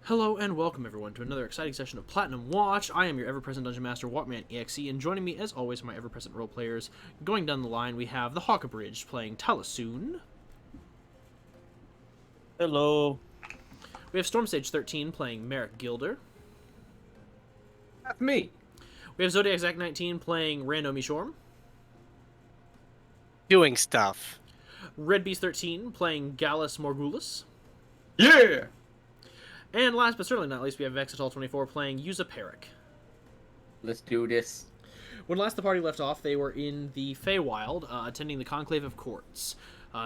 Hello and welcome everyone to another exciting session of Platinum Watch. I am your ever-present Dungeon Master, Walkman EXE, and joining me as always are my ever-present role players. Going down the line, we have the Hawkabridge playing Talasoon. Hello. We have Stormsage 13 playing Merrick Gilder. That's me. We have Zodiac Zack 19 playing Rando Mishorm. Doing stuff. Red Beast 13 playing Gallus Morgulus. Yeah. And last but certainly not least, we have Vexitol 24 playing Yuza Peric. Let's do this. When last the party left off, they were in the Feywild, attending the Conclave of Courts.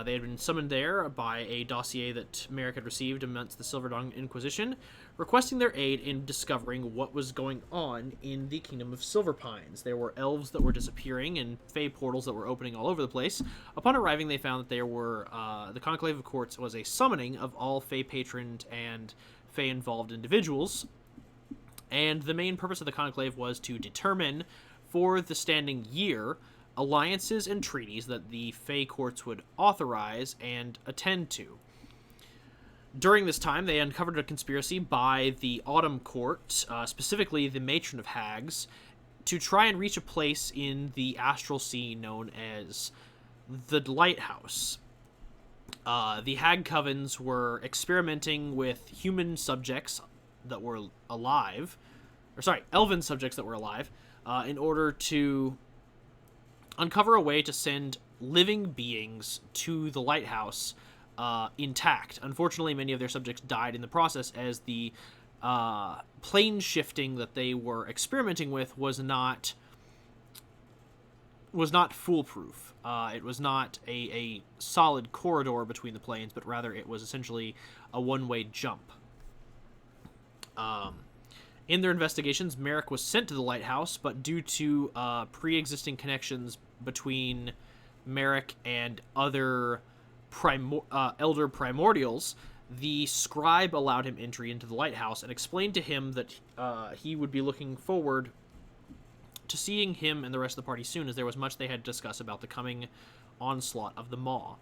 They had been summoned there by a dossier that Merrick had received amongst the Silver Dawn Inquisition, requesting their aid in discovering what was going on in the Kingdom of Silver Pines. There were elves that were disappearing and Fey portals that were opening all over the place. Upon arriving, they found that there were the Conclave of Courts was a summoning of all Fey patroned and Fey-involved individuals, and the main purpose of the Conclave was to determine, for the standing year, alliances and treaties that the Fey courts would authorize and attend to. During this time, they uncovered a conspiracy by the Autumn Court, specifically the Matron of Hags, to try and reach a place in the Astral Sea known as the Lighthouse. The Hag Covens were experimenting with human subjects that were alive, elven subjects that were alive, in order to uncover a way to send living beings to the lighthouse intact. Unfortunately, many of their subjects died in the process, as the plane shifting that they were experimenting with was not foolproof. It was not a solid corridor between the planes, but rather it was essentially a one-way jump. In their investigations, Merrick was sent to the lighthouse, but due to pre-existing connections between Merrick and other elder primordials, the scribe allowed him entry into the lighthouse and explained to him that he would be looking forward to seeing him and the rest of the party soon, as there was much they had to discuss about the coming onslaught of the Maw.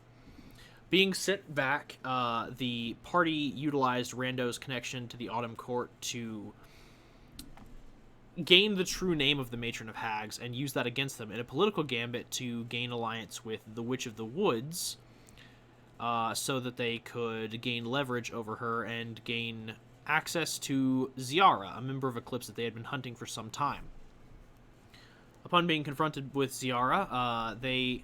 Being sent back, the party utilized Rando's connection to the Autumn Court to gain the true name of the Matron of Hags and use that against them in a political gambit to gain alliance with the Witch of the Woods, so that they could gain leverage over her and gain access to Ziara, a member of Eclipse that they had been hunting for some time. Upon being confronted with Ziara, a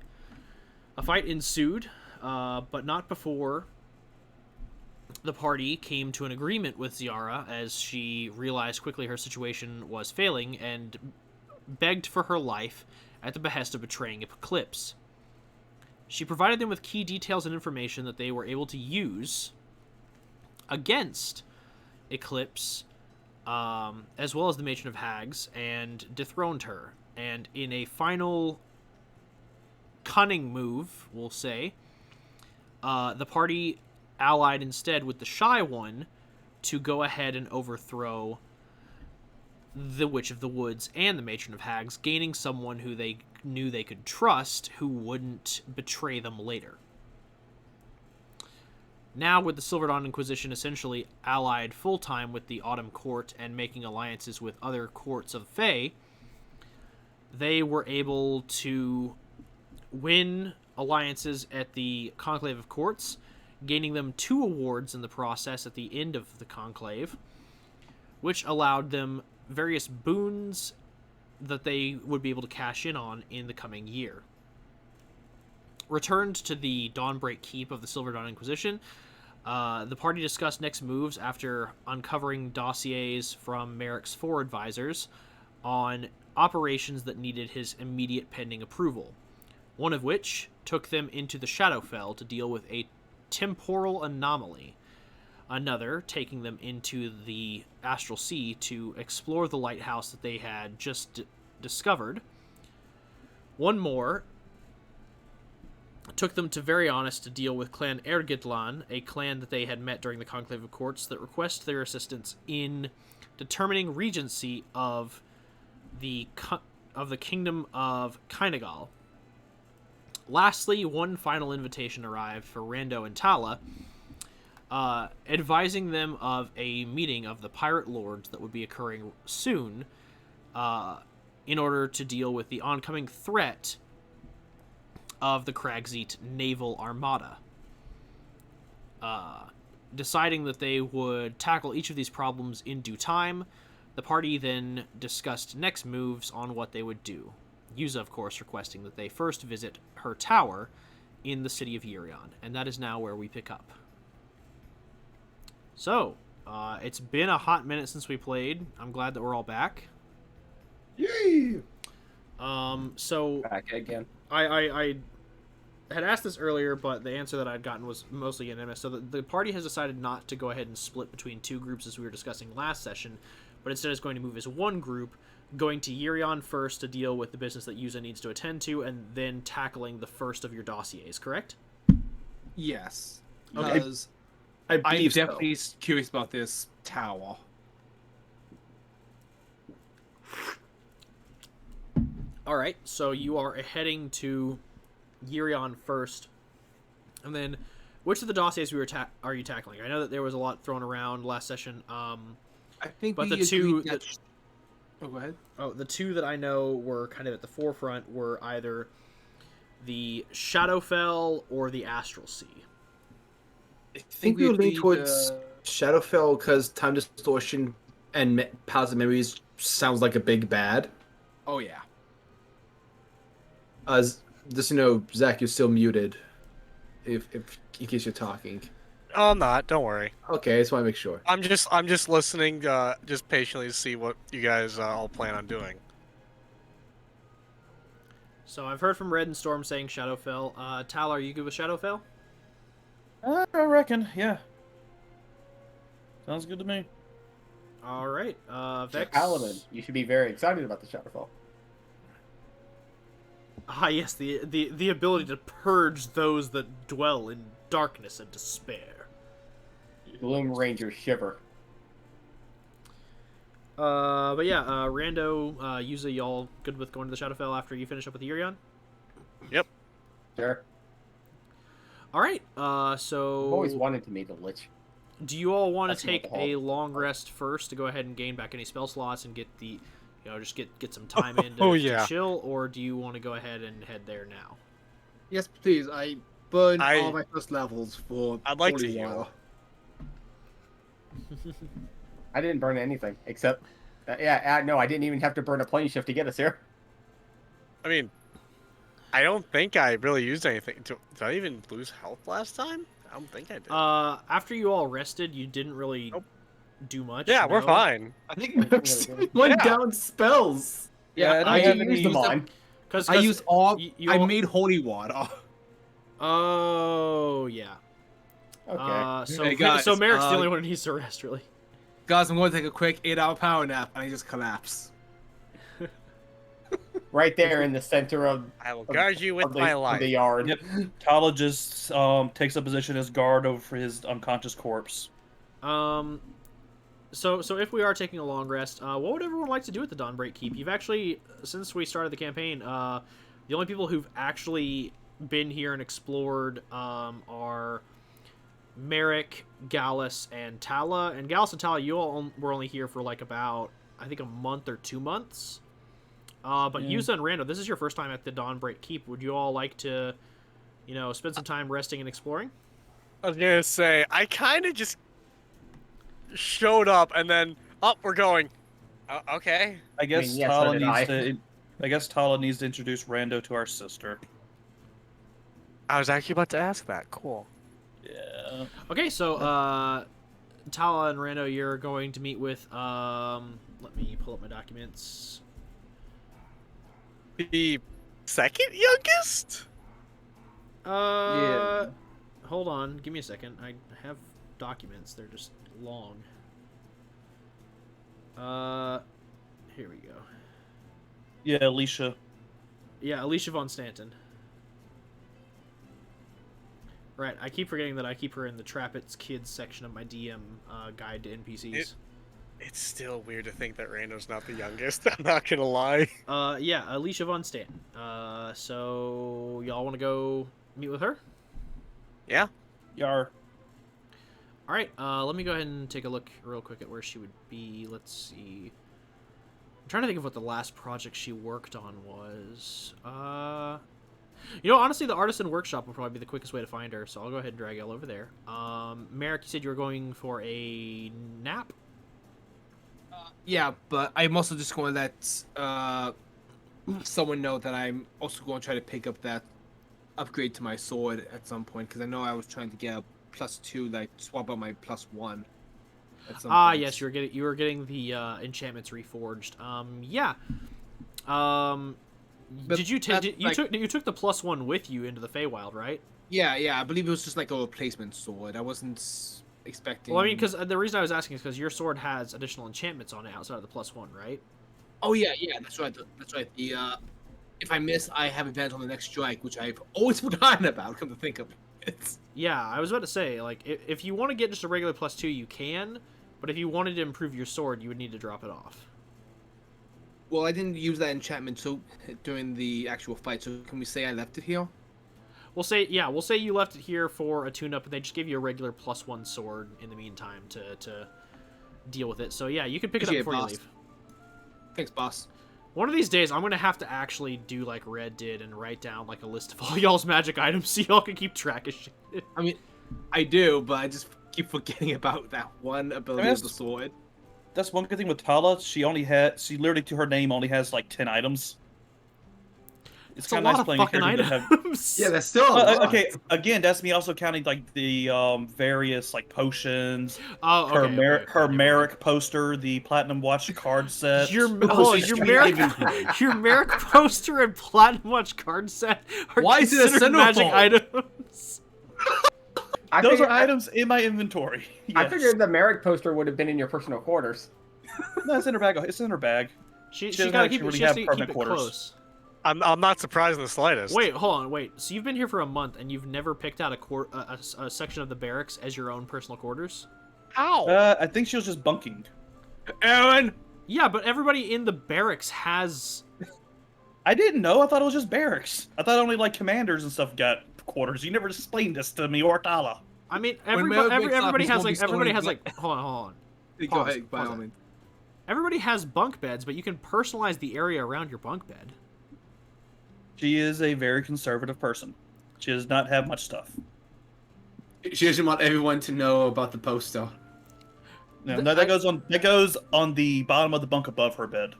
fight ensued, but not before the party came to an agreement with Ziara, as she realized quickly her situation was failing and begged for her life at the behest of betraying Eclipse. She provided them with key details and information that they were able to use against Eclipse, as well as the Matron of Hags, and dethroned her. And in a final cunning move, we'll say, the party allied instead with the Shy One to go ahead and overthrow the Witch of the Woods and the Matron of Hags, gaining someone who they knew they could trust, who wouldn't betray them later. Now, with the Silver Dawn Inquisition essentially allied full-time with the Autumn Court and making alliances with other courts of Fey, they were able to win alliances at the Conclave of Courts, gaining them 2 awards in the process at the end of the Conclave, which allowed them various boons that they would be able to cash in on in the coming year. Returned to the Dawnbreak Keep of the Silver Dawn Inquisition, the party discussed next moves after uncovering dossiers from Merrick's 4 advisors on operations that needed his immediate pending approval, one of which took them into the Shadowfell to deal with a temporal anomaly, another taking them into the Astral Sea to explore the lighthouse that they had just discovered. One more took them to Veryonus to deal with Clan Ergidlan, a clan that they had met during the Conclave of Courts that request their assistance in determining regency of the Kingdom of Kynagal. Lastly, one final invitation arrived for Rando and Tala, advising them of a meeting of the pirate lords that would be occurring soon, in order to deal with the oncoming threat of the Kragzeet naval armada. Deciding that they would tackle each of these problems in due time, the party then discussed next moves on what they would do. Yuza, of course, requesting that they first visit her tower in the city of Yearion, and that is now where we pick up. So, it's been a hot minute since we played. I'm glad that we're all back. Yay! So Back again. I had asked this earlier, but the answer that I'd gotten was mostly unanimous. So the party has decided not to go ahead and split between two groups as we were discussing last session, but instead is going to move as one group, going to Yearion first to deal with the business that Yuza needs to attend to, and then tackling the first of your dossiers, correct? Yes. Okay. Because I I'm believe so. definitely curious about this tower. Alright, so you are heading to Yearion first, and then which of the dossiers are you tackling? I know that there was a lot thrown around last session, I think but we the two agreed that... Oh, go ahead. the two that I know were kind of at the forefront were either the Shadowfell or the Astral Sea. I think we would lean agreed, towards Shadowfell because time distortion and positive memories sounds like a big bad. Oh, yeah. Just Zach, you're still muted. If in case you're talking. Oh, I'm not. Don't worry. Okay, I just want to make sure. I'm just listening, just patiently to see what you guys all plan on doing. So I've heard from Red and Storm saying Shadowfell. Tal, are you good with Shadowfell? I reckon, yeah. Sounds good to me. All right, Vex. Paladin, you should be very excited about the Shadowfell. Ah, yes, the ability to purge those that dwell in darkness and despair. Gloom Ranger shiver. But yeah, Rando, Yuza, y'all good with going to the Shadowfell after you finish up with Yearion? Yep. Sure. All right, so I've always wanted to meet a lich. do you all want That's to not take the whole- a long rest first to go ahead and gain back any spell slots and get the, just get some time in to, Oh, to yeah. chill, or do you want to go ahead and head there now? Yes, please. I burned I- all my first levels for I'd like to holy heal. water. I didn't burn anything except, no, I didn't even have to burn a plane shift to get us here. I mean, I don't think I really used anything. Did I even lose health last time? I don't think I did. After you all rested, you didn't really Nope. do much. Yeah, we're no? fine. I think Max went Yeah. down spells. Yeah, I don't didn't have use them any- on. Cause I used all... you I all- made holy water. Oh yeah. Okay. So Hey, guys, so Merrick's the only one who needs to rest, really. Guys, I'm going to take a quick 8-hour power nap, and I just collapse. Right there in the center of, I will guard you with of the, my of life. the yard. Yep. Tala just takes a position as guard over his unconscious corpse. So if we are taking a long rest, what would everyone like to do at the Dawnbreak Keep? You've actually, since we started the campaign, the only people who've actually been here and explored are Merrick, Gallus, and Tala. And Gallus and Tala, you all were only here for like about, I think, a month or 2 months. But Yeah. Yuza and Rando, this is your first time at the Dawnbreak Keep. Would you all like to, spend some time resting and exploring? I was gonna say, I kind of just showed up and then, we're going. Okay. I guess yes, so Tala did needs I. to. I guess Tala needs to introduce Rando to our sister. I was actually about to ask that. Cool. Yeah. Okay, so Tala and Rando, you're going to meet with let me pull up my documents. The second youngest? Hold on, give me a second. I have documents. They're just long. Here we go. Yeah, Alicia. Yeah, Alicia von Stanton. Right, I keep forgetting that I keep her in the Trap It's Kids section of my DM guide to NPCs. It's still weird to think that Rando's not the youngest. I'm not gonna lie. Yeah, Alicia von Stanton. So y'all want to go meet with her? Yeah. Yar. All right, let me go ahead and take a look real quick at where she would be. Let's see. I'm trying to think of what the last project she worked on was. Honestly, the Artisan Workshop will probably be the quickest way to find her, so I'll go ahead and drag y'all over there. Merrick, you said you were going for a nap? Yeah, but I'm also just going to let someone know that I'm also going to try to pick up that upgrade to my sword at some point, because I know I was trying to get a +2, like swap out my +1. At some point. Yes, you were getting the enchantments reforged. Yeah. Did you you took the +1 with you into the Feywild, right? Yeah, I believe it was just like a replacement sword. I wasn't expecting. Well, I mean, because the reason I was asking is because your sword has additional enchantments on it outside of the +1, right? Oh yeah, that's right. That's right. The if I miss, I have advantage on the next strike, which I've always forgotten about. Come to think of it. Yeah, I was about to say, like, if you want to get just a regular +2, you can, but if you wanted to improve your sword, you would need to drop it off. Well, I didn't use that enchantment during the actual fight, so can we say I left it here? We'll say you left it here for a tune-up, and they just gave you a regular +1 sword in the meantime to deal with it. So yeah, you can pick it up before you leave. Thanks, boss. One of these days, I'm gonna have to actually do like Red did and write down like a list of all y'all's magic items so y'all can keep track of shit. I mean, I do, but I just keep forgetting about that one ability of the sword. That's one good thing with Tala. She literally to her name only has like 10 items. It's kind of nice playing a character that have... Yeah, that's still a lot. Okay, again, that's me also counting like the various like potions. Oh, okay. Her Merrick poster, the Platinum Watch card set. Your Merrick poster and Platinum Watch card set are Why is it a considered magic centerfold? items. Those are items in my inventory. Yes. I figured the Merrick poster would have been in your personal quarters. No, it's in her bag. It's in her bag. She doesn't gotta actually keep it. really She has have to keep permanent it quarters. close. I'm not surprised in the slightest. Wait, hold on, wait. So you've been here for a month and you've never picked out a section of the barracks as your own personal quarters? How? I think she was just bunking. Aaron! Yeah, but everybody in the barracks has. I didn't know. I thought it was just barracks. I thought only like commanders and stuff got quarters. You never explained this to me or Tala. I mean, Merrick wakes up, everybody he's has gonna be like everybody has stoning like. Hold on. Go Pause, ahead, by pause all that. means. Everybody has bunk beds, but you can personalize the area around your bunk bed. She is a very conservative person. She does not have much stuff. She doesn't want everyone to know about the poster. No, that goes on the bottom of the bunk above her bed.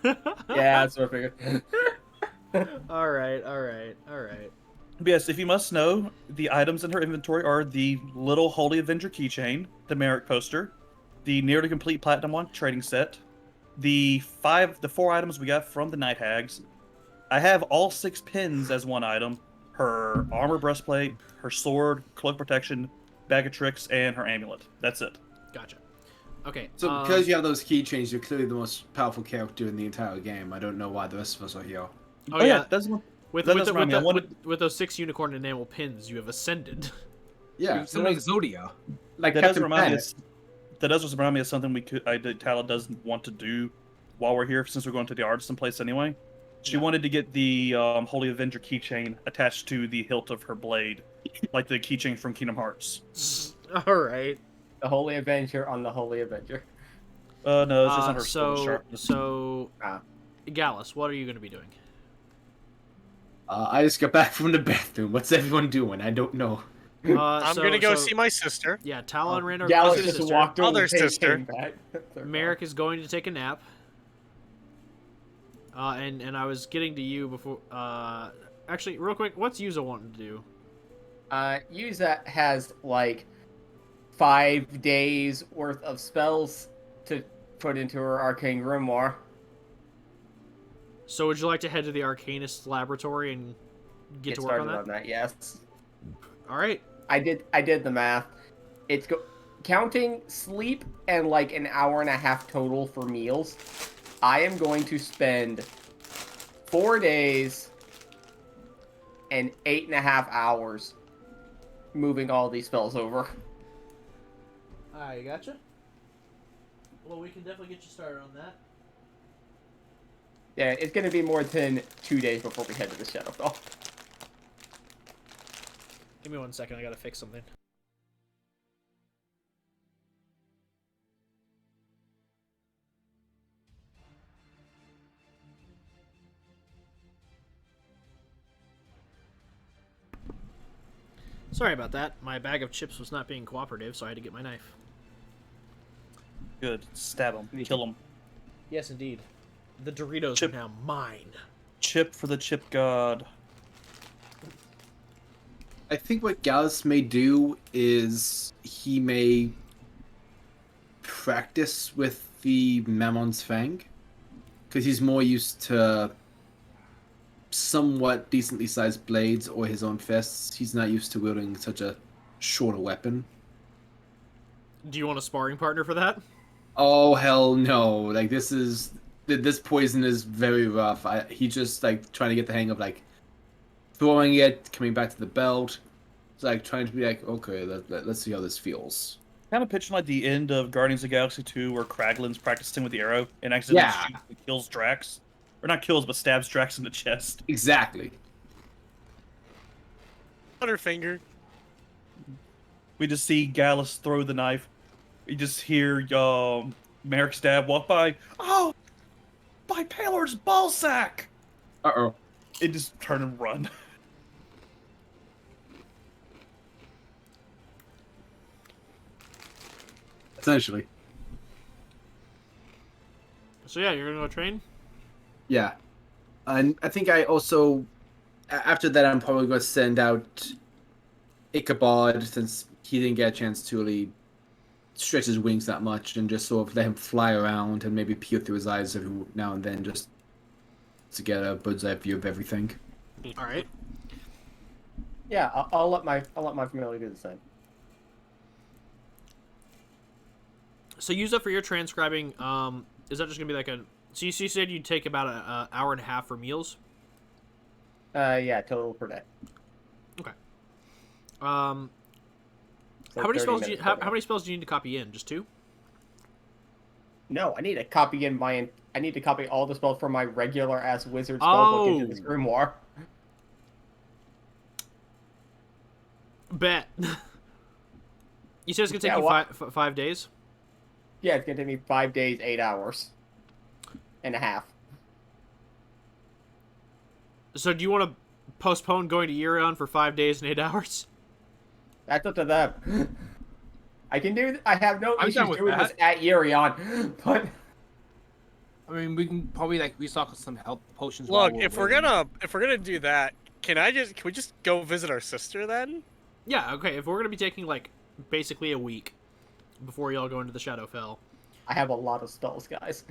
Yeah, that's what I figured. all right. But yes, if you must know, the items in her inventory are the little Holy Avenger keychain, the Merrick poster, the nearly complete Platinum One trading set, the 4 items we got from the Night Hags. I have all 6 pins as one item: her armor breastplate, her sword, cloak protection, bag of tricks, and her amulet. That's it. Gotcha. Okay. So because you have those keychains, you're clearly the most powerful character in the entire game. I don't know why the rest of us are here. Oh yeah. With those 6 unicorn enamel pins, you have ascended. Yeah, Something like Zodia. Like That does Captain remind me. Planet. That does remind me of something Tala doesn't want to do while we're here, since we're going to the artisan place anyway. She wanted to get the Holy Avenger keychain attached to the hilt of her blade, like the keychain from Kingdom Hearts. All right. The Holy Avenger on the Holy Avenger. No, it's just on her sword sharpness. So, Ah. Gallus, what are you going to be doing? I just got back from the bathroom. What's everyone doing? I don't know. I'm gonna go see my sister. Yeah, Tala and Rand are Gallus going to just sister. walked away. Other sister. came back. Merrick is going to take a nap. And I was getting to you before. Actually, real quick, what's Yuza wanting to do? Yuza has like 5 days worth of spells to put into her arcane grimoire. So, would you like to head to the Arcanist laboratory and get to work on started that? Yes. All right. I did the math. It's counting sleep and like an hour and a half total for meals. I am going to spend 4 days and 8.5 hours moving all these spells over. I gotcha. Well, we can definitely get you started on that. Yeah, it's going to be more than 2 days before we head to the Shadowfell. Give me 1 second. I gotta fix something. Sorry about that. My bag of chips was not being cooperative, so I had to get my knife. Good. Stab him. Kill him. Yes, indeed. The Doritos Chip. are now mine. Chip for the chip god. I think what Gallus may do is he may practice with the Mammon's Fang, because he's more used to somewhat decently sized blades or his own fists. He's not used to wielding such a shorter weapon. Do you want a sparring partner for that? Oh hell no! Like this poison is very rough. He just like trying to get the hang of like throwing it, coming back to the belt. It's like trying to be like, okay, let's see how this feels. Kind of pitching like the end of Guardians of the Galaxy 2 where Kraglin's practicing with the arrow and accidentally shoots and kills Drax. Or not kills, but stabs Drax in the chest. Exactly. Butterfinger. We just see Gallus throw the knife. We just hear Merrick's dad walk by. Oh! My Palor's ballsack! Uh-oh. It just turn and run. Essentially. So yeah, you're gonna go train? Yeah. And I think I also, after that, I'm probably going to send out Ichabod, since he didn't get a chance to really stretch his wings that much, and just sort of let him fly around and maybe peer through his eyes every now and then, just to get a bird's eye view of everything. All right. Yeah, I'll let my familiar do the same. So Yuza, for your transcribing, is that just gonna be like a? So you said you'd take about an hour and a half for meals. Yeah, total per day. Okay. So how many 30 spells? minutes How per many spells do you need to copy in? Just 2? No, I need to copy I need to copy all the spells from my regular ass wizard spellbook into this grimoire. Bet. You said it's gonna take you 5 days. Yeah, it's gonna take me 5 days, 8 hours, and a half. So do you want to postpone going to Yearion for 5 days and 8 hours? That's up to them. I can do. I have no I'm issues down with doing this that. at Yearion, but I mean, we can probably like restock some health potions. Look, while if we're gonna do that, can we just go visit our sister then? Yeah. Okay. If we're gonna be taking like basically a week before y'all go into the Shadowfell, I have a lot of spells, guys.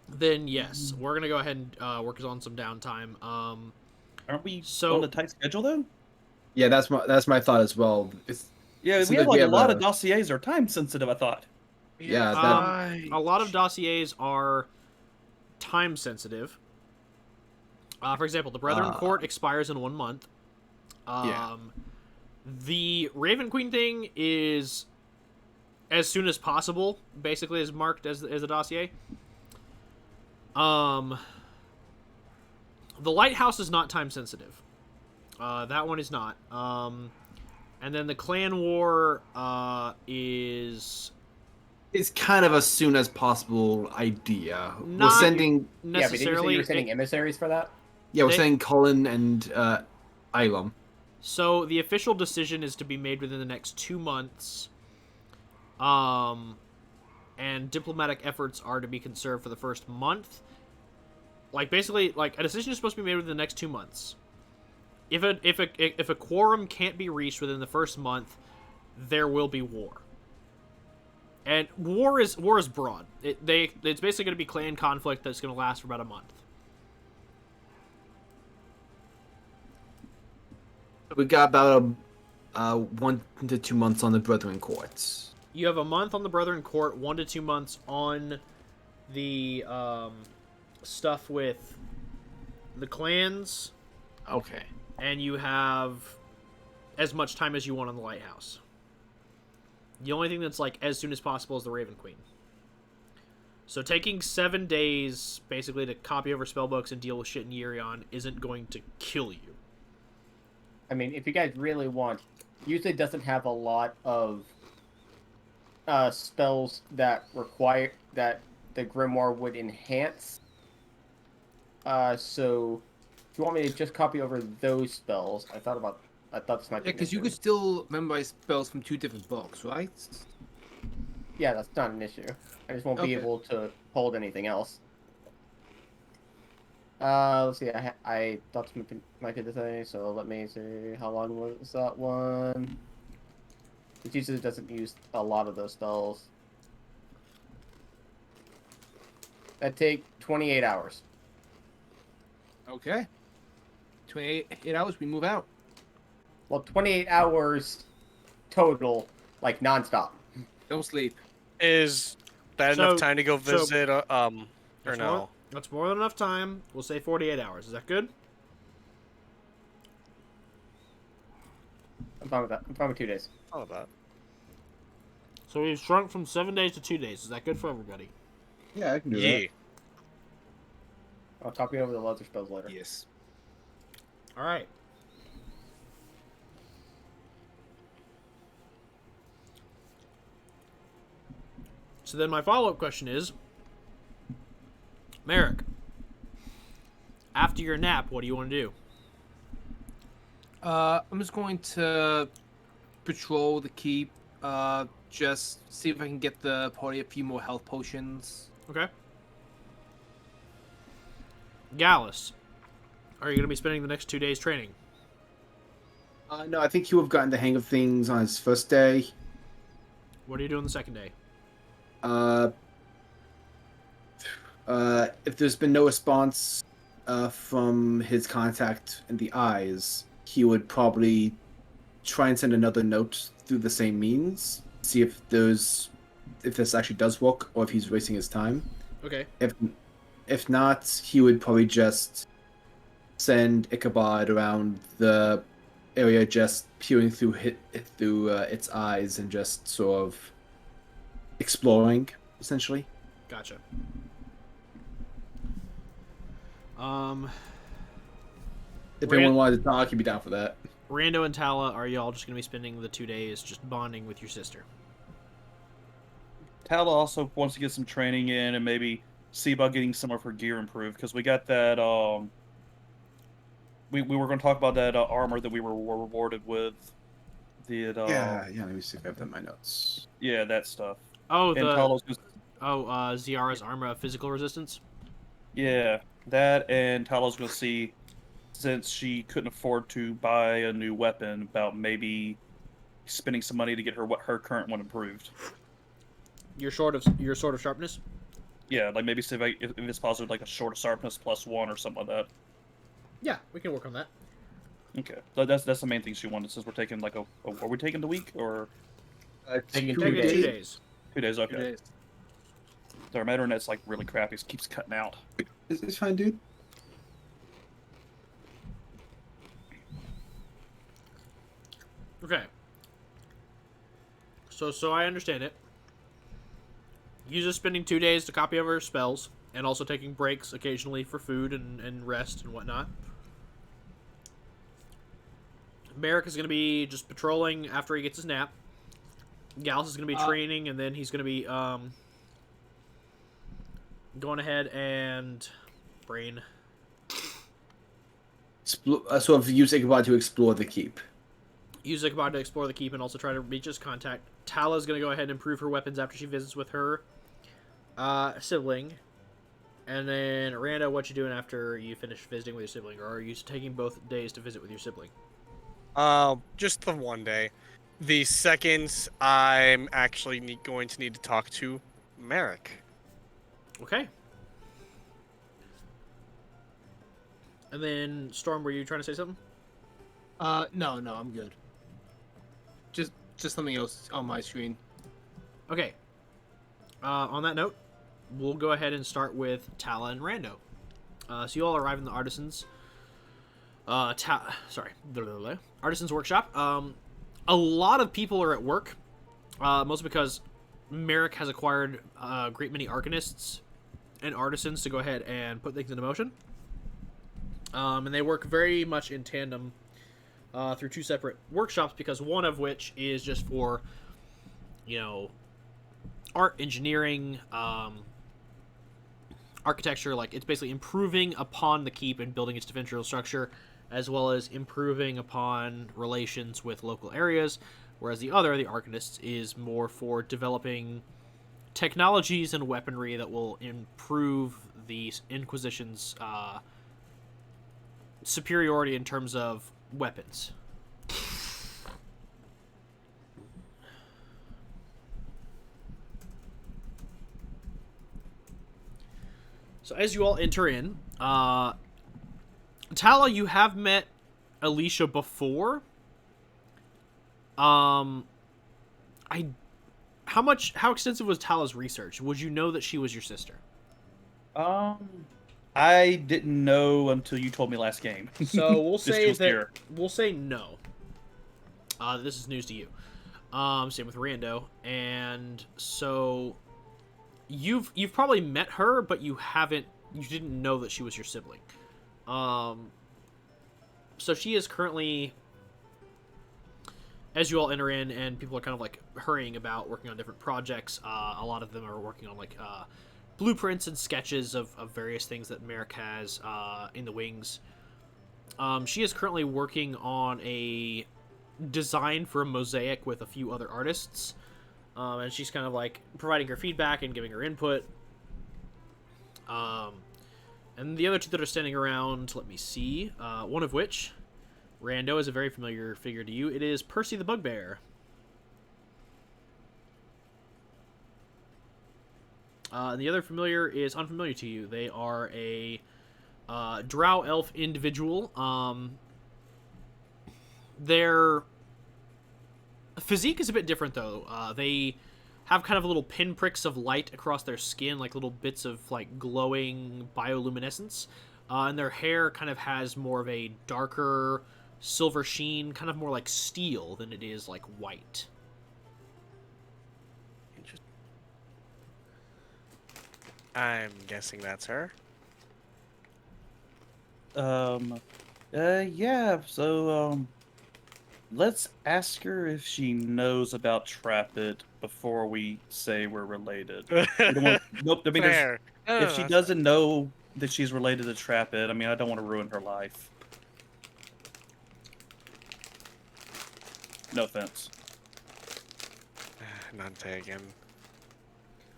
then yes, we're gonna go ahead and work on some downtime. Aren't we So- on a tight schedule though? Yeah, that's my thought as well. Yeah, Seems we have like like we a have lot a- of dossiers are time sensitive, I thought. Yeah, A lot of dossiers are time sensitive. For example, the Brethren Court expires in 1 month. Yeah. The Raven Queen thing is as soon as possible, basically, is marked as a dossier. The Lighthouse is not time sensitive. That one is not. And then the Clan War is It's kind of a soon as possible idea. Not we're sending Yeah, but did you say necessarily. you were sending emissaries for that? we're they- sending Colin and Ilum. So the official decision is to be made within the next 2 months. And diplomatic efforts are to be conserved for the first month. Like basically, like a decision is supposed to be made within the next 2 months. If a quorum can't be reached within the first month, there will be war. And war is broad. It's basically going to be clan conflict that's going to last for about a month. We got about 1 to 2 months on the Brethren Courts. You have a month on the Brethren Court, 1 to 2 months on the stuff with the clans, Okay. and you have as much time as you want on the Lighthouse. The only thing that's like as soon as possible is the Raven Queen. So taking 7 days basically to copy over spellbooks and deal with shit in Yearion isn't going to kill you. I mean, if you guys really want, usually doesn't have a lot of spells that require that the grimoire would enhance. So if you want me to just copy over those spells, I thought about I thought this might be. Yeah, because you could still memorize spells from 2 different books, right? Yeah, that's not an issue. I just won't be Okay. able to hold anything else. Let's see. I thought this might be the thing. So let me see. How long was that one? It usually doesn't use a lot of those spells. That take 28 hours. Okay. 28 hours, we move out. Well, 28 hours total, like nonstop. Don't sleep. Is that So- enough time to go so- visit? Or That's no? More, that's more than enough time. We'll say 48 hours. Is that good? I'm fine with that. I'm fine with 2 days. All of that. So we've shrunk from 7 days to 2 days. Is that good for everybody? Yeah, I can do Yeah. I'll copy over the lesser spells later. Yes. All right. So then my follow-up question is, Merrick, after your nap, what do you want to do? I'm just going to patrol the keep. Just see if I can get the party a few more health potions. Okay. Gallus, are you going to be spending the next 2 days training? No, I think he would have gotten the hang of things on his first day. What are you doing the second day? If there's been no response from his contact in the eyes, he would probably try and send another note through the same means. See if this actually does work, or if he's wasting his time. Okay. If not, he would probably just send Ichabod around the area, just peering through its eyes and just sort of exploring, essentially. Gotcha. If anyone wanted to talk, he'd be down for that. Rando and Tala, are y'all just going to be spending the 2 days just bonding with your sister? Tala also wants to get some training in and maybe see about getting some of her gear improved, because we got that we were going to talk about that armor that we were rewarded with. The Yeah. Let me see if I have that in my notes. yeah, that stuff. Oh, And Tala's just, Ziara's armor of physical resistance? yeah, that, and Tala's going to see, since she couldn't afford to buy a new weapon, about maybe spending some money to get her current one improved. Your sword of sharpness? Yeah, like maybe see if it's possible, like a short of sharpness +1 or something like that. Yeah, we can work on that. Okay, that's the main thing she wanted. Since we're taking like are we taking the week or Taking 2 Take it days. 2 days. 2 days? Okay. 2 days. Our internet's like really crappy. It keeps cutting out. It's fine, dude. Okay. So I understand it. Yuza spending 2 days to copy over her spells, and also taking breaks occasionally for food and rest and whatnot. Merrick is going to be just patrolling after he gets his nap. Gallus is going to be training, and then he's going to be going ahead and brain. Sort of use Ichabod to explore the keep. Use Ichabod to explore the keep and also try to reach his contact. Tala's going to go ahead and improve her weapons after she visits with her sibling. And then, Rando, what you doing after you finish visiting with your sibling? Or are you taking both days to visit with your sibling? Just the 1 day. The second, I'm actually going to need to talk to Merrick. Okay. And then, Storm, were you trying to say something? No, I'm good. Just something else on my screen. Okay. On that note, we'll go ahead and start with Tala and Rando. So you all arrive in the Artisans. Artisans Workshop. A lot of people are at work, mostly because Merrick has acquired a great many Arcanists and Artisans to go ahead and put things into motion. And they work very much in tandem through 2 separate workshops, because one of which is just for, art, engineering, architecture. Like, it's basically improving upon the keep and building its defensive structure. as well as improving upon relations with local areas, whereas the other, the Arcanist, is more for developing technologies and weaponry that will improve the Inquisition's superiority in terms of weapons. So as you all enter in, Tala, you have met Alicia before. How extensive was Tala's research? Would you know that she was your sister? I didn't know until you told me last game. So we'll This say feels that pure. we'll say no. This is news to you. Same with Rando, and so you've probably met her, but you didn't know that she was your sibling. So she is currently, as you all enter in, and people are kind of like hurrying about, working on different projects. A lot of them are working on like blueprints and sketches of various things that Merrick has in the wings. She is currently working on a design for a mosaic with a few other artists, and she's kind of like providing her feedback and giving her input. And the other two that are standing around, let me see, one of which, Rando, is a very familiar figure to you. It is Percy the Bugbear. And the other familiar is unfamiliar to you. They are a drow elf individual. Their physique is a bit different, though. They have kind of little pinpricks of light across their skin, like little bits of like glowing bioluminescence. And their hair kind of has more of a darker silver sheen, kind of more like steel than it is like white. I'm guessing that's her. Yeah, so, let's ask her if she knows about Trapit before we say we're related. We don't want, nope, I mean, Fair. No, if she that's doesn't know that she's related to Trapit, I mean, I don't want to ruin her life. No offense. none taken.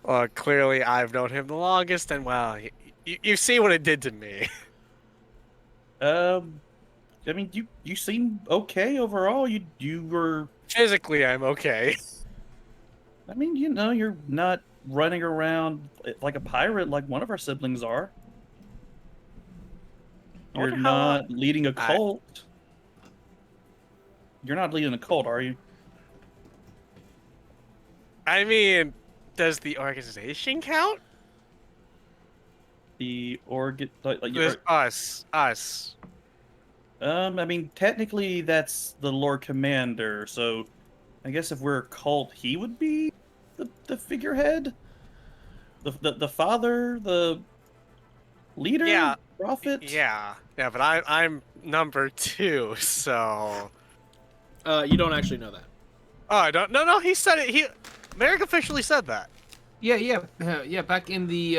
Well, clearly I've known him the longest, and well, you see what it did to me. I mean, you seem okay overall. You were. Physically, I'm okay. I mean, you know, you're not running around like a pirate like one of our siblings are. I You're wonder how long- not leading a cult. You're not leading a cult, are you? I mean, does the organization count? The organ, like There's us. I mean, technically that's the Lord Commander, so I guess if we're a cult, he would be the figurehead, the father, the leader, Yeah. prophet. Yeah, but I'm number 2, so. You don't actually know that. Oh, I don't. No. He said it. Merrick officially said that. Yeah. Back in the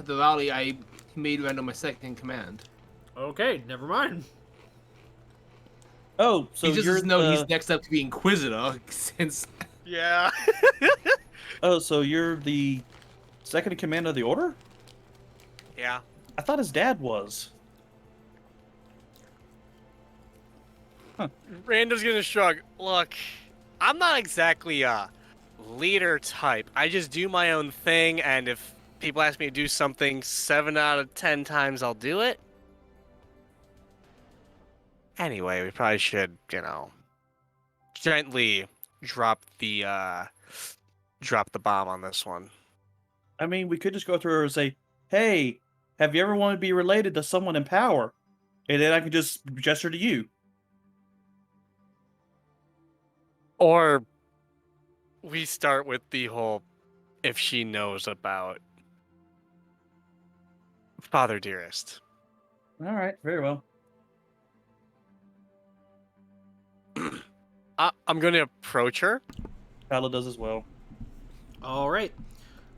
valley, I made Randall my second in command. Okay, never mind. Oh, so He just you're doesn't know he's next up to be Inquisitor, since... Yeah. Oh, so you're the second in command of the Order? Yeah. I thought his dad was. Random's gonna shrug. Look, I'm not exactly a leader type. I just do my own thing, and if people ask me to do something 7 out of 10 times, I'll do it. Anyway, we probably should, gently drop the bomb on this one. I mean, we could just go through her and say, "Hey, have you ever wanted to be related to someone in power?" And then I could just gesture to you. Or we start with the whole if she knows about Father Dearest. All right, very well. I'm going to approach her. Paula does as well. All right.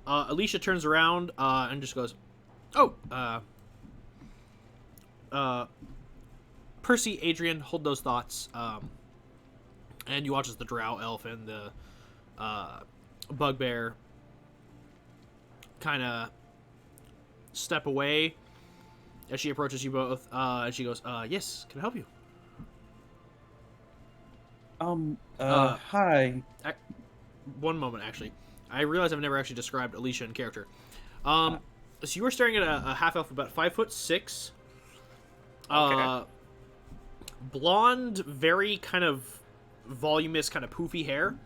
Alicia turns around and just goes, "Oh, Percy, Adrian, hold those thoughts. And you watch as the drow elf and the bugbear kind of step away as she approaches you both. And she goes, yes, can I help you? Hi. One moment, actually. I realize I've never actually described Alicia in character. So you were staring at a half elf about 5'6". Okay. Blonde, very kind of voluminous, kind of poofy hair.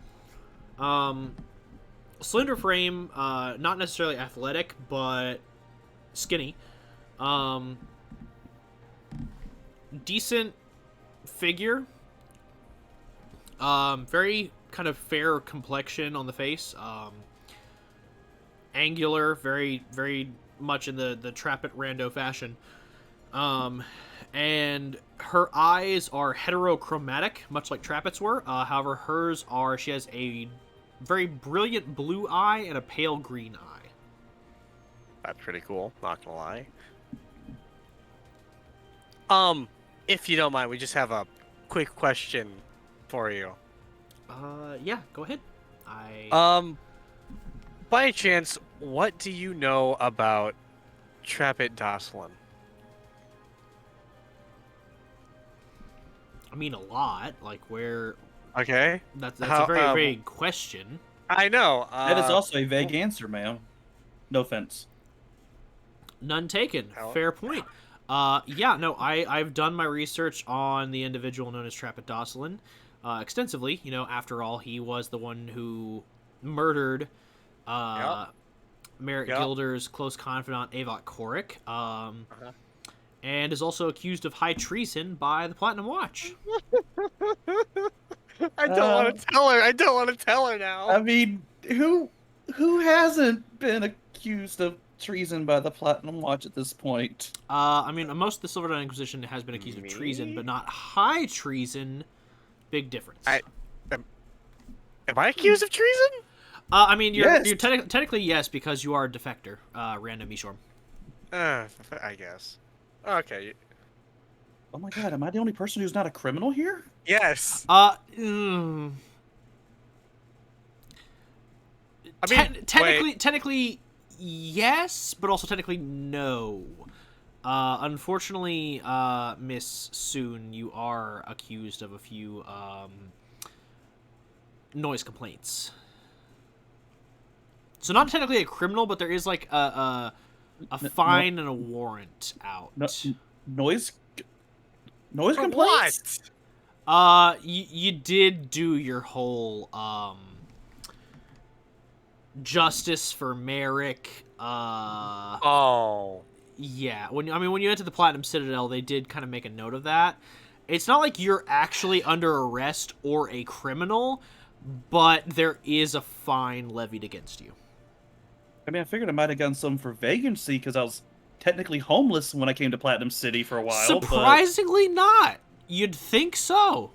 Slender frame, not necessarily athletic, but skinny. Decent figure. Very kind of fair complexion on the face. Angular, very, very much in the Trappet Rando fashion. And her eyes are heterochromatic, much like Trappet's were. However, hers are, she has a very brilliant blue eye and a pale green eye. That's pretty cool, not gonna lie. If you don't mind, we just have a quick question for you. Yeah, go ahead. By any chance, what do you know about Trappet Doslin? I mean, a lot. Like, where... Okay. That's How- a very vague question. I know. That is also a vague answer, ma'am. No offense. None taken. How- Fair point. Yeah, no, I've done my research on the individual known as Trappet Doslin extensively. You know, after all, he was the one who murdered Merrick Yep. Gilder's close confidant, Avok Korik, and is also accused of high treason by the Platinum Watch. I don't want to tell her. I don't want to tell her now. I mean, who hasn't been accused of treason by the Platinum Watch at this point? I mean, most of the Silver Dawn Inquisition has been accused of treason, but not high treason. Big difference. Am I accused of treason? I mean, you're Yes. technically yes, because you are a defector, Random Mishorm. I guess. Okay. Oh my god, am I the only person who's not a criminal here? Yes. I mean, technically, yes, but also technically no. Unfortunately, Miss Soon, you are accused of a few noise complaints. So not technically a criminal, but there is like a fine and a warrant out. Noise For complaints? what? You did do your whole justice for Merrick. Oh. Yeah, when you enter the Platinum Citadel, they did kind of make a note of that. It's not like you're actually under arrest or a criminal, but there is a fine levied against you. I mean, I figured I might have gotten some for vagrancy because I was technically homeless when I came to Platinum City for a while. Surprisingly not. You'd think so.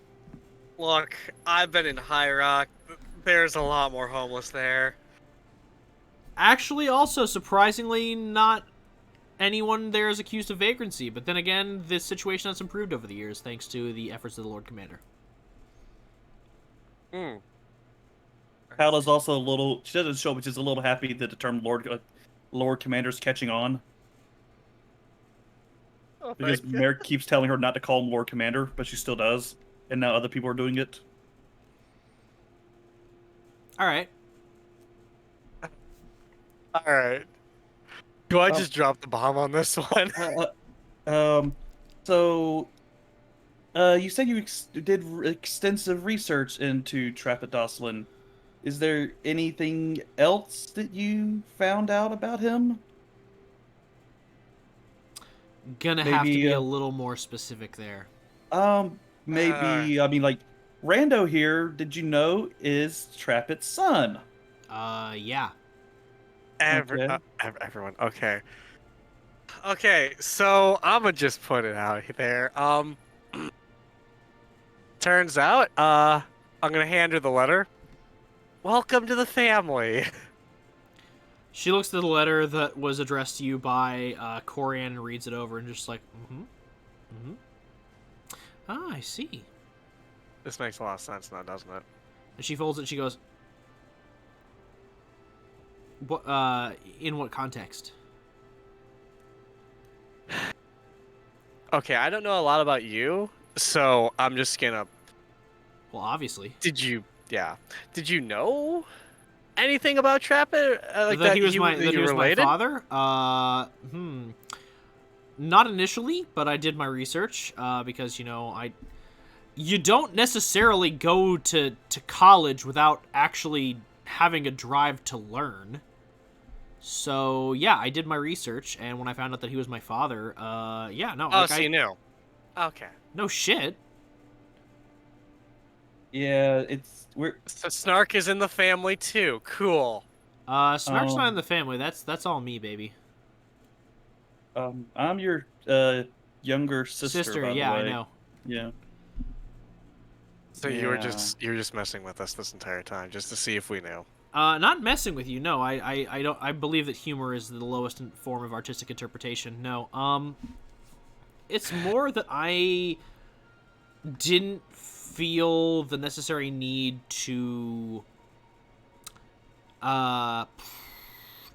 Look, I've been in High Rock. There's a lot more homeless there. Actually, also, surprisingly, not anyone there is accused of vagrancy. But then again, this situation has improved over the years thanks to the efforts of the Lord Commander. Hmm. Paola's also a little. She doesn't show, but she's a little happy that the term Lord Commander's catching on. Oh, Because thank you. Merrick keeps telling her not to call him Lord Commander, but she still does. And now other people are doing it. All right. All right. Do I just drop the bomb on this one? So, you said you did extensive research into Trappet Doslin. Is there anything else that you found out about him? Gonna have to Maybe, be a little more specific there. Maybe, I mean, like, Rando here, did you know, is Trappet's son? Yeah. Okay. Everyone. Okay. Okay, so I'ma just put it out there. Turns out, I'm gonna hand her the letter. Welcome to the family. She looks at the letter that was addressed to you by Corian and reads it over and just like, Ah, I see. This makes a lot of sense now, doesn't it? And she folds it and she goes, "What, in what context?" Okay, I don't know a lot about you, so I'm just gonna... Well, obviously. Did you know anything about Trapper? Like That he was you, my that that you he was my related? father? Not initially, but I did my research, because, you don't necessarily go to college without actually having a drive to learn. So, yeah, I did my research, and when I found out that he was my father, yeah, no, Oh, like, so you knew. Okay. no shit. Yeah, we're So Snark is in the family too. Cool. Snark's not in the family. That's all me, baby. I'm your younger sister, by the Yeah, I way. know. Yeah. So you were just messing with us this entire time just to see if we knew. Not messing with you. No, I don't. I believe that humor is the lowest form of artistic interpretation. No, it's more that I didn't feel the necessary need to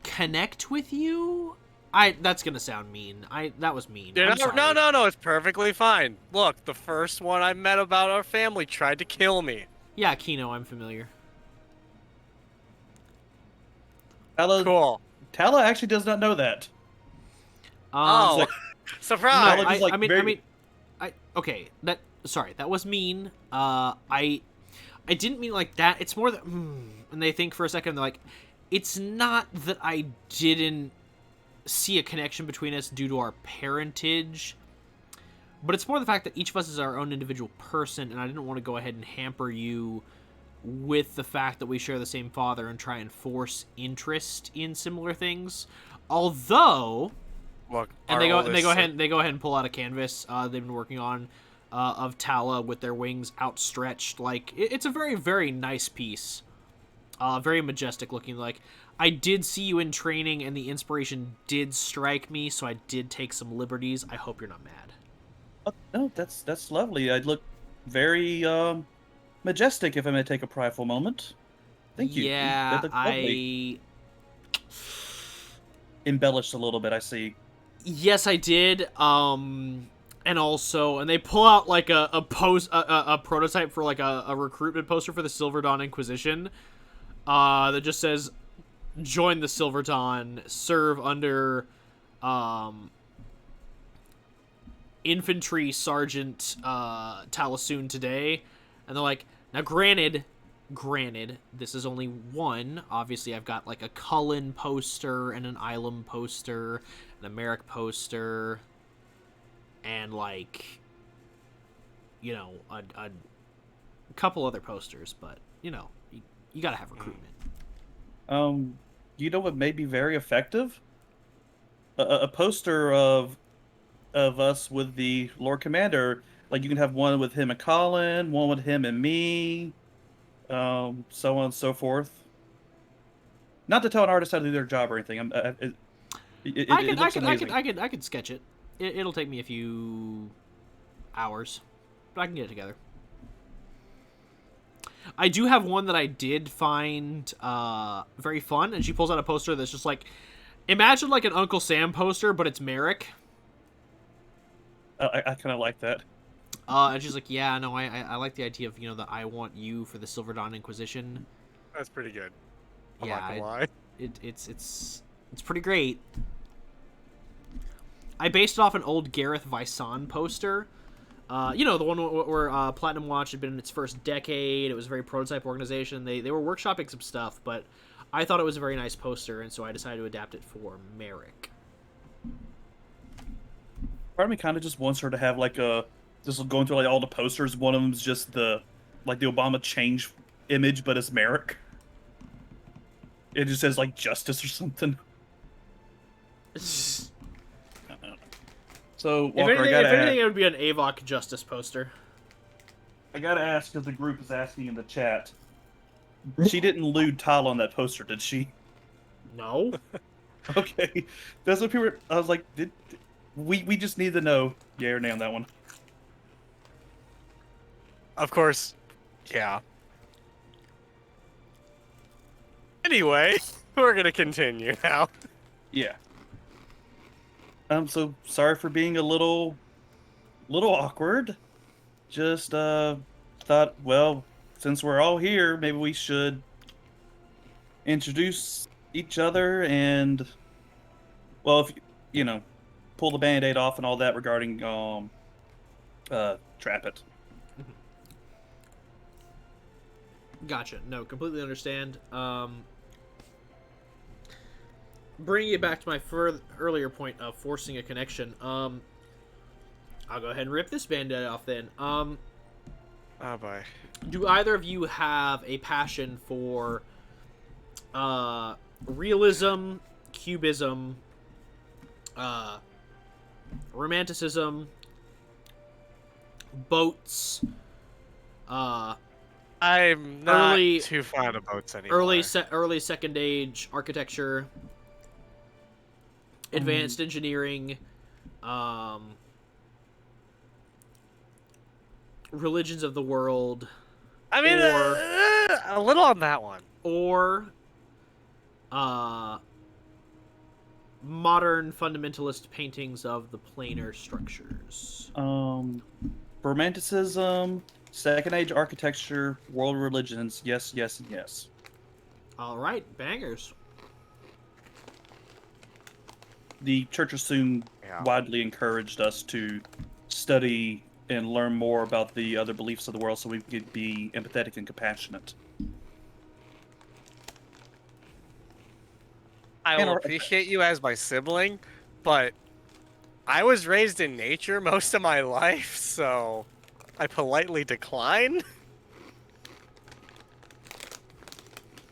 connect with you. That's gonna sound mean. That was mean. I'm sorry. No, it's perfectly fine. Look, the first one I met about our family tried to kill me. Yeah, Kino, I'm familiar. Cool. Tala actually does not know that. Oh, like- surprise! No, Like, okay. That was mean. I didn't mean like that. It's more that, and they think for a second, they're like, it's not that I didn't see a connection between us due to our parentage, but it's more the fact that each of us is our own individual person, and I didn't want to go ahead and hamper you with the fact that we share the same father and try and force interest in similar things. Although, Look, and they go ahead and pull out a canvas they've been working on of Tala with their wings outstretched. Like, it's a very, very nice piece. Very majestic looking. Like, I did see you in training, and the inspiration did strike me, so I did take some liberties. I hope you're not mad. No, that's lovely. I'd look very majestic, if I may take a prideful moment. Thank you. Yeah, That looks lovely. Embellished a little bit, I see. Yes, I did. And they pull out like a prototype for like a recruitment poster for the Silver Dawn Inquisition. That just says, "Join the Silver Dawn, serve under, Infantry Sergeant Talasoon today," and they're like, now granted, this is only one. Obviously, I've got like a Cullen poster and an Ilum poster, an Americ poster, and like, a couple other posters, but you gotta have recruitment. You know what may be very effective? A poster of us with the Lord Commander. Like, you can have one with him and Colin, one with him and me, so on and so forth. Not to tell an artist how to do their job or anything. I could sketch it. It'll take me a few hours, but I can get it together. I do have one that I did find very fun, and she pulls out a poster that's just like, imagine like an Uncle Sam poster, but it's Merrick. I kind of like that. And she's like, yeah, no, I like the idea of, the I want you for the Silver Dawn Inquisition. That's pretty good. I'm Yeah, not gonna lie. It's pretty great. I based it off an old Gareth Vysan poster. The one where Platinum Watch had been in its first decade. It was a very prototype organization. They were workshopping some stuff, but I thought it was a very nice poster, and so I decided to adapt it for Merrick. Part of me kind of just wants her to have like just going through like all the posters. One of them's just the Obama change image, but it's Merrick. It just says like justice or something. So Walker, if anything, it would be an Avok Justice poster. I gotta ask, because the group is asking in the chat. She didn't lewd Tala on that poster, did she? No. Okay, that's what people. I was like, we just need to know, yeah or nay on that one. of course, yeah. Anyway, we're gonna continue now. Yeah. So sorry for being a little awkward. Just thought, well, since we're all here, maybe we should introduce each other and, well, if you know, pull the band-aid off and all that regarding Trap It. Gotcha. No, completely understand. Bringing it back to my earlier point of forcing a connection. I'll go ahead and rip this band-aid off then. Oh boy. Do either of you have a passion for realism, cubism, romanticism, boats, I'm not early- too fond of boats anymore. early second age architecture, advanced engineering, religions of the world, I mean, or- a little on that one. or modern fundamentalist paintings of the planar structures? Romanticism, Second Age architecture, world religions, yes, yes, and yes. All right, bangers. The Church of Soon Yeah. widely encouraged us to study and learn more about the other beliefs of the world so we could be empathetic and compassionate. I And will our- appreciate you as my sibling, but I was raised in nature most of my life, so I politely decline.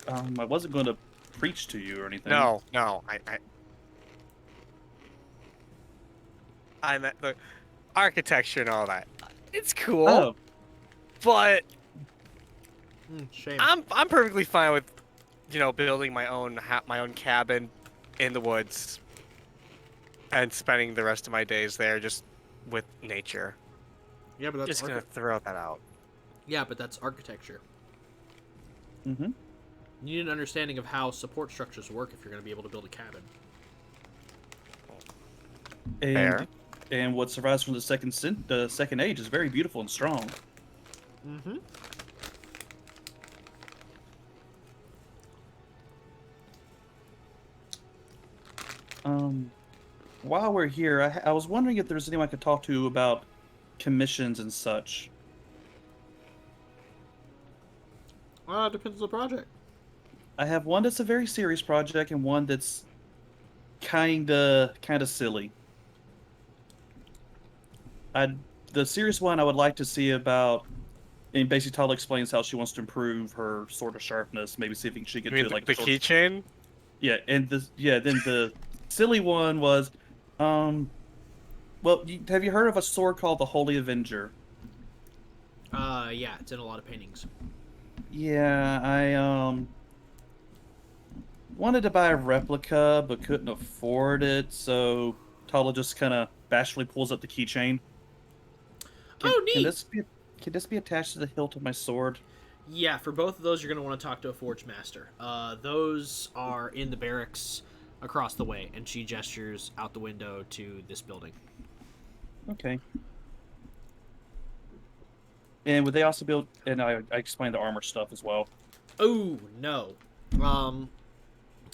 I wasn't going to preach to you or anything. No, I meant the architecture and all that. It's cool, Oh, but Shame. I'm perfectly fine with, building my own cabin in the woods and spending the rest of my days there just with nature. Yeah, but that's Just gonna throw that out. yeah, but that's architecture. mm-hmm. You need an understanding of how support structures work if you're going to be able to build a cabin. Fair. And what survives from the second age is very beautiful and strong. Mm-hmm. While we're here, I was wondering if there's anyone I could talk to about commissions and such. Depends on the project. I have one that's a very serious project and one that's kinda silly. The serious one I would like to see about, and basically Tala explains how she wants to improve her sword of sharpness. Maybe see if she You could mean do like the sword- keychain? Yeah, and then the silly one was, well, have you heard of a sword called the Holy Avenger? Yeah, it's in a lot of paintings. Yeah, I wanted to buy a replica but couldn't afford it, so Tala just kind of bashfully pulls up the keychain. Neat. Can this be attached to the hilt of my sword? Yeah, for both of those, you're going to want to talk to a forge master. Those are in the barracks across the way, and she gestures out the window to this building. Okay. And would they also build? And I explained the armor stuff as well. Oh, no.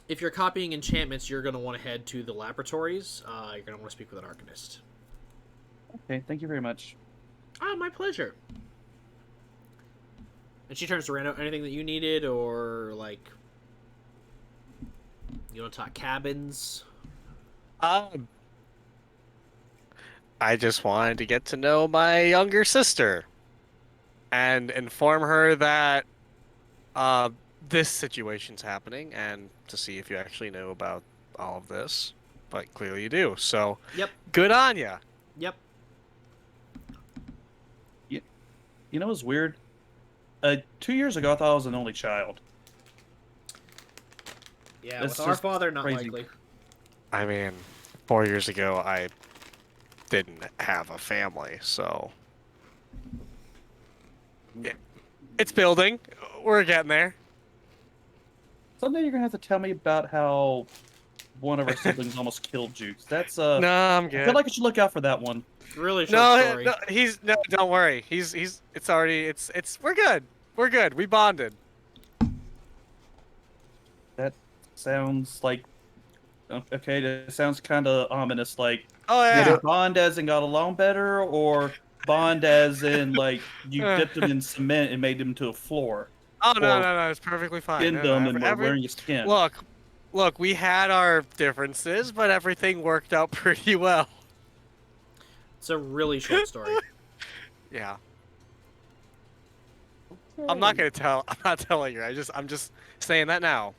If you're copying enchantments, you're going to want to head to the laboratories. You're going to want to speak with an arcanist. Okay, thank you very much. My pleasure. And she turns to Rando. Anything that you needed, or, like, you want to talk cabins? I just wanted to get to know my younger sister and inform her that this situation's happening and to see if you actually know about all of this. But clearly you do. So, Yep. good on ya. Yep. You know what's weird? 2 years ago, I thought I was an only child. Yeah, That's with our just father, not crazy. likely. I mean, 4 years ago, I didn't have a family, so It's building. We're getting there. Someday you're gonna have to tell me about how one of our siblings almost killed you. That's No, I'm I good. feel like I should look out for that one. Really short No, story. no, don't worry. It's already, we're good. We're good. We bonded. That sounds like okay. That sounds kind of ominous. Like, Oh, did yeah. it bond as in got along better, or bond as in like you Uh. dipped them in cement and made them to a floor, Oh, no, or no, no. It's perfectly fine. skinned No, them no, and were wearing your skin? Look, we had our differences, but everything worked out pretty well. It's a really short story. Yeah. I'm not gonna tell. I'm not telling you. I'm just saying that now.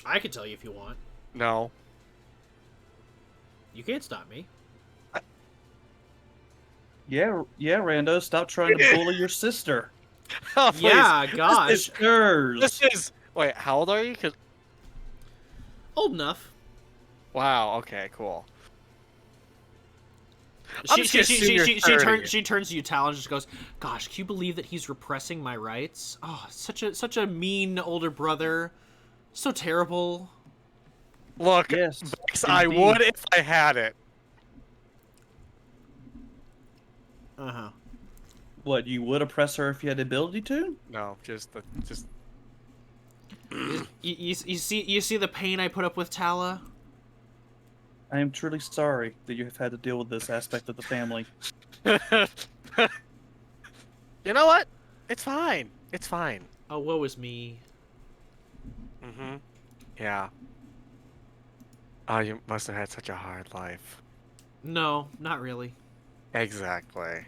I can tell you if you want. No. You can't stop me. Yeah, Rando, stop trying to bully your sister. Oh, please. Yeah, gosh. Sisters. This is. Wait, how old are you? 'Cause... Old enough. Wow. Okay. Cool. I'm just gonna assume you're 30. She turns to you, Tal, and just goes, "Gosh, can you believe that he's repressing my rights? Oh, such a mean older brother, so terrible." Look, Yes, Bex, I indeed. would if I had it. Uh-huh. What, you would oppress her if you had the ability to? No, just. You see the pain I put up with Tala? I am truly sorry that you have had to deal with this aspect of the family. You know what? It's fine. It's fine. Oh, woe is me. Mm-hmm. Yeah. Oh, you must have had such a hard life. No, not really. Exactly.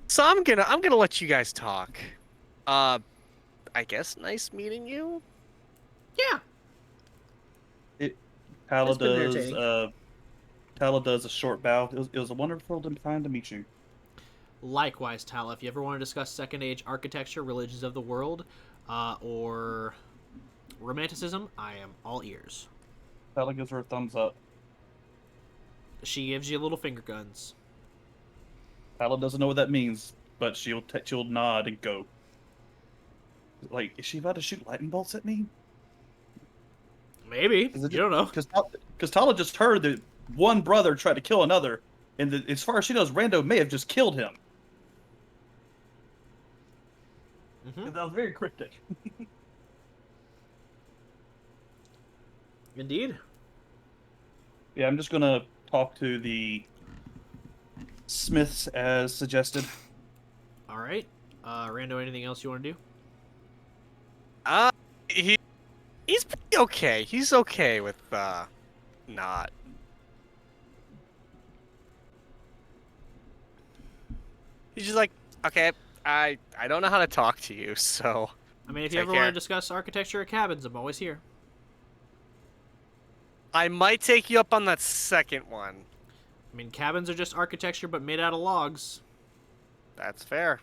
So I'm gonna let you guys talk. I guess nice meeting you. Yeah. Tala It's been entertaining. does a short bow. It was a wonderful time to meet you. Likewise, Tala. If you ever want to discuss Second Age architecture, religions of the world, or romanticism, I am all ears. Tala gives her a thumbs up. She gives you little finger guns. Tala doesn't know what that means, but she'll nod and go. Like, is she about to shoot lightning bolts at me? Maybe. You don't know. Because Tala just heard that one brother tried to kill another, and as far as she knows, Rando may have just killed him. Mm-hmm. That was very cryptic. Indeed. Yeah, I'm just gonna talk to the smiths as suggested. All right. Rando, anything else you want to do? He's pretty okay. He's okay with not. He's just like, okay, I don't know how to talk to you, so I mean, if you Take ever care. want to discuss architecture of cabins, I'm always here. I might take you up on that second one. I mean, cabins are just architecture, but made out of logs. That's fair.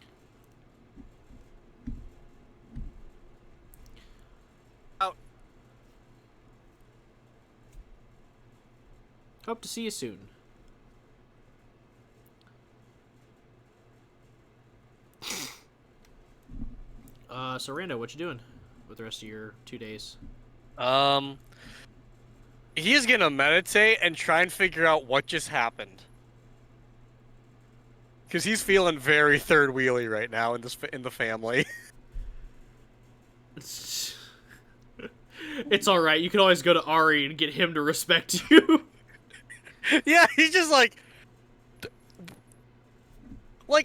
Hope to see you soon. So Rando, what you doing with the rest of your 2 days? He's gonna meditate and try and figure out what just happened. Because he's feeling very third wheelie right now in the family. It's all right. You can always go to Ari and get him to respect you. Yeah, he's just like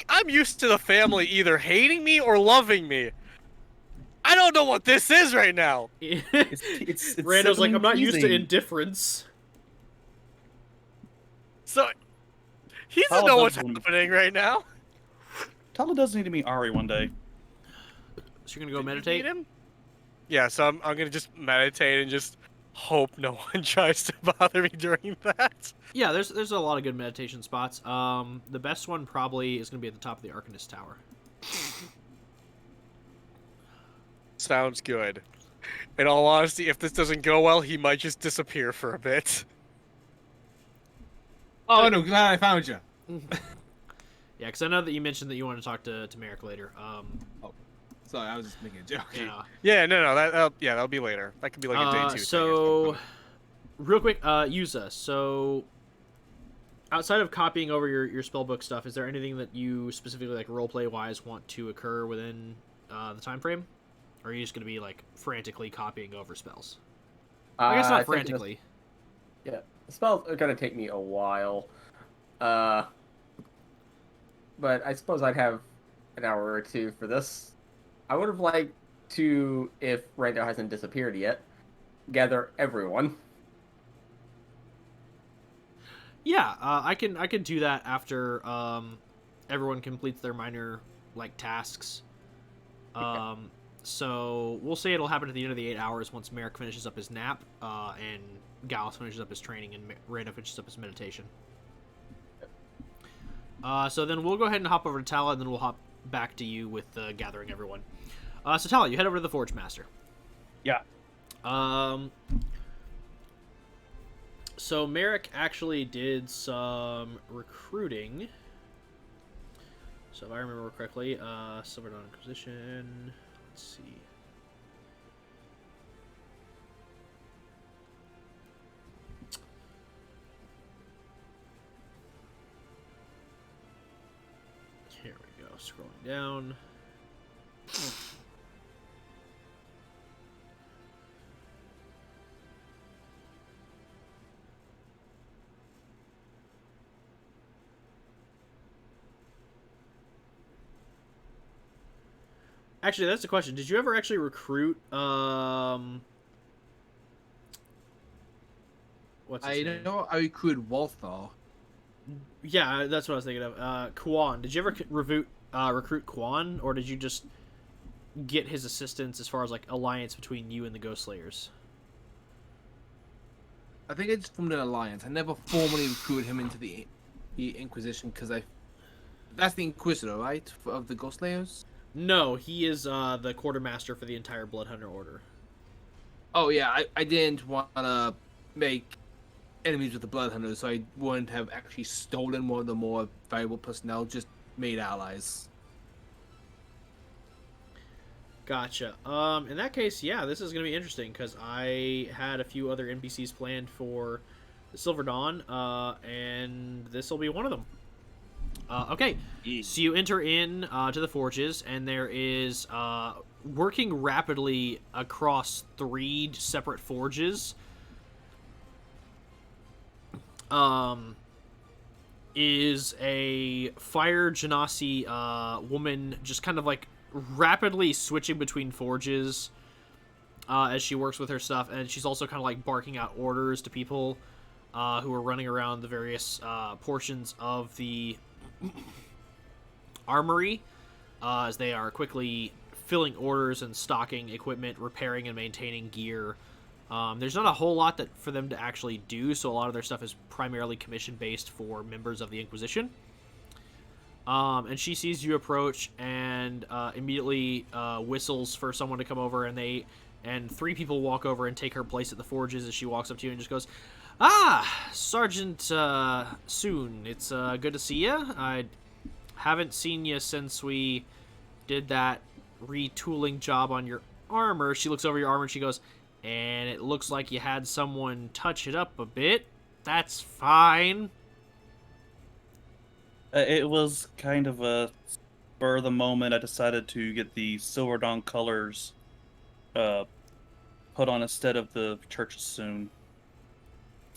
I'm used to the family either hating me or loving me. I don't know what this is right now. It's Rando's like, I'm not used to teasing. indifference. So he doesn't Tala know what's doesn't. happening right now. Tala does need to meet Ari one day. So you're gonna go Did you meditate? meet him? Yeah, so I'm gonna just meditate and just hope no one tries to bother me during that. Yeah, there's a lot of good meditation spots. The best one probably is gonna be at the top of the Arcanist Tower. Sounds good. In all honesty, if this doesn't go well, he might just disappear for a bit. Oh no, glad I found you. Yeah, because I know that you mentioned that you want to talk to Merrick later. Sorry, I was just making a joke. Yeah. Yeah, no, that'll be later. That could be like a day 2 thing or So, something. real quick, Yuza. So, outside of copying over your spellbook stuff, is there anything that you specifically, like roleplay wise, want to occur within the time frame? Or are you just going to be like frantically copying over spells? I guess not frantically. Yeah, the spells are gonna take me a while. But I suppose I'd have an hour or two for this. I would have liked to, if Rando hasn't disappeared yet, gather everyone. Yeah, I can do that after everyone completes their minor like tasks. So we'll say it'll happen at the end of the 8 hours once Merrick finishes up his nap, and Gallus finishes up his training, and Rando finishes up his meditation. So then we'll go ahead and hop over to Tala, and then we'll hop back to you with gathering everyone. So Tala, you head over to the Forge Master. Yeah. So Merrick actually did some recruiting. So if I remember correctly, Silver Dawn Inquisition. Let's see. Here we go. Scrolling down. Actually, that's the question. Did you ever actually recruit, what's his name? know I recruited Walthall. Yeah, that's what I was thinking of. Kwan. Did you ever recruit Kwan, or did you just get his assistance as far as, like, alliance between you and the Ghost Slayers? I think I just formed an alliance. I never formally recruited him into the Inquisition because that's the Inquisitor, right, of the Ghost Slayers? No, he is the quartermaster for the entire Bloodhunter Order. Oh yeah, I didn't want to make enemies with the Bloodhunters, so I wouldn't have actually stolen one of the more valuable personnel, just made allies. Gotcha. In that case, yeah, this is going to be interesting, because I had a few other NPCs planned for the Silver Dawn, and this will be one of them. Okay, so you enter in to the forges, and there is, working rapidly across 3 separate forges, is a Fire Genasi woman just kind of like rapidly switching between forges as she works with her stuff, and she's also kind of like barking out orders to people who are running around the various portions of the armory as they are quickly filling orders and stocking equipment, repairing and maintaining gear. There's not a whole lot for them to actually do, so a lot of their stuff is primarily commission-based for members of the Inquisition. And she sees you approach and immediately whistles for someone to come over, and 3 people walk over and take her place at the forges as she walks up to you and just goes, "Ah, Sergeant Soon, it's good to see you. I haven't seen you since we did that retooling job on your armor." She looks over your armor and she goes, "And it looks like you had someone touch it up a bit. That's fine." It was kind of a spur of the moment. I decided to get the Silver Dawn colors put on instead of the Church soon.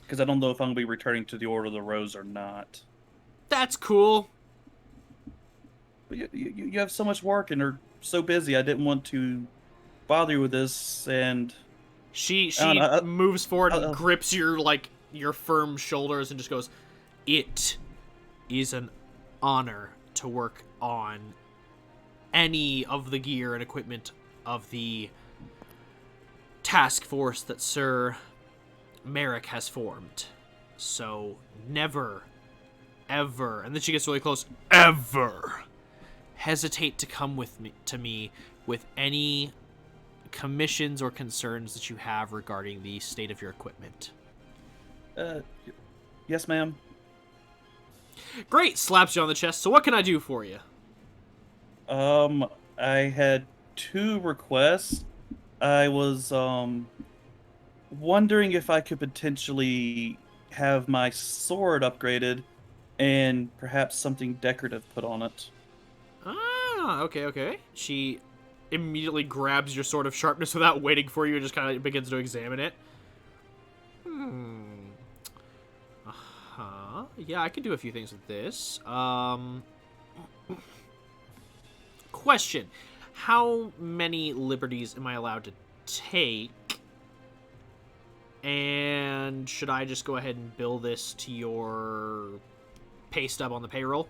Because I don't know if I'm going to be returning to the Order of the Rose or not. That's cool. But you have so much work and are so busy. I didn't want to bother you with this, and She moves forward and grips your firm shoulders and just goes, "It is an honor to work on any of the gear and equipment of the task force that Sir Merrick has formed. So never, ever," and then she gets really close, "ever hesitate to come to me with any commissions or concerns that you have regarding the state of your equipment." yes, ma'am. Great, slaps you on the chest. So what can I do for you? I had 2 requests. I was wondering if I could potentially have my sword upgraded and perhaps something decorative put on it. Ah, okay. She immediately grabs your sword of sharpness without waiting for you and just kind of begins to examine it. Yeah, I can do a few things with this. Question. How many liberties am I allowed to take? And should I just go ahead and bill this to your pay stub on the payroll?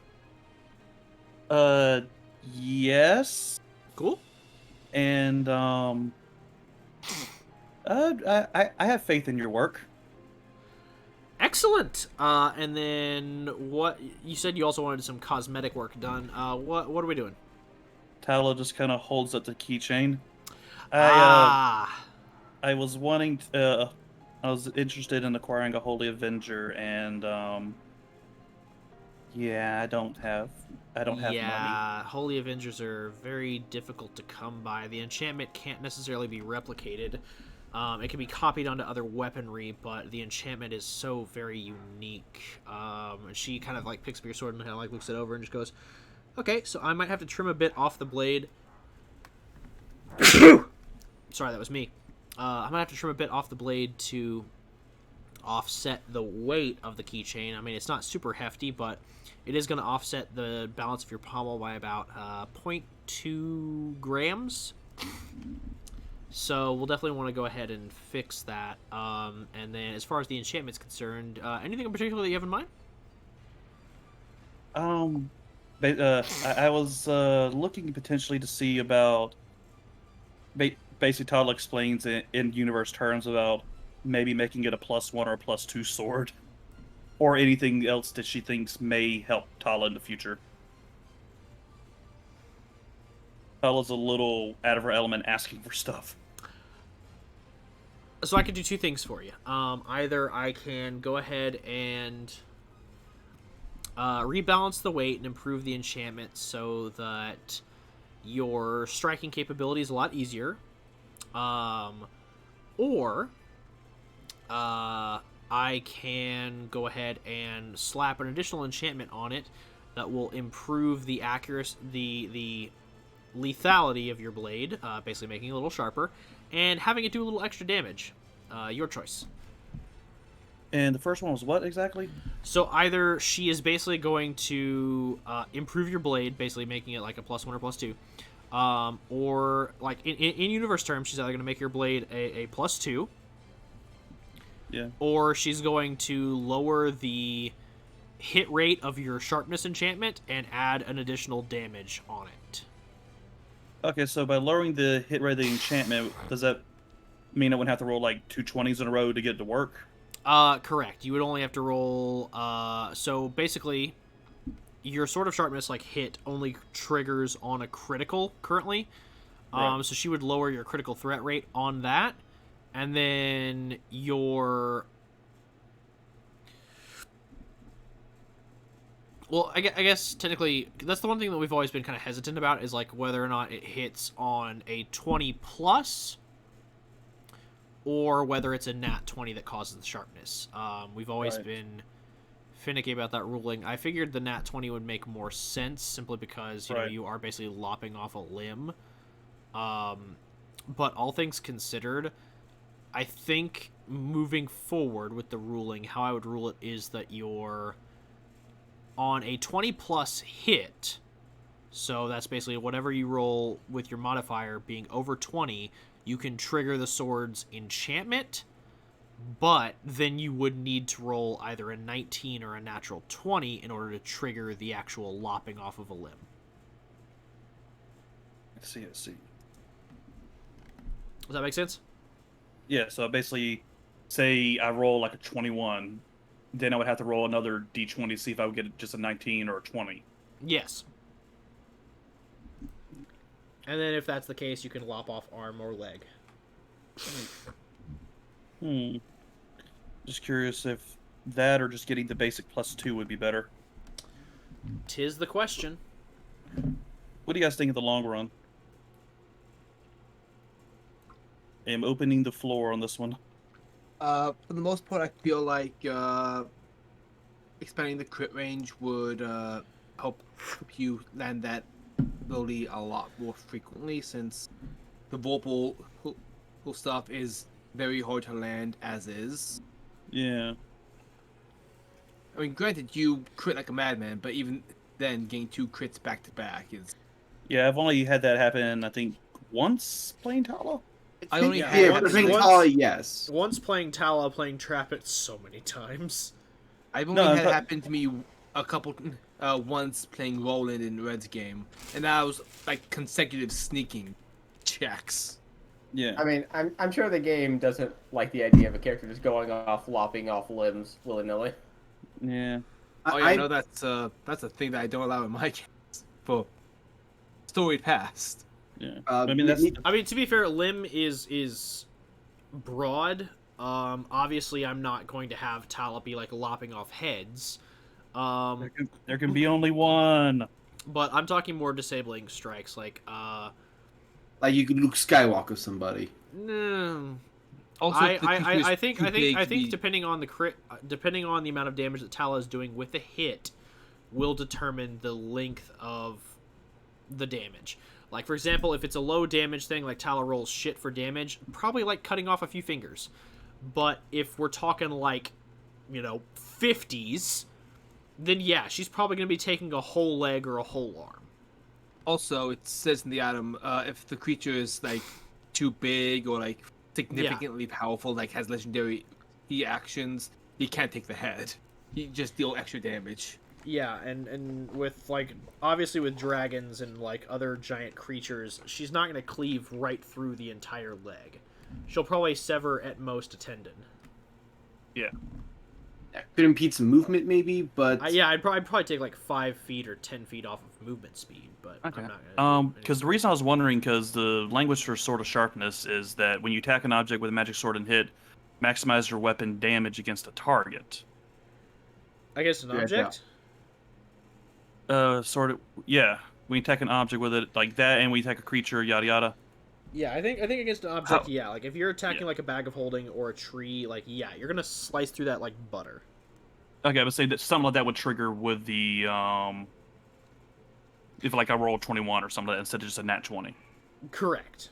Yes. Cool. And I have faith in your work. Excellent. And then what you said you also wanted some cosmetic work done. What are we doing? Tala just kind of holds up the keychain. I was wanting to, I was interested in acquiring a Holy Avenger, and yeah, I don't have money. Yeah, Holy Avengers are very difficult to come by. The enchantment can't necessarily be replicated. It can be copied onto other weaponry, but the enchantment is so very unique. And she kind of like picks up your sword and kind of like looks it over and just goes, "Okay, so I might have to trim a bit off the blade." Sorry, that was me. I might have to trim a bit off the blade to offset the weight of the keychain. I mean, it's not super hefty, but it is going to offset the balance of your pommel by about 0.2 grams. So we'll definitely want to go ahead and fix that. And then as far as the enchantment's concerned, anything in particular that you have in mind? I was looking potentially to see about. Basically, Tala explains in universe terms about maybe making it a +1 or a +2 sword, or anything else that she thinks may help Tala in the future. Tala's a little out of her element asking for stuff. So I can do 2 things for you. Either I can go ahead and rebalance the weight and improve the enchantment so that your striking capability is a lot easier. Or I can go ahead and slap an additional enchantment on it that will improve the accuracy, the lethality of your blade, basically making it a little sharper, and having it do a little extra damage. Your choice. And the first one was what exactly? So either she is basically going to improve your blade, basically making it like a +1 or +2, or like in universe terms, she's either going to make your blade a +2, Yeah. or she's going to lower the hit rate of your sharpness enchantment and add an additional damage on it. Okay, so by lowering the hit rate of the enchantment, does that mean I wouldn't have to roll like 2 20s in a row to get it to work? Correct. You would only have to roll. So basically, your Sword of Sharpness like hit only triggers on a critical currently. Right. So she would lower your critical threat rate on that, and then your. Well, I guess technically that's the one thing that we've always been kind of hesitant about is like whether or not it hits on a 20 plus, or whether it's a nat 20 that causes the sharpness. We've always Right. been finicky about that ruling. I figured the nat 20 would make more sense simply because you know Right. you are basically lopping off a limb. But all things considered, I think moving forward with the ruling, how I would rule it is that you're on a 20 plus hit. So that's basically whatever you roll with your modifier being over 20, you can trigger the sword's enchantment, but then you would need to roll either a 19 or a natural 20 in order to trigger the actual lopping off of a limb. I see. Does that make sense? Yeah, so basically, say I roll like a 21, then I would have to roll another d20 to see if I would get just a 19 or a 20. Yes. And then if that's the case, you can lop off arm or leg. Just curious if that or just getting the basic +2 would be better. 'Tis the question. What do you guys think of the long run? I am opening the floor on this one. For the most part, I feel like expanding the crit range would help you land that ability a lot more frequently, since the vorpal stuff is very hard to land as is. Yeah. I mean, granted, you crit like a madman, but even then, getting 2 crits back to back is. Yeah, I've only had that happen, I think, once playing Talo. I only Yeah, had Yeah, it once- but I think once- Tala, yes. Once playing Tala, playing Trap It so many times. I've No, only had it but- happen to me a couple once playing Roland in Red's game, and that was like consecutive sneaking checks. Yeah. I mean, I'm sure the game doesn't like the idea of a character just going off, lopping off limbs willy-nilly. Yeah. Oh yeah, I know that's a thing that I don't allow in my games for storied past. Yeah. Uh, I mean, that's I mean, to be fair, limb is broad. Obviously, I'm not going to have Tala be like lopping off heads. there can be only one. But I'm talking more disabling strikes, like Like you could Luke Skywalker somebody. no. Also, I think to be- depending on the crit, depending on the amount of damage that Tala is doing with the hit, will determine the length of the damage. Like for example, if it's a low damage thing, like Tala rolls shit for damage, probably like cutting off a few fingers. But if we're talking like, 50s, then yeah, she's probably gonna be taking a whole leg or a whole arm. Also, it says in the item, if the creature is like too big or like significantly powerful, like has legendary actions, he can't take the head. He just deal extra damage. Yeah, and with like obviously with dragons and like other giant creatures, she's not gonna cleave right through the entire leg. She'll probably sever at most a tendon. Yeah. That could impede some movement, maybe, but Yeah, I'd probably take like 5 feet or 10 feet off of movement speed, but Okay. I'm not gonna. Because the reason I was wondering, because the language for Sword of Sharpness is that when you attack an object with a magic sword and hit, maximize your weapon damage against a target. I guess an Yeah, object. Sort of. Yeah. When you attack an object with it like that, and when you attack a creature, yada yada. Yeah, I think against an object, How- yeah. Like if you're attacking Yeah. like a bag of holding or a tree, like yeah, you're gonna slice through that like butter. Okay, I would say that something like that would trigger with the if like I roll 21 or something like that instead of just a nat 20. Correct.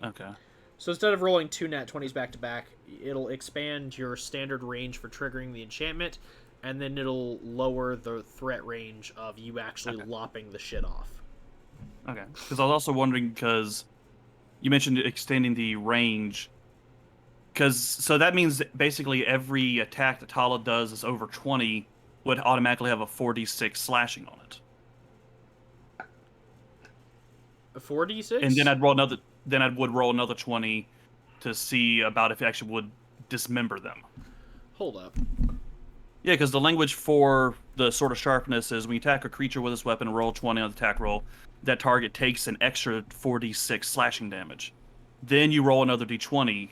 Okay. So instead of rolling 2 nat 20s back to back, it'll expand your standard range for triggering the enchantment, and then it'll lower the threat range of you actually Okay. lopping the shit off. Okay. Because I was also wondering, because you mentioned extending the range. So that means that basically every attack that Tala does is over 20 would automatically have a 4d6 slashing on it. A 4d6? And then I would roll another 20 to see about if it actually would dismember them. Hold up. Yeah, because the language for the Sword of Sharpness is when you attack a creature with this weapon and roll 20 on the attack roll, that target takes an extra 4d6 slashing damage. Then you roll another d20.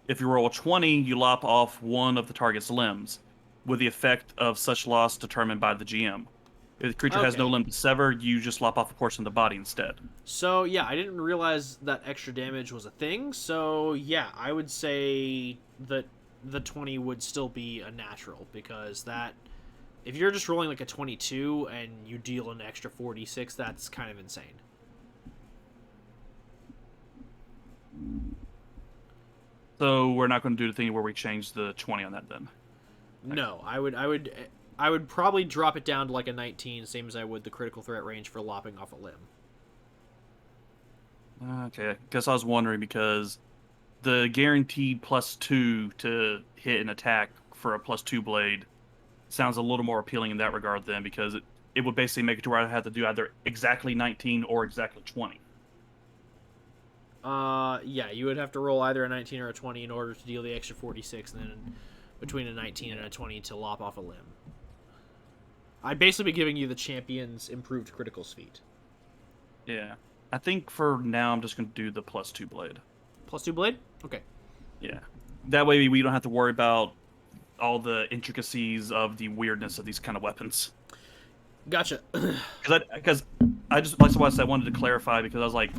If you roll a 20, you lop off one of the target's limbs, with the effect of such loss determined by the GM. If the creature has no Okay. limb to sever, you just lop off a portion of the body instead. So, yeah, I didn't realize that extra damage was a thing, so yeah, I would say that the 20 would still be a natural, because that... If you're just rolling like a 22 and you deal an extra 46, that's kind of insane. So we're not going to do the thing where we change the 20 on that then. No, I would probably drop it down to like a 19, same as I would the critical threat range for lopping off a limb. Okay, guess I was wondering because the guaranteed +2 to hit an attack for a +2 blade sounds a little more appealing in that regard then, because it would basically make it to where I have to do either exactly 19 or exactly 20. Yeah, you would have to roll either a 19 or a 20 in order to deal the extra 46, and then between a 19 and a 20 to lop off a limb. I'd basically be giving you the champion's improved critical feat. Yeah. I think for now I'm just going to do the +2 blade. +2 blade? Okay. Yeah. That way we don't have to worry about all the intricacies of the weirdness of these kind of weapons. Gotcha. Because I just that's why I said I wanted to clarify because I was like,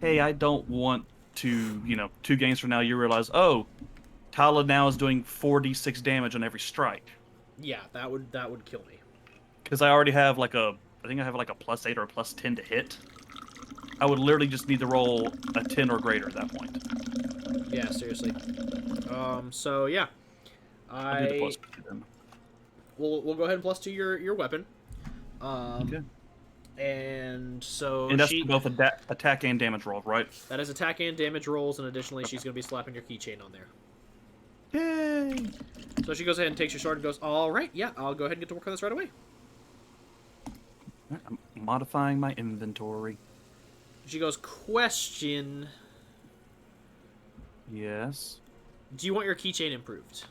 hey, I don't want to 2 games from now you realize Tala now is doing 4d6 damage on every strike Yeah, that would kill me. because I already have like I think I have like a +8 or a +10 to hit. I would literally just need to roll a 10 or greater at that point. Yeah, seriously. So yeah, I'll do the +2 then. we'll go ahead and +2 your weapon. Okay. And so And that's for both attack and damage rolls, right? that is attack and damage rolls, and additionally she's going to be slapping your keychain on there. Yay! So she goes ahead and takes your sword and goes, all right, yeah, I'll go ahead and get to work on this right away. I'm modifying my inventory. She goes, question, Yes. do you want your keychain improved?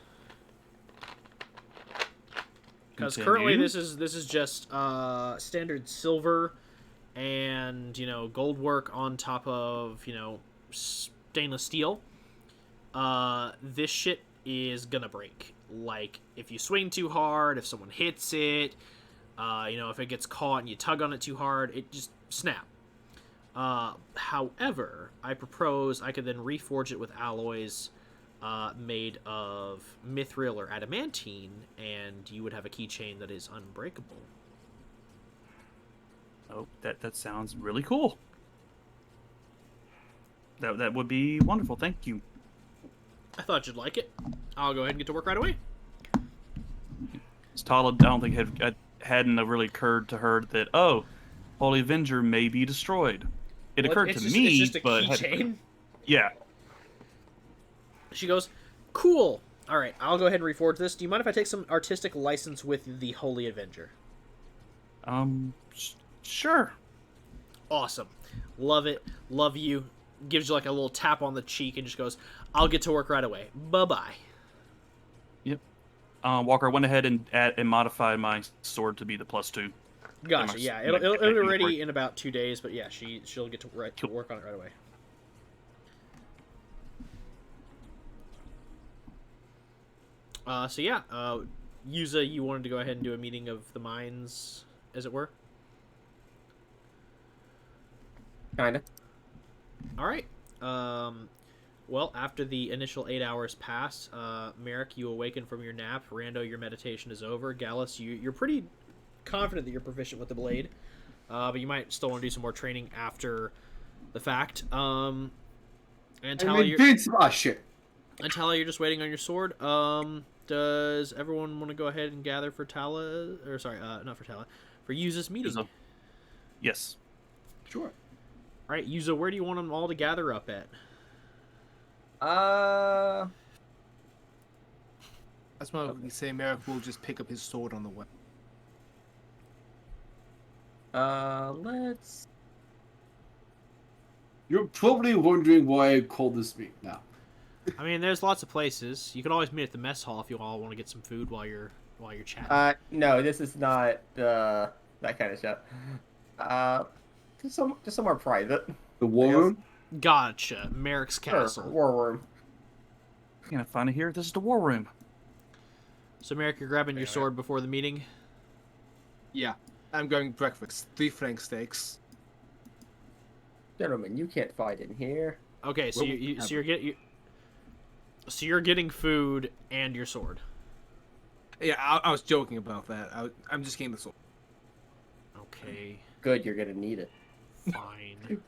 Because Continue. currently this is just standard silver and gold work on top of stainless steel. This shit is gonna break. Like if you swing too hard, if someone hits it, if it gets caught and you tug on it too hard, it just snap. However, I propose I could then reforge it with alloys made of mithril or adamantine, and you would have a keychain that is unbreakable. Oh, that sounds really cool. That would be wonderful. Thank you. I thought you'd like it. I'll go ahead and get to work right away. Tala, I don't think hadn't really occurred to her that Holy Avenger may be destroyed. It occurred to me, it's just a but keychain. yeah. She goes, cool. All right, I'll go ahead and reforge this. Do you mind if I take some artistic license with the Holy Avenger? Sure. Awesome. Love it. Love you. Gives you like a little tap on the cheek and just goes, I'll get to work right away. Bye-bye. Yep. Walker went ahead and modified my sword to be the +2. Gotcha. Yeah, it'll be ready in about 2 days, but yeah, she'll get to work on it right away. So yeah, Yuza, you wanted to go ahead and do a meeting of the minds, as it were? Kinda. All right. Well, after the initial 8 hours pass, Merrick, you awaken from your nap. Rando, your meditation is over. Gallus, you're pretty confident that you're proficient with the blade, but you might still want to do some more training after the fact. And Tala, shit. And Tala, you're just waiting on your sword. Does everyone want to go ahead and gather for Tala? Or sorry, not for Tala, for Yuza's meeting? Yuza. Yes. Sure. All right, Yuza, where do you want them all to gather up at? That's why we say Merrick will just pick up his sword on the way. Let's. You're probably wondering why I called this meeting now. I mean, there's lots of places. You can always meet at the mess hall if you all want to get some food while you're chatting. No, this is not that kind of stuff. Just somewhere private. The war room? Gotcha. Merrick's castle. Sure, war room. You're gonna find it here. This is the war room. So, Merrick, you're grabbing your sword before the meeting? Yeah, I'm going breakfast. 3 flank steaks. Gentlemen, you can't fight in here. Okay, so you're getting food and your sword. Yeah, I was joking about that. I'm just getting the sword. Okay, Good, you're gonna need it. fine.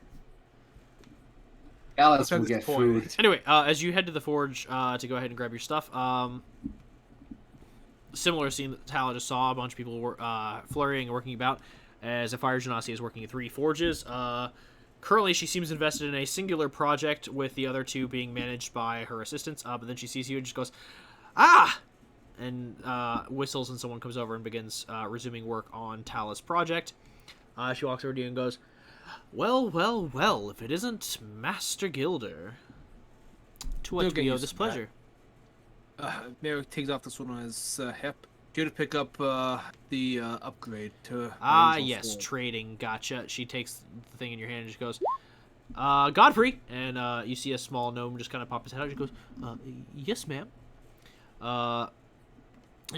Alice At will this get point. food. Anyway, as you head to the forge to go ahead and grab your stuff, similar scene that Tala just saw, a bunch of people were flurrying and working about as a fire genasi is working at 3 forges. Currently, she seems invested in a singular project, with the other 2 being managed by her assistants. But then she sees you and just goes, "Ah!" and whistles, and someone comes over and begins resuming work on Tala's project. She walks over to you and goes, "Well, well, well, if it isn't Master Gilder. To what do we owe this pleasure?" Merrick takes off the sword on his hip. Due to pick up the upgrade to. Yes, trading. Gotcha. She takes the thing in your hand and just goes, Godfrey. And you see a small gnome just kind of pop his head out. She goes, yes, ma'am. And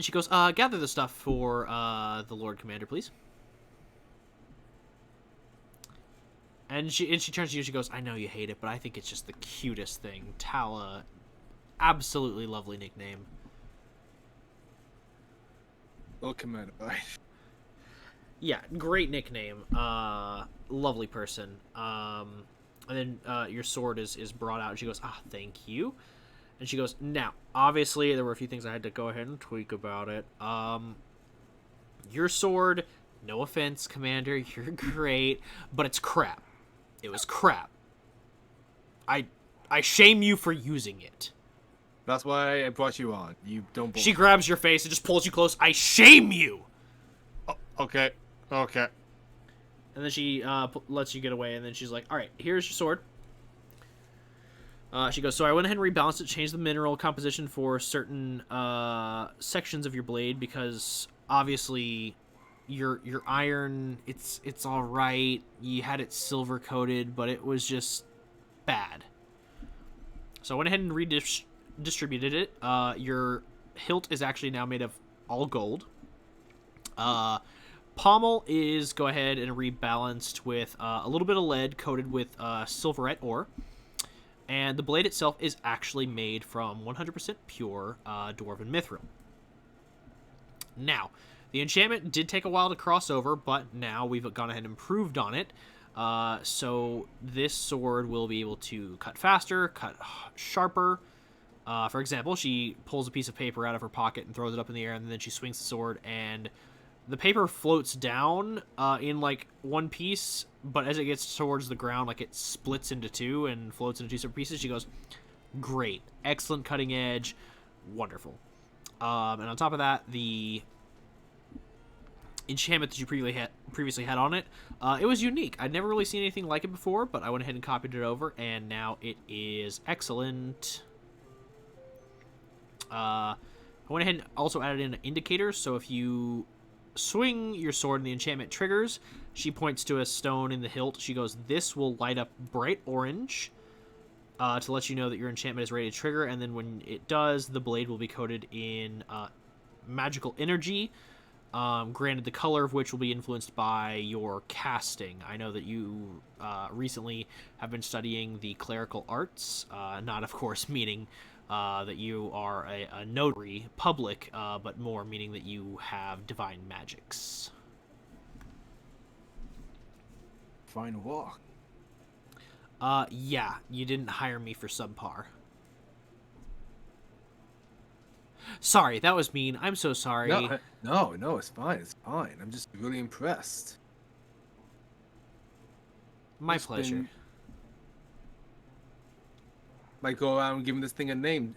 she goes, gather the stuff for the Lord Commander, please. And she turns to you. She goes, "I know you hate it, but I think it's just the cutest thing." Tala, absolutely lovely nickname. Oh, Commander. Yeah, great nickname. Lovely person. And then your sword is brought out. And she goes, "Ah, thank you." And she goes, "Now, obviously, there were a few things I had to go ahead and tweak about it. Your sword, no offense, Commander, you're great, but it's crap. It was crap. I shame you for using it." That's why I brought you on. You don't. She grabs your face and just pulls you close. "I shame you." Oh, okay. Okay. And then she lets you get away, and then she's like, "All right, here's your sword." She goes, "So I went ahead and rebalanced it, changed the mineral composition for certain sections of your blade, because obviously your iron, it's all right. You had it silver coated, but it was just bad. So I went ahead and redistributed it. Your hilt is actually now made of all gold. Pommel is go ahead and rebalanced with a little bit of lead coated with silverite ore. And the blade itself is actually made from 100% pure Dwarven Mithril. Now, the enchantment did take a while to cross over, but now we've gone ahead and improved on it. So this sword will be able to cut faster, cut sharper. For example, she pulls a piece of paper out of her pocket and throws it up in the air, and then she swings the sword, and the paper floats down in like one piece, but as it gets towards the ground, like it splits into two and floats into two separate pieces. She goes, "Great, excellent cutting edge, wonderful." And on top of that, the enchantment that you previously had on it, it was unique. I'd never really seen anything like it before, but I went ahead and copied it over, and now it is excellent. I went ahead and also added in an indicator, so if you swing your sword and the enchantment triggers, she points to a stone in the hilt. She goes, "This will light up bright orange to let you know that your enchantment is ready to trigger, and then when it does, the blade will be coated in magical energy, granted the color of which will be influenced by your casting." I know that you recently have been studying the clerical arts, not of course meaning that you are a notary public, but more meaning that you have divine magics. Fine walk. Yeah, you didn't hire me for subpar. Sorry, that was mean. I'm so sorry. No, it's fine. It's fine. I'm just really impressed. My It's pleasure. been- Might go around giving this thing a name.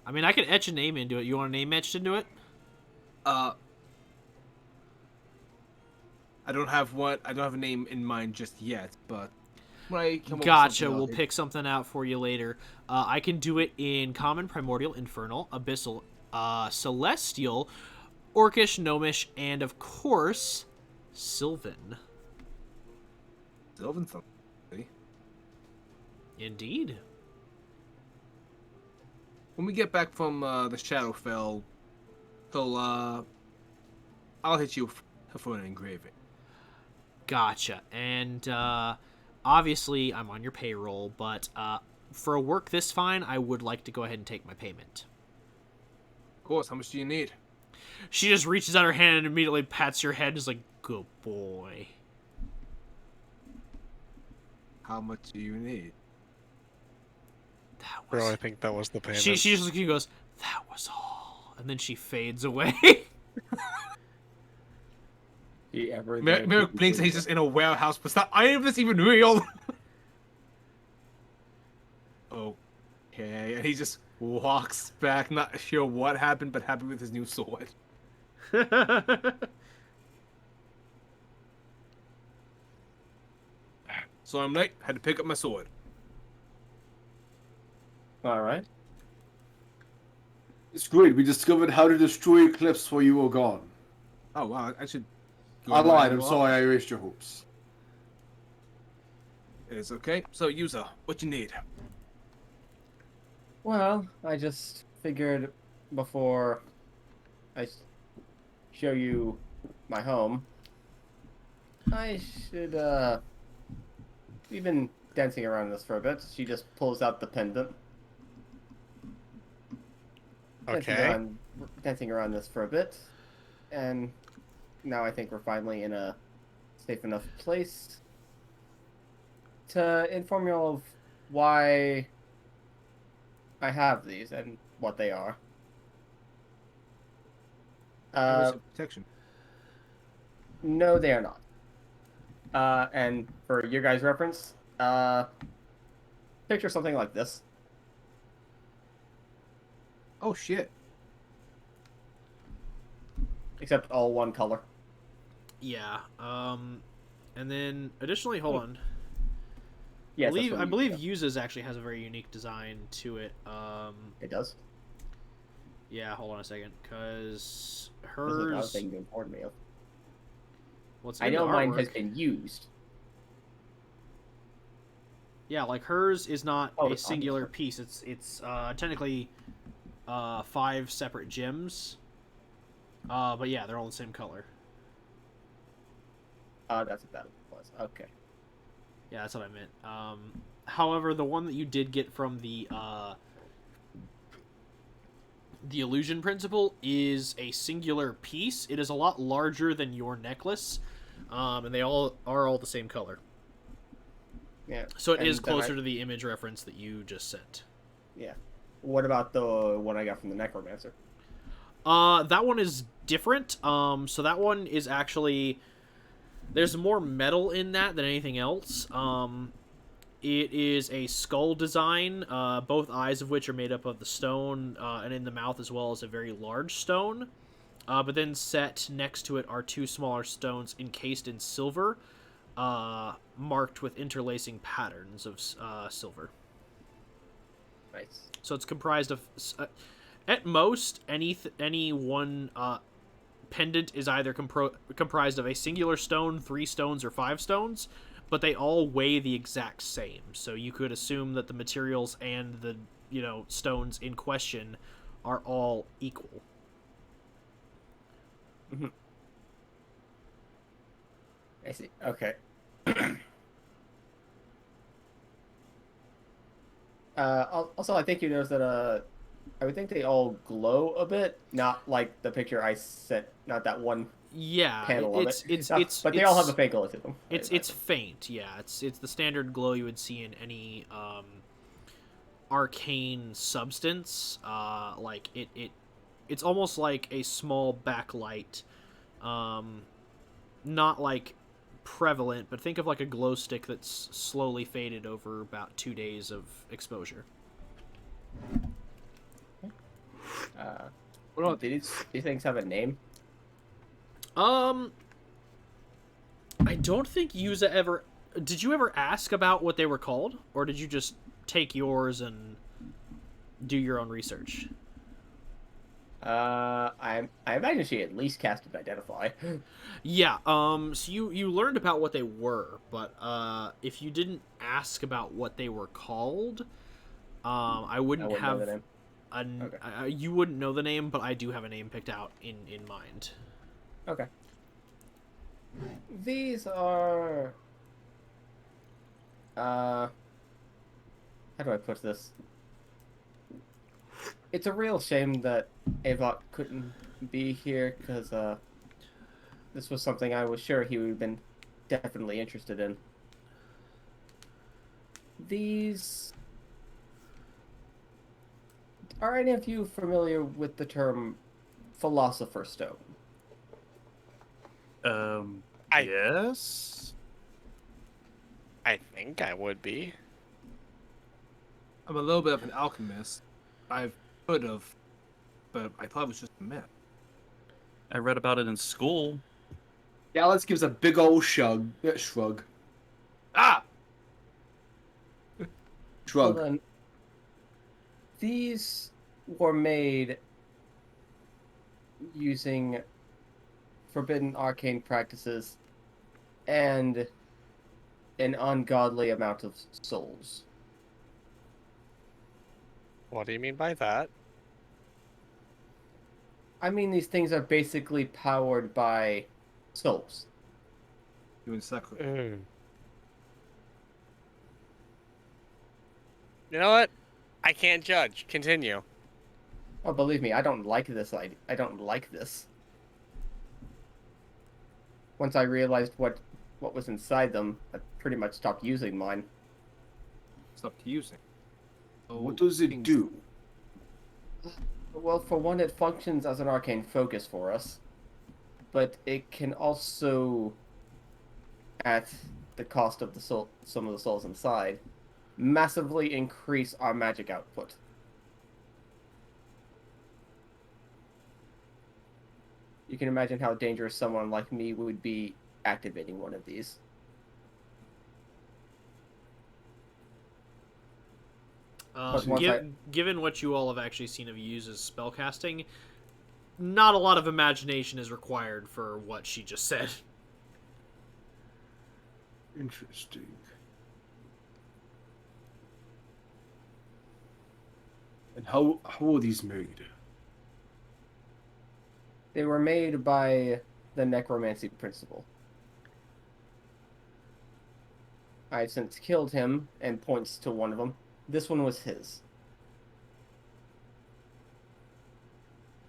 I mean, I could etch a name into it. You want a name etched into it? I don't have a name in mind just yet, but when I come up with Gotcha. something, We'll pick something out for you later. I can do it in common, primordial, infernal, abyssal, celestial, orcish, gnomish, and of course, sylvan. Sylvan something. Indeed. When we get back from the Shadowfell, I'll hit you for an engraving. Gotcha. And obviously, I'm on your payroll, but for a work this fine, I would like to go ahead and take my payment. Of course. How much do you need? She just reaches out her hand and immediately pats your head and is like, "Good boy." How much do you need? That was... Bro, I think that was the payment. She just looks at you and goes, "That was all." And then she fades away. Merrick blinks and he's just in a warehouse, but stop. I am this even real? Okay, and he just walks back, not sure what happened, but happy with his new sword. So I'm late, had to pick up my sword. All right. It's great. We discovered how to destroy Eclipse while you were gone. Oh wow, I should. I lied. I'm sorry. I erased your hopes. It's okay. So Yuza, what you need? Well, I just figured before I show you my home, I should, we've been dancing around this for a bit. She just pulls out the pendant. Okay. Dancing around this for a bit. And now I think we're finally in a safe enough place to inform you all of why I have these and what they are. Protection. No, they are not. And for your guys' reference, picture something like this. Oh shit. Except all one color. Yeah. And then additionally, hold on. Yes, I believe Yuza's actually has a very unique design to it. It does. Yeah, hold on a second, because This is another hers. thing to inform me of. What's I know mine has been used. Yeah, like hers is not Oh, a it's singular obvious. piece. It's technically 5 separate gems. But yeah, they're all the same color. That's what that was. Okay. Yeah, that's what I meant. However, the one that you did get from the illusion principle is a singular piece. It is a lot larger than your necklace, and they all are all the same color. Yeah. So it And is then closer to the image reference that you just sent. Yeah. What about the one I got from the Necromancer? That one is different. So that one is actually, there's more metal in that than anything else. It is a skull design, both eyes of which are made up of the stone, and in the mouth as well as a very large stone. But then set next to it are 2 smaller stones encased in silver, marked with interlacing patterns of silver. Nice. So it's comprised of, at most, any one pendant is either comprised of a singular stone, 3 stones, or 5 stones, but they all weigh the exact same. So you could assume that the materials and the stones in question are all equal. I see. Okay. Also, I think you noticed that I would think they all glow a bit, not like the picture I sent, not that one Yeah, panel of it. it's But they all have a faint glow to them. It's faint. Yeah, it's the standard glow you would see in any arcane substance. Like it's almost like a small backlight, not like prevalent, but think of like a glow stick that's slowly faded over about 2 days of exposure. What about these things have a name? I don't think Yuza ever. Did you ever ask about what they were called, or did you just take yours and do your own research? I imagine she at least casted Identify. Yeah. So you learned about what they were, but if you didn't ask about what they were called, I wouldn't know have. the name. Okay. You wouldn't know the name, but I do have a name picked out in mind. Okay. These are. How do I put this? It's a real shame that Avok couldn't be here, because this was something I was sure he would have been definitely interested in. These. Are any of you familiar with the term Philosopher's Stone? Yes. I think I would be. I'm a little bit of an alchemist. I could have, but I thought it was just a myth. I read about it in school. Dallas gives a big old shrug. Ah! Shrug. Well, then, these were made using forbidden arcane practices and an ungodly amount of souls. What do you mean by that? I mean, these things are basically powered by souls. Doing sacred. You know what? I can't judge. Continue. Oh, believe me, I don't like this. I don't like this. Once I realized what was inside them, I pretty much stopped using mine. Stopped using. What does it things- do? Well, for one, it functions as an arcane focus for us, but it can also, at the cost of the soul, some of the souls inside, massively increase our magic output. You can imagine how dangerous someone like me would be activating one of these. But once Given what you all have actually seen of Yuza's spellcasting, not a lot of imagination is required for what she just said. Interesting. And how are these made? They were made by the necromancy principle. I've since killed him, and points to one of them. This one was his.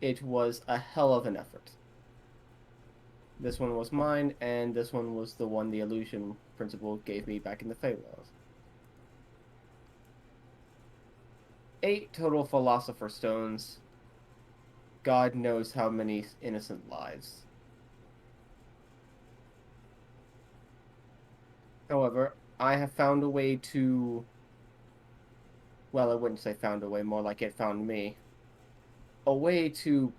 It was a hell of an effort. This one was mine, and this one was the one the illusion principle gave me back in the Feywild. 8 total philosopher stones. God knows how many innocent lives. However, I have found a way to... Well, I wouldn't say found a way, more like it found me. A way to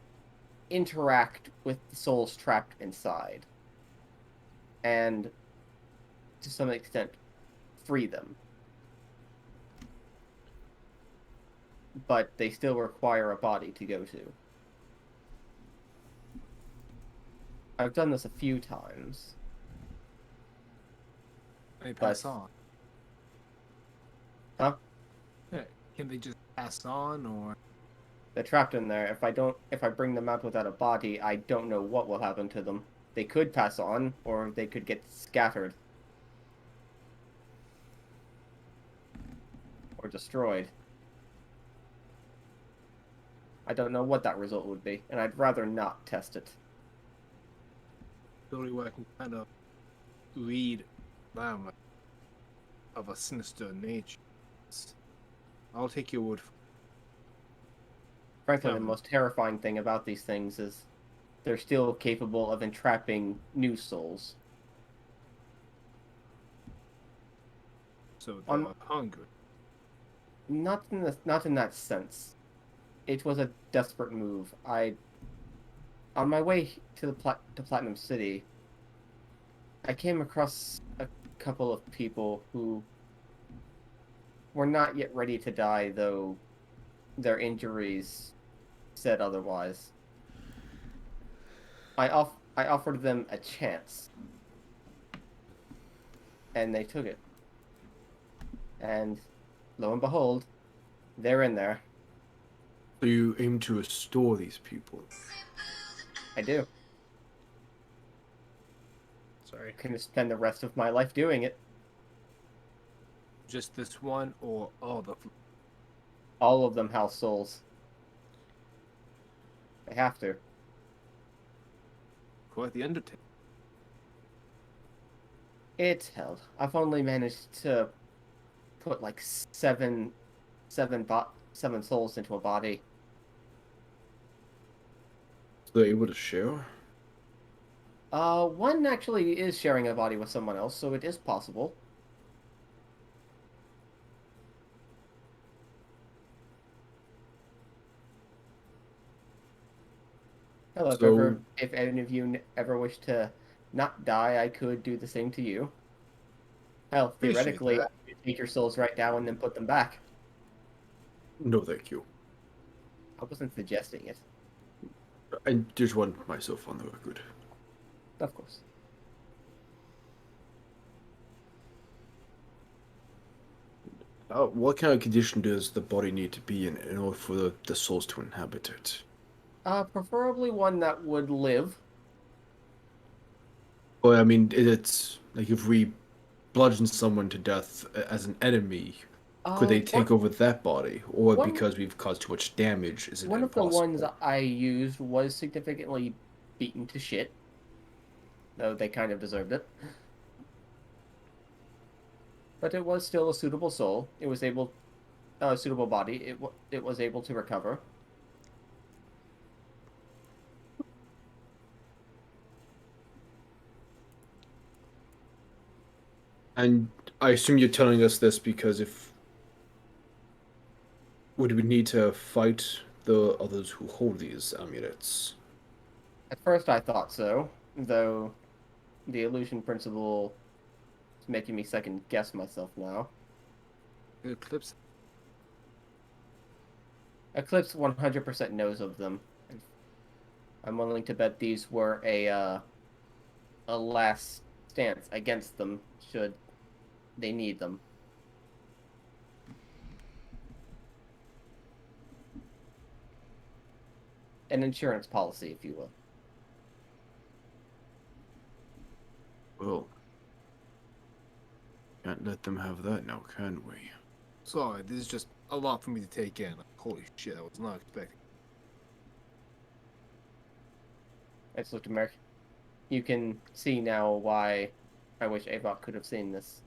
interact with the souls trapped inside. And, to some extent, free them. But they still require a body to go to. I've done this a few times. They pass But- on. Huh? Yeah. Can they just pass on, or They're trapped in there. If I bring them out without a body, I don't know what will happen to them. They could pass on, or they could get scattered. Or destroyed. I don't know what that result would be, and I'd rather not test it. the only way I can kind of read them of a sinister nature? I'll take your word for Frankly, the Um. most terrifying thing about these things is they're still capable of entrapping new souls. so On- they're hungry. Not in that sense. It was a desperate move. On my way to to Platinum City, I came across a couple of people who were not yet ready to die, though their injuries said otherwise. I offered them a chance, and they took it. And lo and behold, they're in there. So you aim to restore these people? I do. Sorry. I'm gonna spend the rest of my life doing it. Just this one, or all the All of them house souls. They have to. quite the undertaking. It's held. I've only managed to put like seven souls into a body. So they're able to share? One actually is sharing a body with someone else, so it is possible. Hello, So- if any of you ever wish to not die, I could do the same to you. Hell, Appreciate theoretically, that. I could take your souls right now and then put them back. No, thank you. I wasn't suggesting it, I just want myself on the record. of course. What kind of condition does the body need to be in order for the souls to inhabit it? Preferably one that would live. But I mean, it's like if we bludgeon someone to death as an enemy, could they take over that body? Or one- because we've caused too much damage, is it One of the impossible? ones I used was significantly beaten to shit. Though they kind of deserved it. But it was still a suitable soul. It was able, suitable body. It was able to recover. And I assume you're telling us this because if would we need to fight the others who hold these amulets? At first I thought so, though the illusion principle is making me second guess myself now. Eclipse. Eclipse 100% knows of them. I'm willing to bet these were a last stance against them should they need them. An insurance policy, if you will. Well, can't let them have that now, can we? Sorry, this is just a lot for me to take in. Like, holy shit, I was not expecting. I just looked at Merrick. You can see now why I wish Avok could have seen this.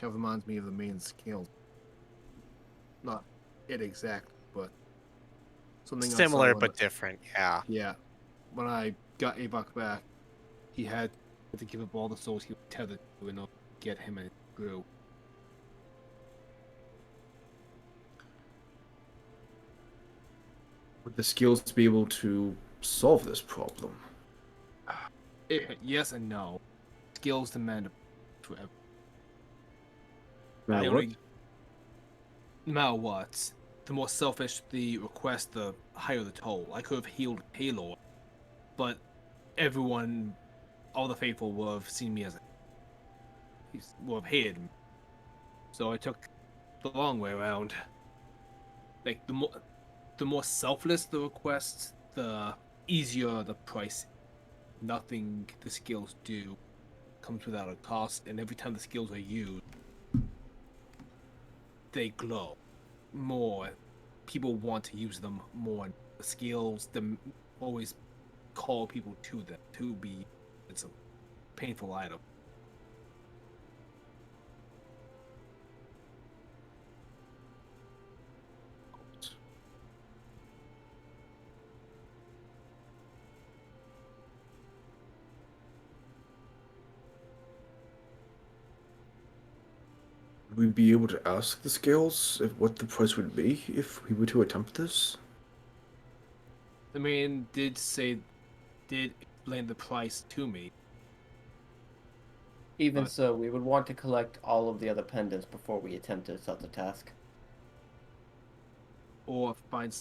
Kind of reminds me of the main skill. Not it exact, but something I saw Similar on but the- different, yeah. Yeah. When I got Avok back, he had to give up all the souls he was tethered to in order to get him and grew. Would the skills be able to solve this problem? Yes and no. Skills demand forever. Matter I what? only- No matter what, the more selfish the request, the higher the toll. I could have healed Halo, but everyone, all the faithful, would have seen me as would have hated me. So I took the long way around. Like the more selfless the request, the easier the price. Nothing the skills do comes without a cost, and every time the skills are used, they glow more. People want to use them more. The skills them always call people to them to be. It's a painful item. Would we be able to ask the scales what the price would be if we were to attempt this? The man did explain the price to me. Even But- so, we would want to collect all of the other pendants before we attempt to start the task. Or find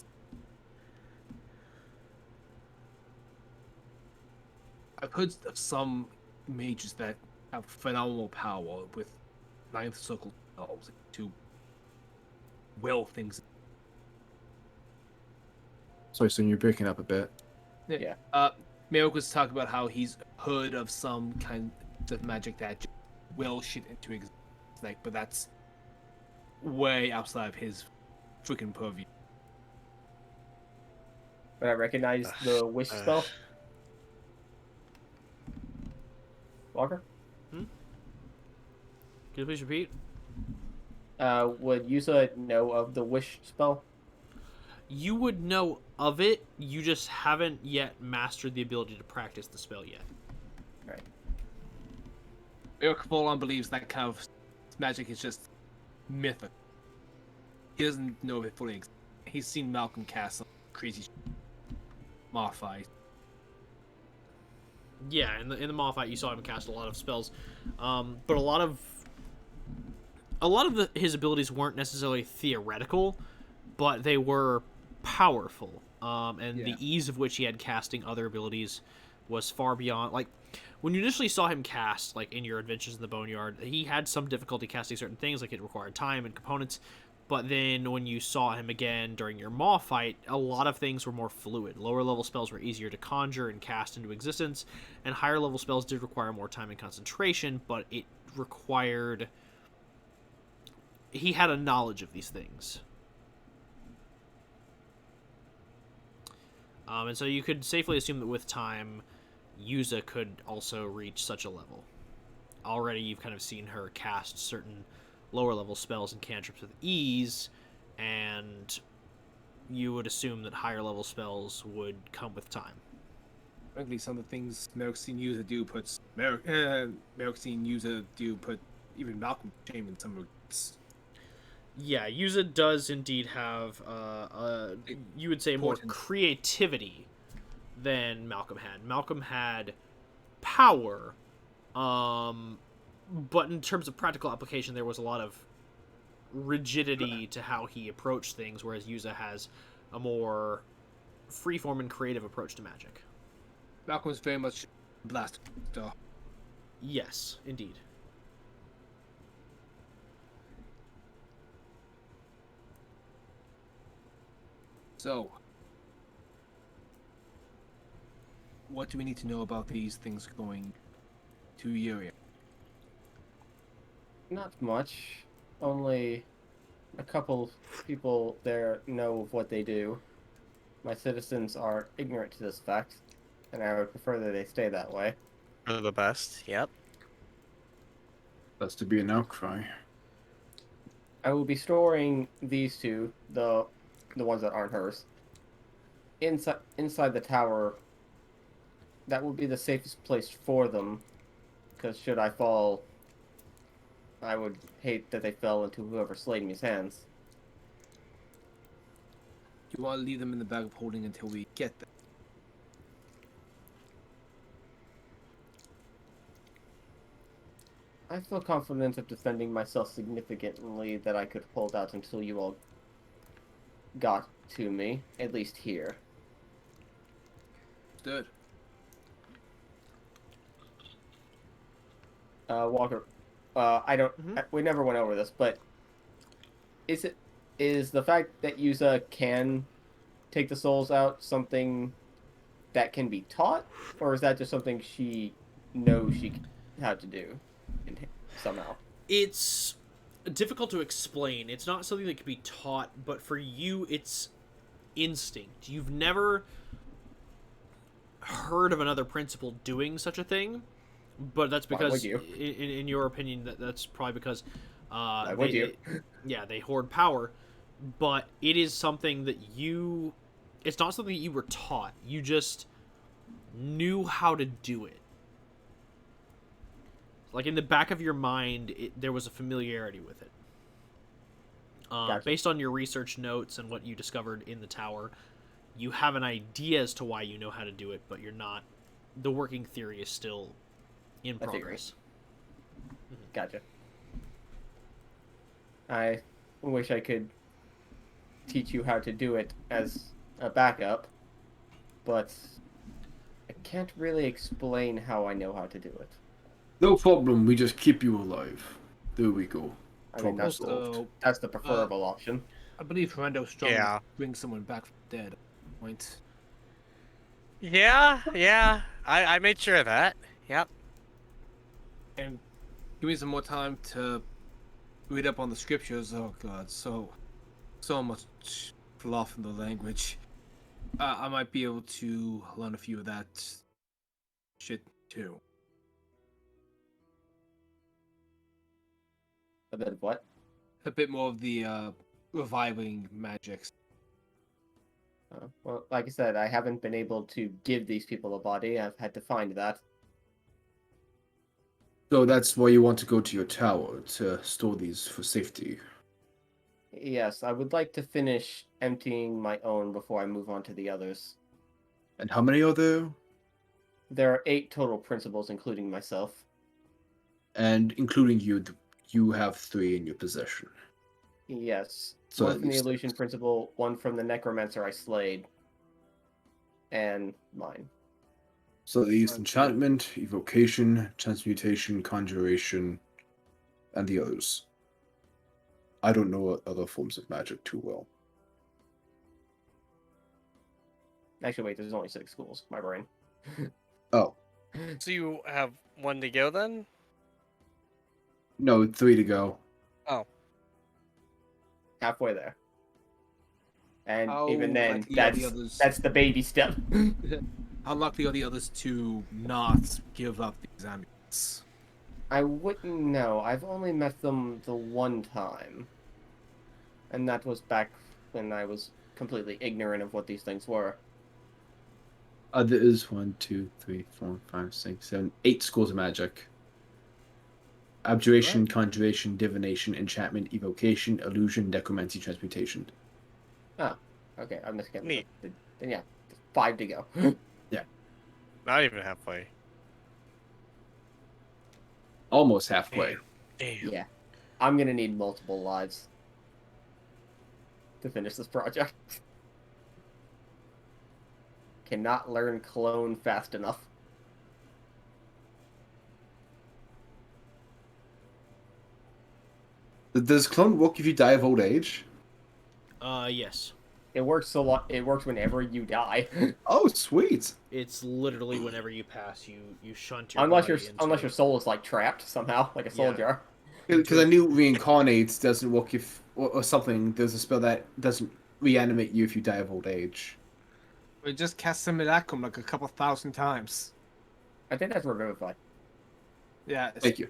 I've heard of some mages that have phenomenal power with ninth circle spells to will things. Sorry, so you're breaking up a bit. Yeah. Merrick was talking about how he's heard of some kind of magic that just will shit into existence, like, but that's way outside of his freaking purview. But I recognize the wish spell. Walker? Can you please repeat? Would Yuza know of the wish spell? You would know of it, you just haven't yet mastered the ability to practice the spell yet. Right. Merrick full on believes that kind of magic is just mythical. He doesn't know if it fully exists. He's seen Malcolm cast some crazy modify. Yeah, in the Maw fight, you saw him cast a lot of spells, but a lot of his abilities weren't necessarily theoretical, but they were powerful. And Yeah. the ease of which he had casting other abilities was far beyond. Like when you initially saw him cast, like in your Adventures in the Boneyard, he had some difficulty casting certain things, like it required time and components. But then when you saw him again during your Maw fight, a lot of things were more fluid. Lower level spells were easier to conjure and cast into existence, and higher level spells did require more time and concentration, but it required... He had a knowledge of these things. And so you could safely assume that with time, Yuza could also reach such a level. Already you've kind of seen her cast certain lower level spells and cantrips with ease, and you would assume that higher level spells would come with time. Frankly, some of the things Merrickstein Yuza do puts Merrickstein Yuza do put even Malcolm to shame in some regards. Yeah, Yuza does indeed have, you would say, more Important. creativity than Malcolm had. Malcolm had power, but in terms of practical application, there was a lot of rigidity to how he approached things, whereas Yuza has a more freeform and creative approach to magic. Malcolm is very much blast. So Yes, indeed. So, what do we need to know about these things going to Yearion? Not much. Only a couple people there know of what they do. My citizens are ignorant to this fact, and I would prefer that they stay that way. For the best. Yep. That's to be an outcry. I will be storing these two, the ones that aren't hers, inside the tower. That will be the safest place for them, because should I fall, I would hate that they fell into whoever slayed me's hands. Do you want to leave them in the bag of holding until we get them? I feel confident of defending myself significantly that I could hold out until you all got to me, at least here. Good. Walker, I don't. We never went over this, but is the fact that Yuza can take the souls out something that can be taught, or is that just something she knows how to do somehow? It's difficult to explain. It's not something that can be taught, but for you, it's instinct. You've never heard of another principal doing such a thing, but that's Why because, would you? in your opinion, that's probably because Why would you? they hoard power. But it is something that it's not something that you were taught. You just knew how to do it. Like, in the back of your mind, there was a familiarity with it. Gotcha. Based on your research notes and what you discovered in the tower, you have an idea as to why you know how to do it, but you're not... The working theory is still in progress. Gotcha. I wish I could teach you how to do it as a backup, but I can't really explain how I know how to do it. No problem, we just keep you alive. There we go. I mean, Problem solved. that's the preferable option. I believe Rando Strong Yeah. brings someone back from the dead at one point. Yeah. I made sure of that. Yep. And give me some more time to read up on the scriptures. Oh god, so much fluff in the language. I might be able to learn a few of that shit too. A bit of what? A bit more of the reviving magics. Well, like I said, I haven't been able to give these people a body. I've had to find that. So that's why you want to go to your tower, to store these for safety. Yes, I would like to finish emptying my own before I move on to the others. And how many are there? There are 8 total principals, including myself. And including you, you have 3 in your possession. Yes. So One at from the least illusion principle, one from the necromancer I slayed, and mine. So they use enchantment, evocation, transmutation, conjuration, and the others. I don't know other forms of magic too well. Actually, wait, there's only 6 schools. My brain. Oh, So you have one to go then? no, 3 to go. Oh. Halfway there. And How even then, likely are the that's others- that's the baby step. How likely are the others to not give up the exams? I wouldn't know. I've only met them the one time. And that was back when I was completely ignorant of what these things were. There is 1, 2, 3, 4, 5, 6, 7, 8 schools of magic. Abjuration, conjuration, divination, enchantment, evocation, illusion, necromancy, transmutation. Oh, okay. I'm just kidding. Neat. Then yeah, 5 to go. Not even halfway. Almost halfway. Damn. Yeah. I'm gonna need multiple lives to finish this project. Cannot learn clone fast enough. Does clone work if you die of old age? Yes. It works it works whenever you die. Oh, sweet. It's literally whenever you pass, you shunt your unless body your into... unless your soul is like trapped somehow, like a soul Yeah. jar. Because I knew reincarnate doesn't work if, or something, there's a spell that doesn't reanimate you if you die of old age. We just cast Simulacrum like a couple thousand times. I think that's Revivify. Yeah. Thank you.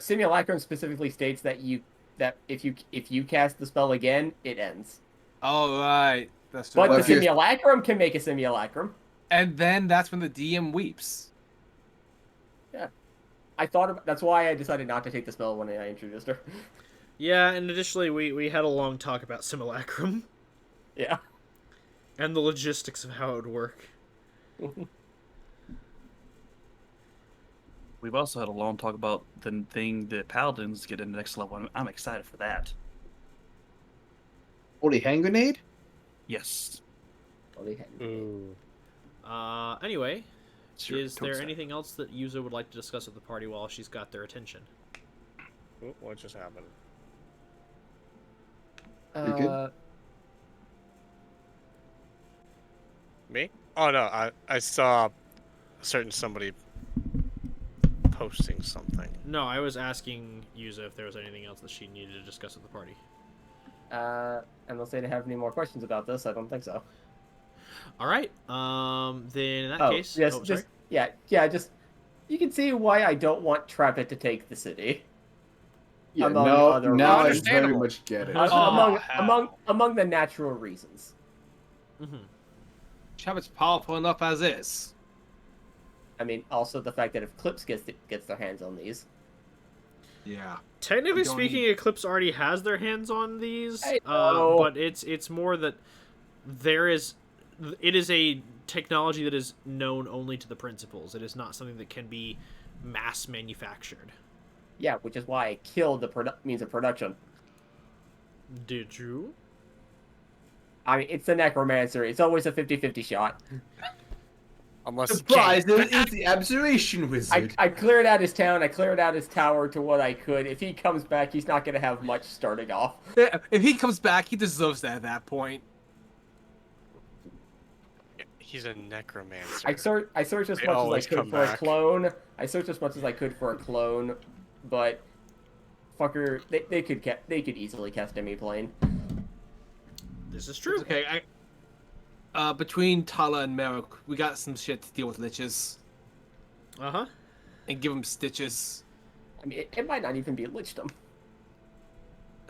Simulacrum specifically states that if you cast the spell again, it ends. Oh, right. That's But right. the if you're- simulacrum can make a simulacrum. And then that's when the DM weeps. That's why I decided not to take the spell when I introduced her. Yeah, and additionally, we had a long talk about Simulacrum Yeah. and the logistics of how it would work. We've also had a long talk about the thing that paladins get in the next level. I'm excited for that. Holy hand grenade? Yes. Anyway, Sure, is there toast that. anything else that Yuza would like to discuss with the party while she's got their attention? Ooh, what just happened? You good? Me? Oh no, I saw a certain somebody posting something. No, I was asking Yuza if there was anything else that she needed to discuss with the party. Unless they have any more questions about this, I don't think so. All right. Then in that Oh, case, yes, sorry. just just you can see why I don't want Trappet to take the city. Yeah, Among no, other now I reasons. very Understandable. much get it. Among the natural reasons. Mm-hmm. Chabot's powerful enough as is. I mean, also the fact that if Clips gets their hands on these, Yeah. Technically You don't speaking, need- Eclipse already has their hands on these, I know. but it's more that it is a technology that is known only to the principals. It is not something that can be mass manufactured. yeah, which is why I killed the means of production. Did you? I mean, it's the Necromancer. It's always a 50-50 shot. Unless Surprise! It's the Abjuration Wizard. I cleared out his town. I cleared out his tower to what I could. If he comes back, he's not going to have much starting off. If he comes back, he deserves that at that point. he's a necromancer. I searched as They much as I always could come for a back. clone. I searched as much as I could for a clone, but fucker, they could easily cast Demiplane. This is true. Okay, between Tala and Merrick, we got some shit to deal with liches Uh-huh. and give them stitches. I mean, it might not even be Lichdom.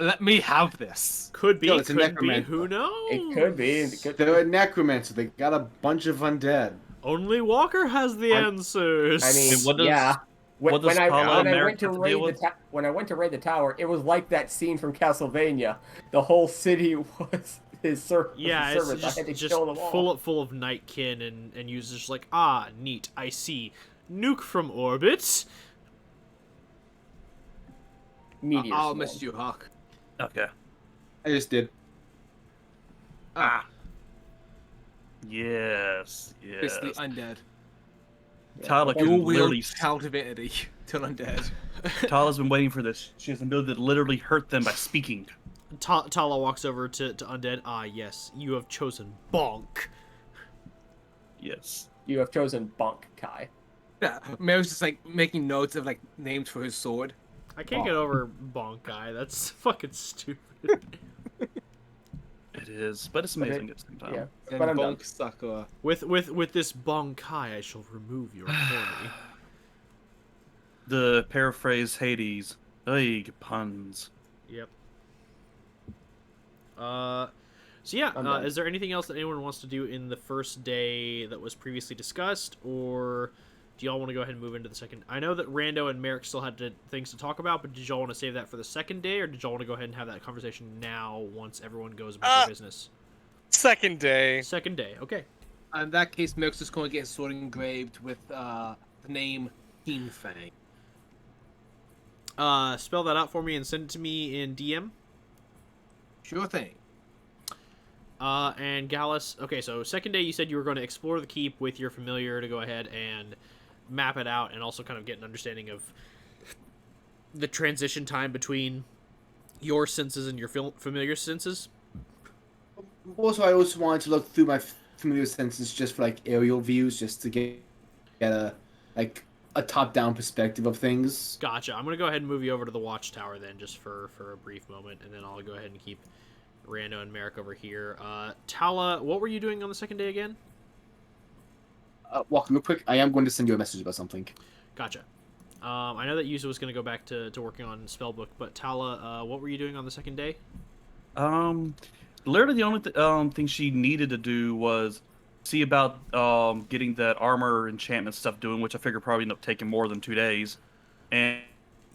Let me have this. Could be, No, it's a couldn't be, necromancer. who knows? It could be. They're a necromancer. They got a bunch of undead. Only Walker has the answers. I mean, And what does- yeah. what does Paula and Merrick have to deal with? When I went to raid the tower, it was like that scene from Castlevania. The whole city was his servants. yeah, I it's had to just kill them all. full of nightkin and users just like, ah, neat, I see. Nuke from orbit. Meteor I'll swarm. miss you, Hawk. Okay. I just did. Yes. It's the Yes. undead. Tyler but can Dual wield literally. child divinity. Turn undead. Tala's been waiting for this. She has the ability to literally hurt them by speaking. Tala walks over to Undead. Ah, yes, you have chosen Bonk. Yes. You have chosen Bunk, Kai. Yeah, Mary's just like making notes of like names for his sword. I can't get over Bonk guy. That's fucking stupid. It is, but it's amazing at the same time. Yeah, And but I'm done. Bonk Sucker. With this Bonkai, I shall remove your horny. The paraphrase Hades. Ugh, puns. Yep. So yeah, I'm done. is there anything else that anyone wants to do in the first day that was previously discussed, or do y'all want to go ahead and move into the second? I know that Rando and Merrick still had things to talk about, but did y'all want to save that for the second day, or did y'all want to go ahead and have that conversation now once everyone goes about their business? Second day. Second day, okay. In that case, Merrick's just going to get his sword engraved with the name Keen Fang. Spell that out for me and send it to me in DM. Sure thing. And Gallus, okay, so second day you said you were going to explore the keep with your familiar to go ahead and map it out and also kind of get an understanding of the transition time between your senses and your familiar senses. Also, I also wanted to look through my familiar senses just for like aerial views, just to get a top-down perspective of things. Gotcha. I'm going to go ahead and move you over to the watchtower then, just for a brief moment, and then I'll go ahead and keep Rando and Merrick over here. Tala, what were you doing on the second day again? Walking real quick, I am going to send you a message about something. Gotcha. I know that Yuza was going to go back to working on Spellbook, but Tala, what were you doing on the second day? Literally the only thing she needed to do was see about getting that armor enchantment stuff doing, which I figure probably end up taking more than 2 days, and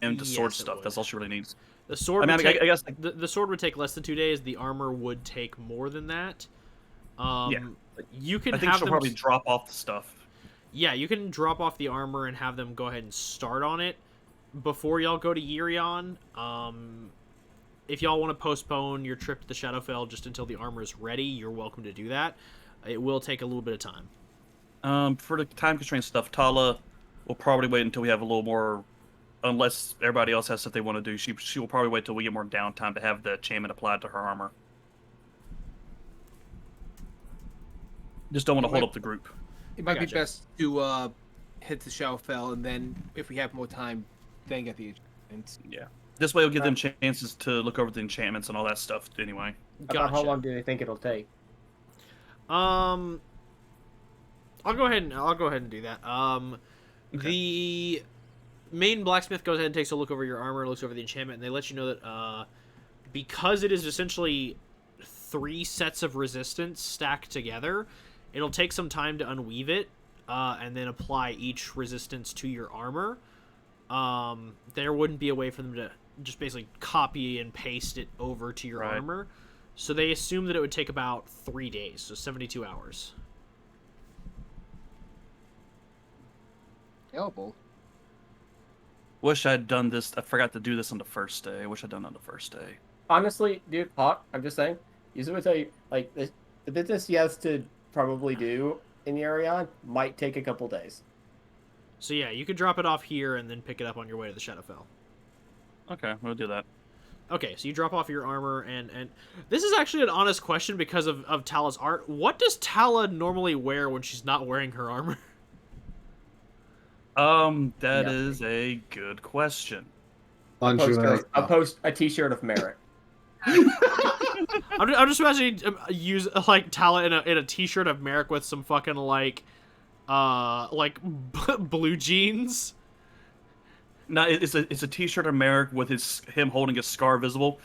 the Yes, sword it stuff. would. That's all she really needs. The sword. I guess the sword would take less than 2 days. The armor would take more than that. Yeah. You can I think have she'll them. probably drop off the stuff. Yeah, you can drop off the armor and have them go ahead and start on it before y'all go to Yearion. If y'all want to postpone your trip to the Shadowfell just until the armor is ready, you're welcome to do that. It will take a little bit of time. For the time constraint stuff, Tala will probably wait until we have a little more. Unless everybody else has stuff they want to do, she will probably wait till we get more downtime to have the enchantment applied to her armor. Just don't want to hold up the group. It might Gotcha. be best to hit the Shadowfell, and then if we have more time, then get the enchantments. Yeah. This way, we'll give them chances to look over the enchantments and all that stuff. Anyway. About how long do they think it'll take? I'll go ahead and do that. Okay. The main blacksmith goes ahead and takes a look over your armor, looks over the enchantment, and they let you know that because it is essentially 3 sets of resistance stacked together, it'll take some time to unweave it and then apply each resistance to your armor. There wouldn't be a way for them to just basically copy and paste it over to your armor. So they assume that it would take about 3 days, so 72 hours. Terrible. Wish I'd done this. I forgot to do this on the first day. I wish I'd done it on the first day. Honestly, dude, Hawk, I'm just saying. Yuzu would tell you, like, the business he has to probably do in Yearion might take a couple days. So yeah, you could drop it off here and then pick it up on your way to the Shadowfell. Okay, we'll do that. Okay, so you drop off your armor, and this is actually an honest question because of Tala's art. What does Tala normally wear when she's not wearing her armor? That is a good question. A t-shirt of merit. I'm just imagining use like Tala in a t-shirt of Merrick with some fucking like blue jeans. No, it's a t-shirt of Merrick with him holding a scar visible.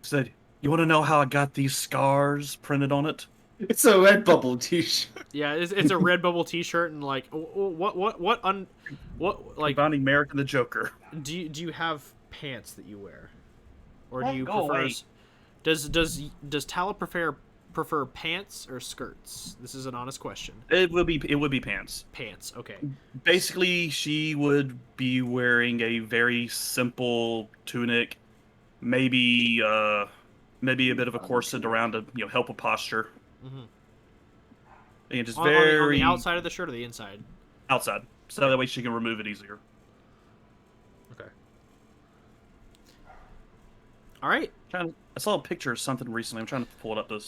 Said, "You want to know how I got these scars printed on it?" It's a Redbubble t-shirt. Yeah, it's a Redbubble t-shirt and like what Combining Merrick and the Joker. Do you have pants that you wear, or do What? you Go prefer? away. Does Tala prefer pants or skirts? This is an honest question. It would be pants. Pants, okay. Basically, she would be wearing a very simple tunic, maybe a bit of a corset around to help with posture. Mm-hmm. And just On very the outside of the shirt or the inside? outside, so that way she can remove it easier. All right. I saw a picture of something recently. I'm trying to pull it up to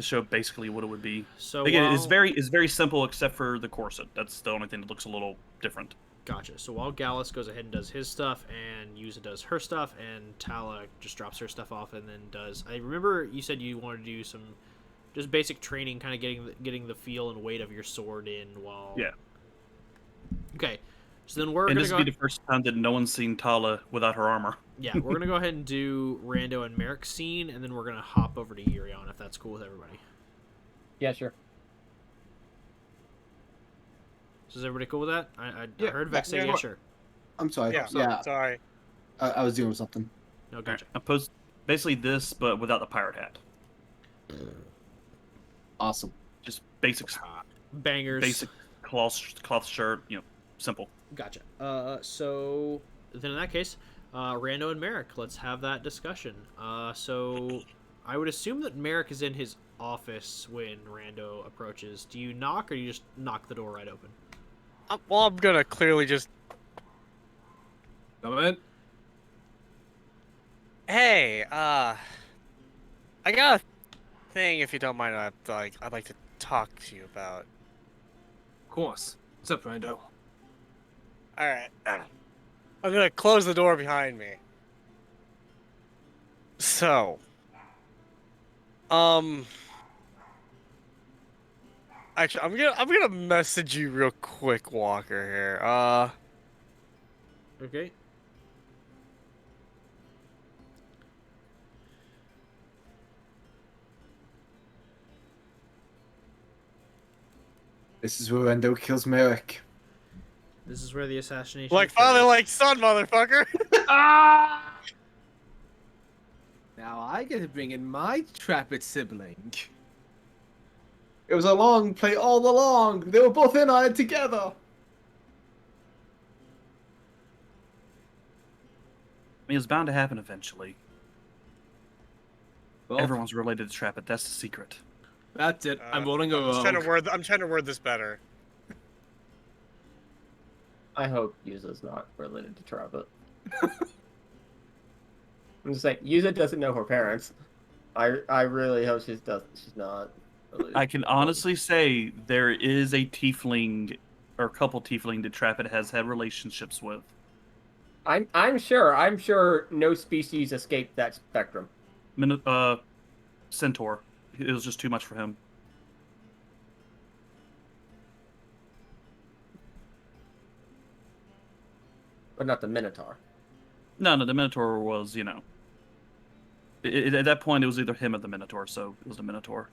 show basically what it would be. So Again, it's while- very simple except for the corset. That's the only thing that looks a little different. Gotcha. So while Gallus goes ahead and does his stuff, and Yuza does her stuff, and Tala just drops her stuff off, and then does. I remember you said you wanted to do some, just basic training, kind of getting the feel and weight of your sword in while. Yeah. Okay. So then we're And gonna this go. would be the first time that no one's seen Tala without her armor. Yeah, we're gonna go ahead and do Rando and Merrick's scene, and then we're gonna hop over to Yearion if that's cool with everybody. Yeah, sure. So is everybody cool with that? I Yeah, heard Vex say yeah, sure. I'm sorry. Yeah. Sorry. I was doing something. No, gotcha. I post basically this, but without the pirate hat. Awesome. Just basic Bangers. cloth shirt. Simple. Gotcha. So then in that case, Rando and Merrick, let's have that discussion. So I would assume that Merrick is in his office when Rando approaches. Do you knock, or do you just knock the door right open? Well, I'm gonna clearly just. Come in. Hey, I got a thing. If you don't mind, I'd like to talk to you about. Of course. What's up, Rando? All right. I'm gonna close the door behind me. So, actually, I'm gonna message you real quick, Walker. Here. Okay. This is where Rando kills Merrick. This is where the assassination. Like father, occurs. like son, motherfucker. Now I get to bring in my trapped sibling. It was a long play all along. They were both in on it together. I mean, it's bound to happen eventually. Well, Everyone's related to Trap It. That's the secret. that's it. I'm rolling a I'm trying to rogue. I'm trying to word this better. I hope Yuza's not related to Travis. I'm just saying, Yuza doesn't know her parents. I really hope she's not related. I can honestly say there is a tiefling or a couple tiefling that Trap It has had relationships with. I'm sure no species escaped that spectrum. Centaur. It was just too much for him. But not the Minotaur. No, the Minotaur was, at that point it was either him or the Minotaur, so it was the Minotaur.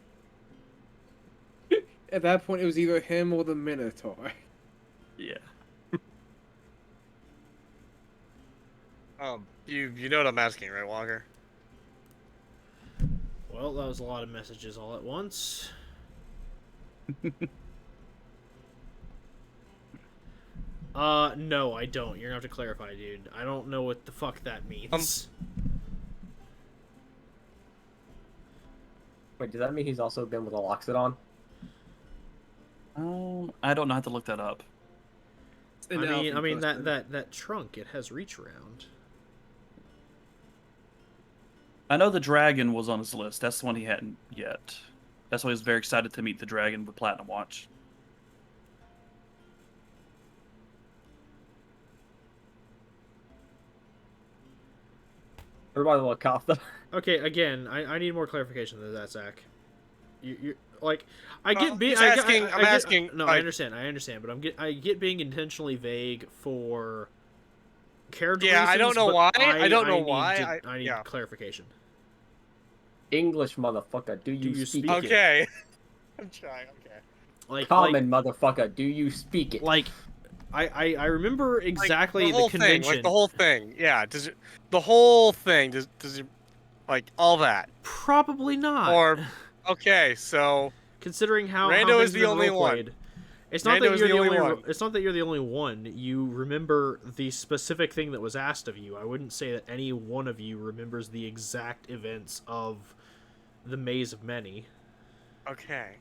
At that point, it was either him or the Minotaur. Yeah. You know what I'm asking, right, Walker? Well, that was a lot of messages all at once. No, I don't. You're gonna have to clarify, dude. I don't know what the fuck that means. Wait, does that mean he's also been with a Loxodon? I don't know how to look that up. I mean that trunk, it has reach around. I know the dragon was on his list. That's the one he hadn't yet. That's why he was very excited to meet the dragon with Platinum Watch. What about the Lakatha? Okay, again, I need more clarification than that, Zach. You like, I get Well, being. he's asking- I'm asking, No, like- I understand, but I get being intentionally vague for character Yeah, I don't reasons, know but why. I don't know need why. I need Yeah. clarification. English motherfucker, do you speak it? Okay. I'm trying. Okay. Like Common motherfucker, do you speak it? like I remember exactly Like, the whole convention. thing, like the whole thing. Yeah. The whole thing? Does it, like all that? Probably not. Or okay, so considering how Rando how is things the have been only one. role-played. It's not Rando that is you're the the only only. one. It's not that you're the only one. You remember the specific thing that was asked of you. I wouldn't say that any one of you remembers the exact events of the Maze of Many, okay.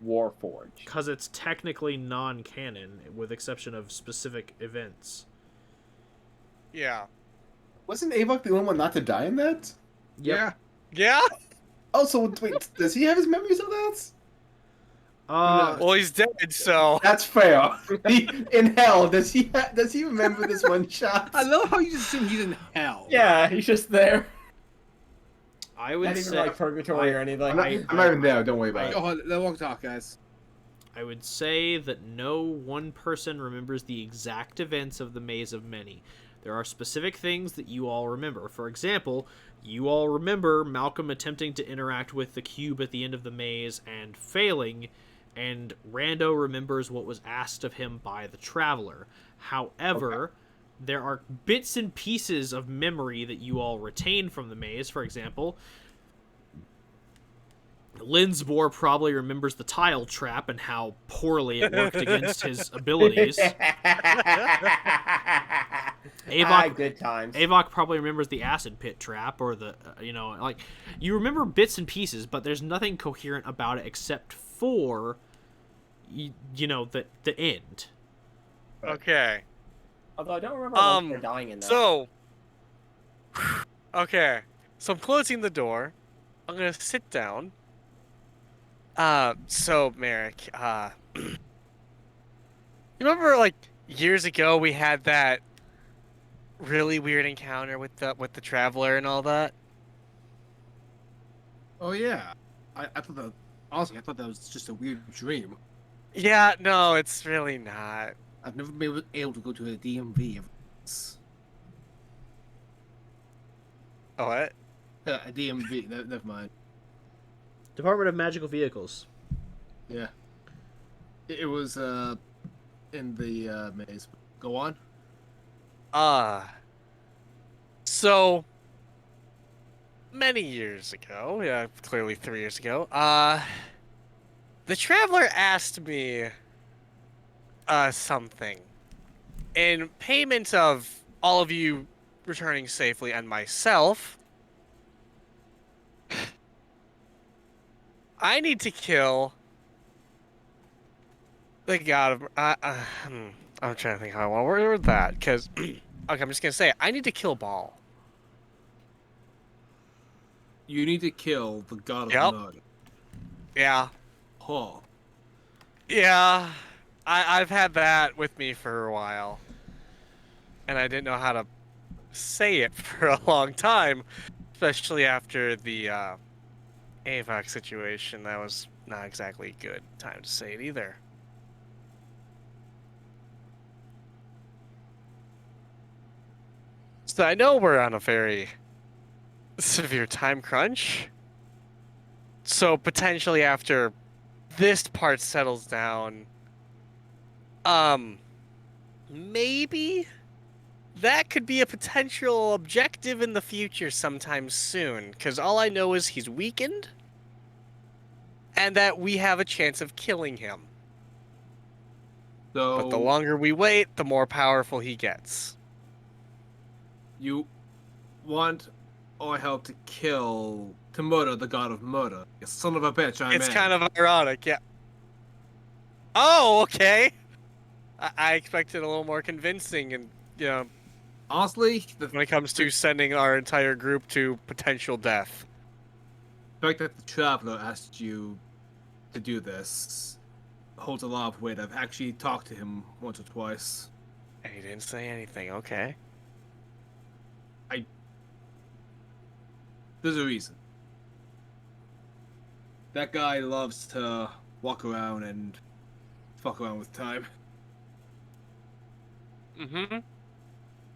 Warforged. because it's technically non-canon, with exception of specific events. Yeah. Wasn't Avok the only one not to die in that? Yeah. Yeah. Oh, so wait, does he have his memories of that? Well, he's dead, so. That's fair. In hell, does he remember this one shot? I love how you just assume he's in hell. Yeah, he's just there. I would Not even say like purgatory or anything. I'm not even there. Don't worry about Go it. on, let walk talk, guys. I would say that no one person remembers the exact events of the Maze of Many. There are specific things that you all remember. For example, you all remember Malcolm attempting to interact with the cube at the end of the maze and failing, and Rando remembers what was asked of him by the Traveler. However, there are bits and pieces of memory that you all retain from the maze. For example, Linsbor probably remembers the tile trap and how poorly it worked against his abilities. Good times. Avok probably remembers the acid pit trap or the, you remember bits and pieces, but there's nothing coherent about it except for, the end. Okay. Although I don't remember they're dying in that. So. Okay. So I'm closing the door. I'm gonna sit down. So Merrick, you remember like years ago we had that really weird encounter with the Traveler and all that? Oh yeah, I thought that honestly I thought that was just a weird dream. Yeah, no, it's really not. I've never been able to go to a DMV. Oh, what? A DMV. Never mind. Department of Magical Vehicles. Yeah. It was in the maze. Go on. So many years ago, yeah, clearly 3 years ago, the Traveler asked me something. In payment of all of you returning safely and myself, I need to kill the god of... I'm trying to think how I want to word that, because... okay, I'm just going to say it. I need to kill Ball. You need to kill the god Yep. of murder. Yeah. Oh. Yeah. I've had that with me for a while. And I didn't know how to say it for a long time. Especially after the AVOC situation. That was not exactly a good time to say it either. So I know we're on a very severe time crunch. So potentially after this part settles down, maybe that could be a potential objective in the future sometime soon. Because all I know is he's weakened, and that we have a chance of killing him. So But the longer we wait, the more powerful he gets. you want our help to kill to murder the god of murder? You son of a bitch! It's kind of ironic, yeah. Oh, okay. I expected a little more convincing, and honestly, the when it comes to sending our entire group to potential death. fact that the Traveler asked you to do this holds a lot of weight. I've actually talked to him once or twice. And he didn't say anything. Okay. There's a reason. That guy loves to walk around and fuck around with time. Mm-hmm.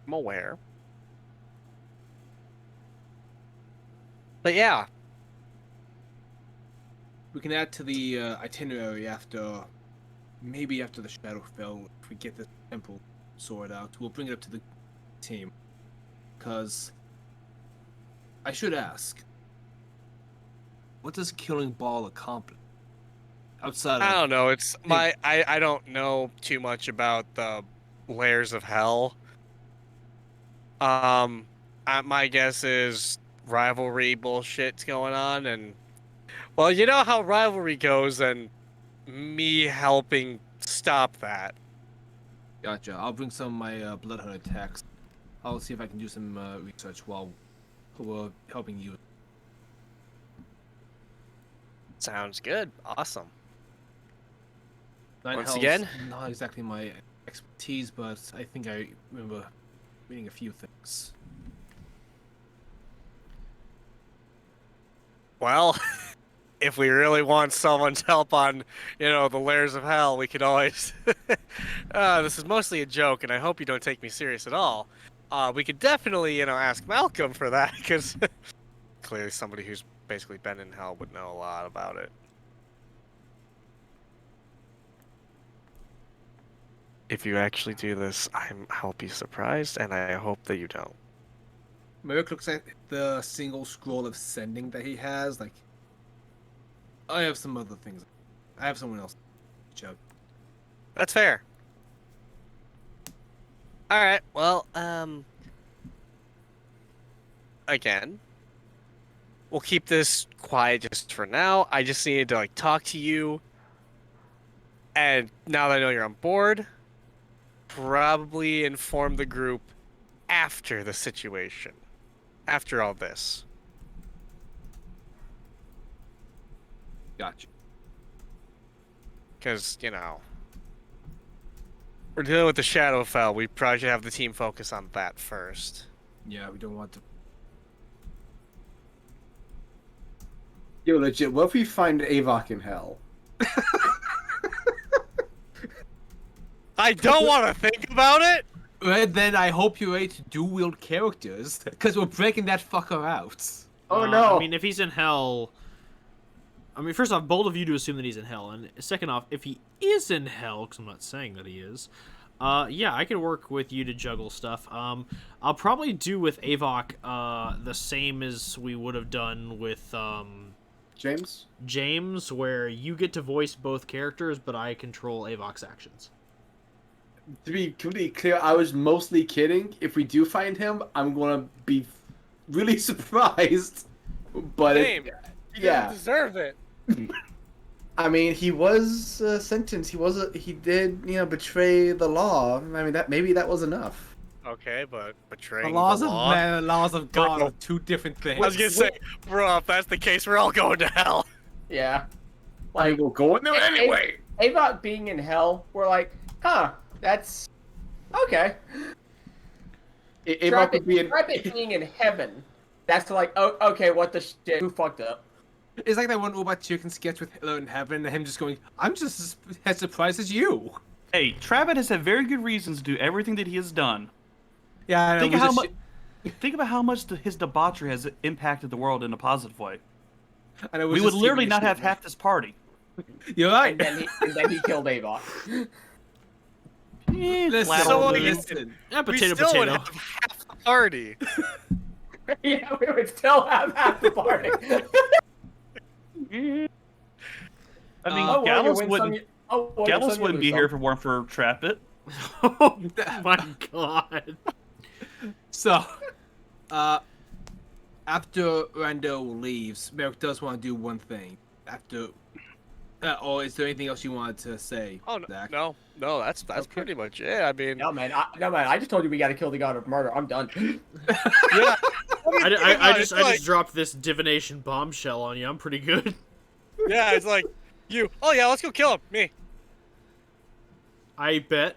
I'm aware. But yeah. We can add to the itinerary maybe after the Shadowfell, if we get the temple sorted out. We'll bring it up to the team. Because I should ask, what does killing Ball accomplish? Outside of... I don't know. It's I don't know too much about the layers of hell. My guess is rivalry bullshit's going on, and well, you know how rivalry goes, and me helping stop that. Gotcha. I'll bring some of my Bloodhound attacks I'll see if I can do some research while we're helping you. Sounds good. Awesome. Night Once Hell's again? not exactly my expertise, but I think I remember reading a few things. Well, if we really want someone's help on, the layers of hell, we could always... this is mostly a joke, and I hope you don't take me serious at all. We could definitely, ask Malcolm for that, because clearly somebody who's basically been in hell would know a lot about it. If you actually do this, I'll be surprised, and I hope that you don't. Merrick looks at the single scroll of sending that he has, like, I have some other things. I have someone else. Joke. That's fair. Alright, well, again, we'll keep this quiet just for now. I just needed to, talk to you. And now that I know you're on board, probably inform the group after the situation. After all this. Gotcha. Because, we're dealing with the Shadowfell. We probably should have the team focus on that first. Yeah, we don't want to. Yo, legit, what if we find Avok in hell? I don't want to think about it! Well, then I hope you're ready to dual-wield characters, because we're breaking that fucker out. Oh no! I mean, if he's in hell... first off, bold of you to assume that he's in hell. And second off, if he is in hell, because I'm not saying that he is, yeah, I can work with you to juggle stuff. I'll probably do with Avok the same as we would have done with James, where you get to voice both characters, but I control Avok's actions. to be completely clear, I was mostly kidding. If we do find him, I'm gonna be really surprised. But Same. You yeah, don't deserve it. I mean, he was sentenced. He did betray the law. I mean, maybe that was enough. Okay, but The betraying laws the of law? man and the laws of God Bro. are two different things. I was gonna say, bro, if that's the case, we're all going to hell. Yeah. I Like, will go in there anyway. Avok being in hell, we're like, huh, that's... Okay. Avok would be in. Trap being in heaven. That's like, oh, okay, what the shit? Who fucked up? It's like that one Robot Chicken sketch with Hitler in heaven, and him just going, I'm just as surprised as you. Hey, Travis has had very good reasons to do everything that he has done. Yeah, I know. Think about how much his debauchery has impacted the world in a positive way. And We would literally not have half this party. You're right. And then he killed Avok. Listen. Yeah, We potato, still would potato. have half the party. Yeah, we would still have half the party. I mean, Oh, well, you Gallus win wouldn't. some, well, you Gallus some, you wouldn't lose be here if some. it weren't for Trap It. Oh my god. So, after Rando leaves, Merrick does want to do one thing. After, or is there anything else you wanted to say? Oh no, Zach? no, that's pretty much it. I mean, No man, I just told you we gotta kill the god of murder. I'm done. yeah. I just dropped this divination bombshell on you. I'm pretty good. Yeah, it's like you. Oh yeah, let's go kill him. Me. I bet.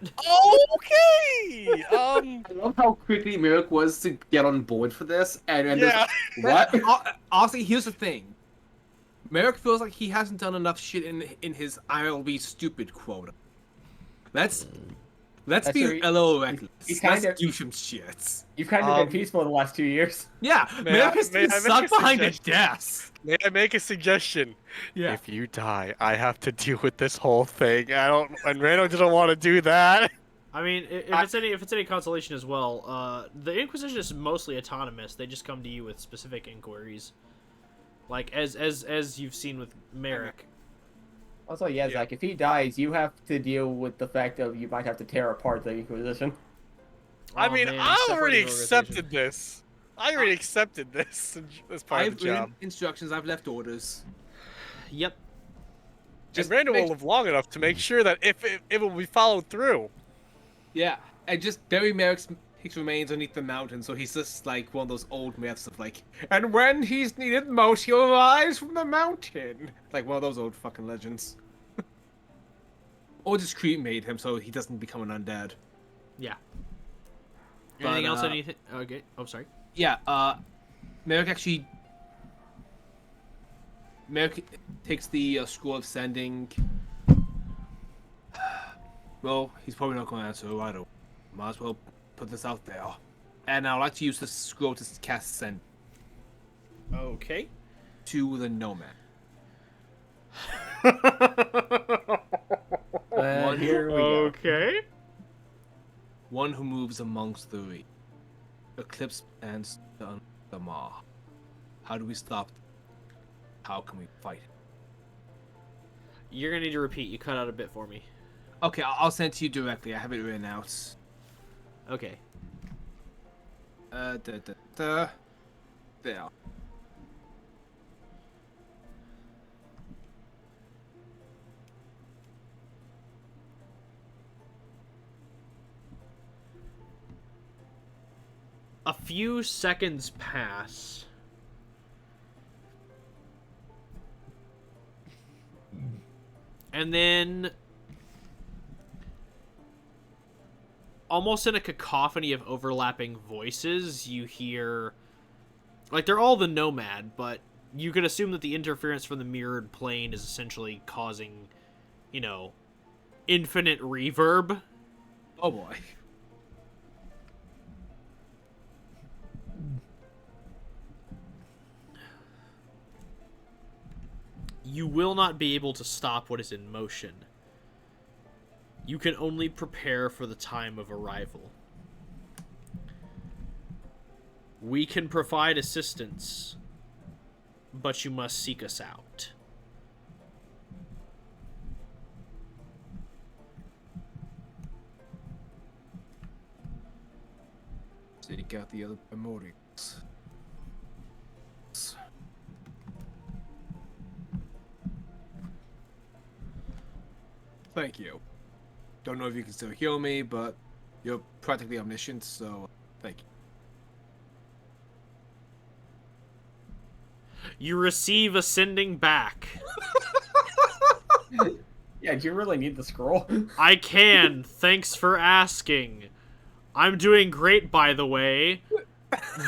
Okay. I love how quickly Merrick was to get on board for this, and Yeah. what? Honestly, here's the thing. Merrick feels like he hasn't done enough shit in his I'll be stupid quota. Let's be very- a little reckless. he's Let's kind of- do some shit. You've kind of been peaceful in the last 2 years. Yeah, May Merrick I- has may been I make stuck a behind a suggestion? desk. May I make a suggestion? Yeah. If you die, I have to deal with this whole thing. I don't. And Rando didn't want to do that. I mean, if it's any consolation as well, the Inquisition is mostly autonomous. They just come to you with specific inquiries, like as you've seen with Merrick. Also, yeah, Zach, if he dies, you have to deal with the fact of you might have to tear apart the Inquisition. I Oh, mean, man, I separating already organization. accepted this. I already accepted this as part I've of the job. written instructions. I've left orders. Yep. And Rando will live long enough to make sure that if it will be followed through. Yeah, and just bury Merrick's His remains underneath the mountain, so he's just like one of those old myths of like, and when he's needed most, he'll rise from the mountain. Like one of those old fucking legends. Or just cremate him so he doesn't become an undead. Yeah. But, Anything else? Anything? Okay. Oh, sorry. Yeah, Merrick takes the scroll of sending. Well, he's probably not going to answer right away. Might as well put this out there. And I'd like to use this scroll to cast send Okay. to the nomad. Here we go. Okay. One who moves amongst the three. Eclipse and the Maw. How do we stop them? How can we fight? You're gonna need to repeat. You cut out a bit for me. Okay, I'll send it to you directly. I have it written out. Okay. There. A few seconds pass. And then, almost in a cacophony of overlapping voices, you hear, like, they're all the nomad, but you could assume that the interference from the mirrored plane is essentially causing, you know, infinite reverb. Oh boy. You will not be able to stop what is in motion. You can only prepare for the time of arrival. We can provide assistance, but you must seek us out. Seek out the other primordials. Thank you. Don't know if you can still heal me, but you're practically omniscient, so thank you. You receive a sending back. Yeah, do you really need the scroll? I can. Thanks for asking. I'm doing great, by the way.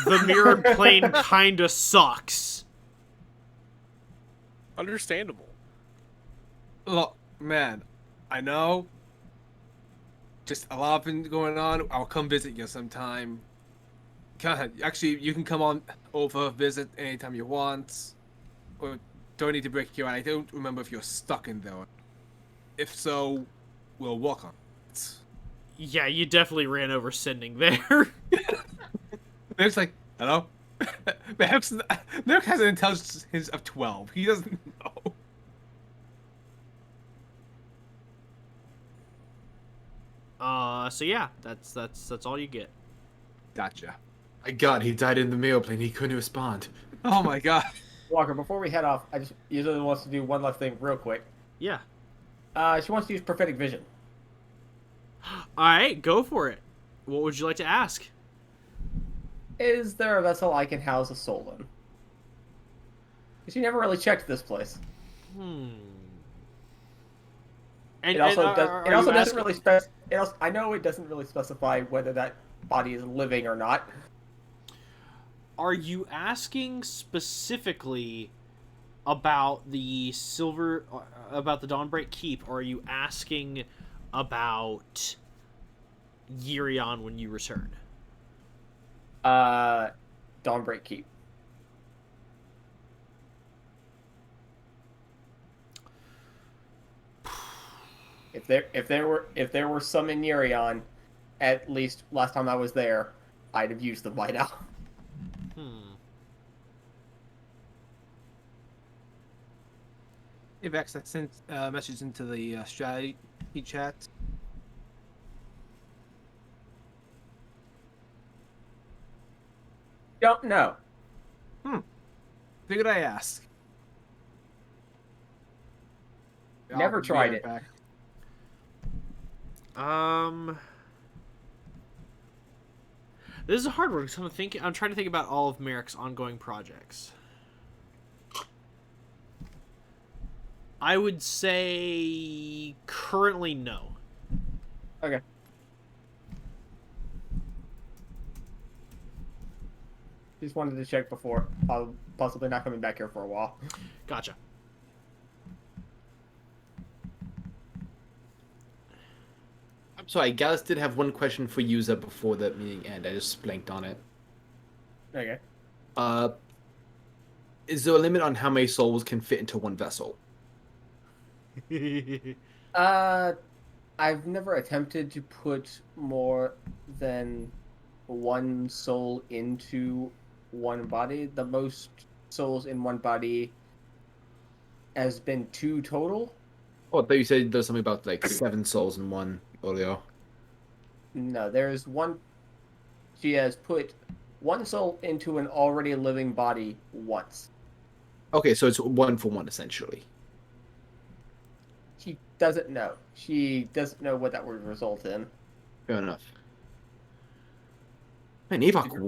The mirrored plane kinda sucks. Understandable. Look, man, I know. Just a lot of things going on. I'll come visit you sometime. Actually, you can come on over, visit anytime you want. Or don't need to break you out. I don't remember if you're stuck in there. If so, we'll walk on it. Yeah, you definitely ran over sending there. Merrick's like, hello? Merrick has an intelligence of 12. He doesn't know. So yeah, that's all you get. Gotcha. My God, he died in the mail plane. He couldn't respond. Oh my god. Walker, before we head off, Yuza wants to do one last thing real quick. Yeah. She wants to use prophetic vision. Alright, go for it. What would you like to ask? Is there a vessel I can house a soul in? Because you never really checked this place. And, It also, doesn't asking... really I know it doesn't really specify whether that body is living or not. Are you asking specifically about the about the Dawnbreak Keep, or are you asking about Yearion when you return? Dawnbreak Keep. If there were some in Yearion, at least last time I was there, I'd have used them by now. If X sent a message into the strategy chat. Don't know. Figured I ask. Never tried it. Back. This is a hard one because I'm trying to think about all of Merrick's ongoing projects. I would say currently no. Okay. Just wanted to check before. Possibly not coming back here for a while. Gotcha. I'm sorry, Gallus did have one question for Yuza before the meeting ended. I just blanked on it. Okay. Is there a limit on how many souls can fit into one vessel? I've never attempted to put more than one soul into one body. The most souls in one body has been 2 total. Oh, I thought you said there's something about like 7 souls in one earlier. No, there's one. She has put one soul into an already living body once. Okay, so it's 1 for 1 essentially. She doesn't know. She doesn't know what that would result in. Fair enough. Man, Evok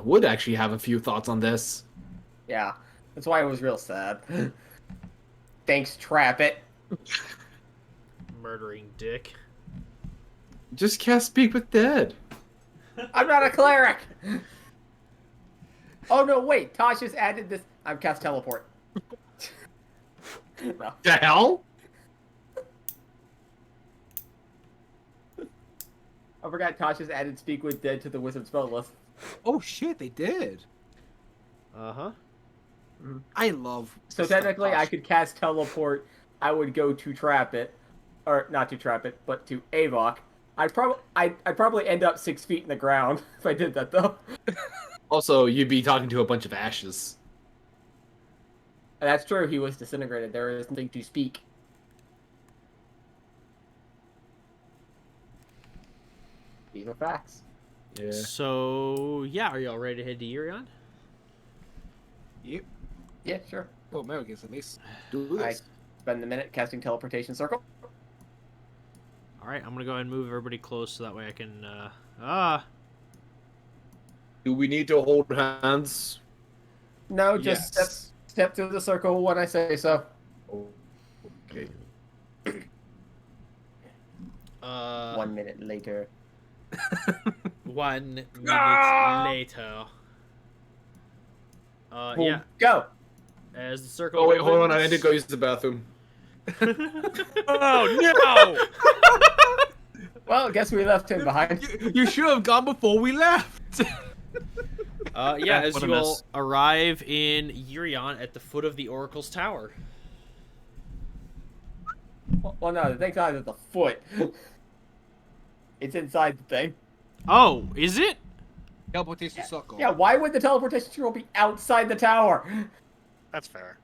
would actually have a few thoughts on this. Yeah, that's why it was real sad. Thanks, Trap It. Murdering dick. Just cast Speak with Dead. I'm not a cleric. Oh no, wait. Tosh just added this. I'm cast teleport. No. The hell? I forgot Tosh just added Speak with Dead to the Wizard spell list. Oh shit, they did. Uh-huh. I love. So technically, I could cast teleport. I would go to Trap It, or not to Trap It, but to Avok. I'd probably end up 6 feet in the ground if I did that though. Also, you'd be talking to a bunch of ashes. And that's true. He was disintegrated. There is nothing to speak. These are facts. Yeah. So, yeah, are y'all ready to head to Yearion? Yep. Yeah, sure. Oh, Americans at least. Do I this. spend the minute casting teleportation circle. Alright, I'm gonna go ahead and move everybody close so that way I can, Do we need to hold hands? No, just Yes. step through the circle when I say so. Okay. 1 minute later. 1 minute later. Boom. Yeah, Go! as the circle Oh wait, hold on. I opens- need to go use the bathroom. Oh, no! Well, guess we left him behind. You should have gone before we left. Yeah, as What a you all mess. arrive in Yearion at the foot of the Oracle's Tower. Well, no, the thing's not at the foot. It's inside the thing. Oh, is it? Teleportation circle. Yeah, why would the teleportation circle be outside the tower? That's fair.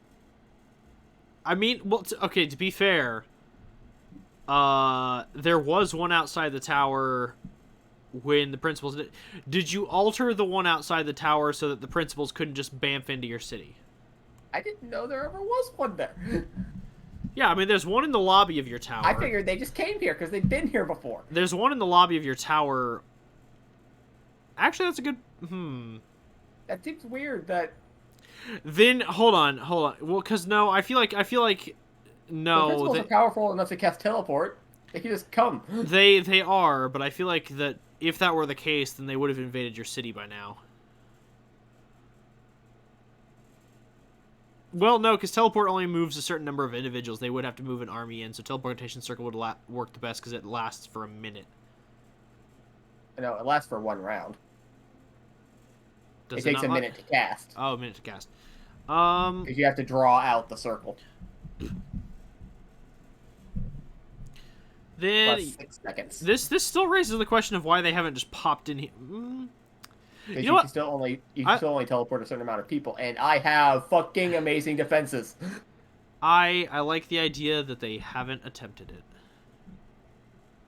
I mean, well, okay, to be fair, there was one outside the tower when the principals did you alter the one outside the tower so that the principals couldn't just bamf into your city? I didn't know there ever was one there. Yeah, I mean, there's one in the lobby of your tower. I figured they just came here because they've been here before. There's one in the lobby of your tower. Actually, that's a good. That seems weird that Then hold on. Well, because no, I feel like the no, principals are powerful enough to cast teleport. They can just come. they are, but I feel like that if that were the case, then they would have invaded your city by now. Well, no, because teleport only moves a certain number of individuals. They would have to move an army in, so teleportation circle would work the best because it lasts for a minute. No, it lasts for 1 round. Does It takes not a la- minute to cast. Oh, a minute to cast. Because you have to draw out the circle. Then Plus 6 seconds. this still raises the question of why they haven't just popped in here. Because You know what? can still only teleport a certain amount of people, and I have fucking amazing defenses. I like the idea that they haven't attempted it.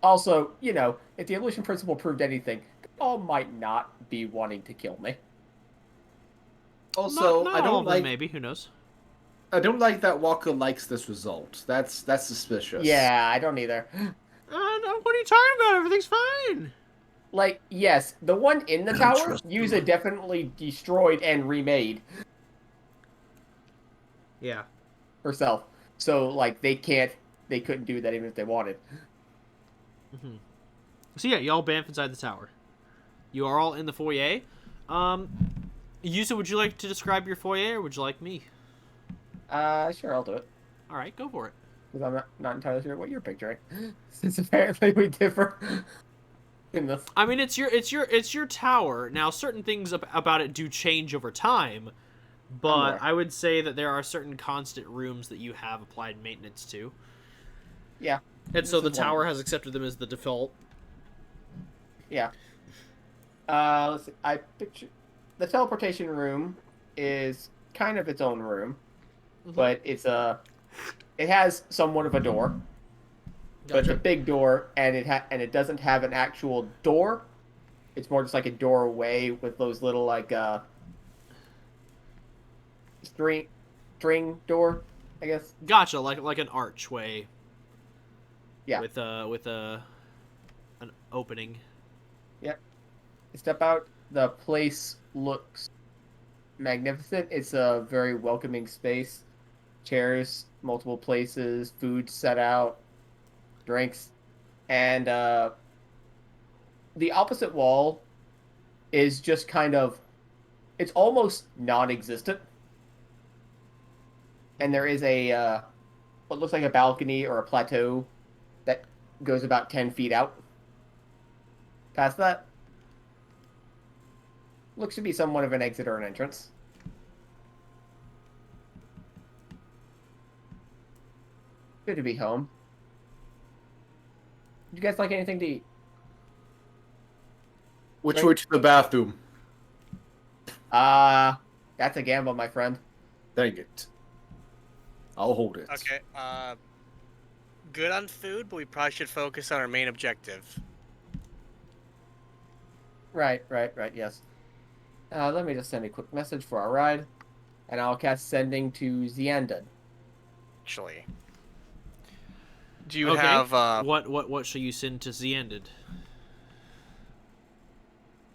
Also, you know, if the evolution principle proved anything, all might not be wanting to kill me. Also, Not I all don't of them, like. maybe, who knows? I don't like that Walker likes this result. That's suspicious. Yeah, I don't either. No, what are you talking about? Everything's fine. like, yes, the one in the I tower, trust Yuza definitely destroyed and remade Yeah. herself. So, like, they couldn't do that even if they wanted. So yeah, y'all bamf inside the tower. You are all in the foyer. Yusa, would you like to describe your foyer, or would you like me? Sure, I'll do it. All right, go for it. Because I'm not entirely sure what you're picturing. Since apparently we differ in this. I mean, it's your tower. Now, certain things about it do change over time, but aware. I would say that there are certain constant rooms that you have applied maintenance to. Yeah. And so the This is one. tower has accepted them as the default. Yeah. Let's see. I picture the teleportation room is kind of its own room, but it has somewhat of a door, but it's a big door, and it doesn't have an actual door. It's more just like a doorway with those little like string door, I guess. Gotcha, like an archway. Yeah. With an opening. Yep. You step out, the place looks magnificent. It's a very welcoming space. Chairs, multiple places, food set out, drinks, and the opposite wall is just kind of, it's almost non-existent. And there is a what looks like a balcony or a plateau that goes about 10 feet out. Past that, looks to be somewhat of an exit or an entrance. Good to be home. Would you guys like anything to eat? Which Right. way to the bathroom? That's a gamble, my friend. Dang it. I'll hold it. Okay. Good on food, but we probably should focus on our main objective. Right, yes. Let me just send a quick message for our ride, and I'll cast sending to Ziandun. Actually, do you Okay. have What shall you send to Ziended?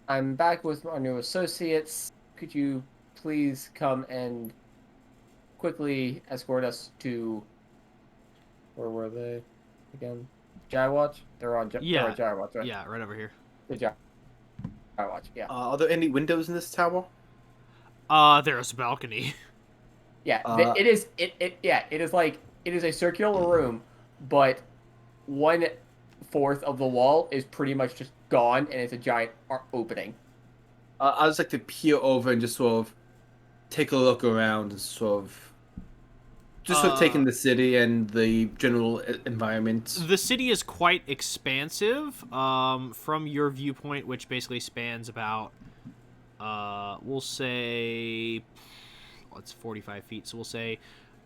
I'm back with our new associates. Could you please come and quickly escort us to... Where were they again? Jywatch? They're on Jywatch, right? Yeah, right over here. The Jywatch, yeah. Are there any windows in this tower? There's a balcony. Yeah, Uh, it is. It is a circular room, but 1/4 of the wall is pretty much just gone, and it's a giant opening. I just like to peer over and just sort of take a look around and sort of take in the city and the general environment. The city is quite expansive, from your viewpoint, which basically spans about, we'll say, it's 45 feet, so we'll say,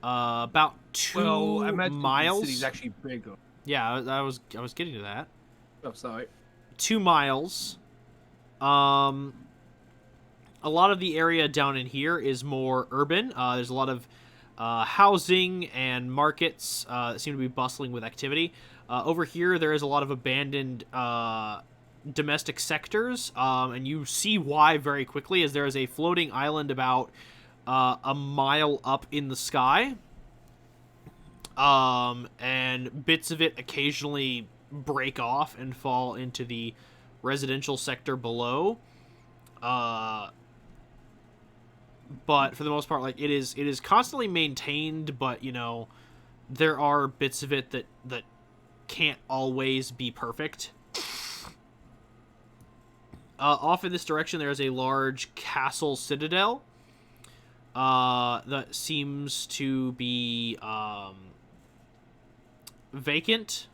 about 2 Well, I imagine miles. the city's actually bigger. Yeah, I was getting to that. Oh, sorry. 2 miles. A lot of the area down in here is more urban. There's a lot of housing and markets that seem to be bustling with activity. Over here, there is a lot of abandoned domestic sectors, and you see why very quickly, as there is a floating island about a mile up in the sky, and bits of it occasionally break off and fall into the residential sector below. But for the most part, like, it is constantly maintained, but there are bits of it that can't always be perfect. Off in this direction, there is a large castle citadel that seems to be vacant,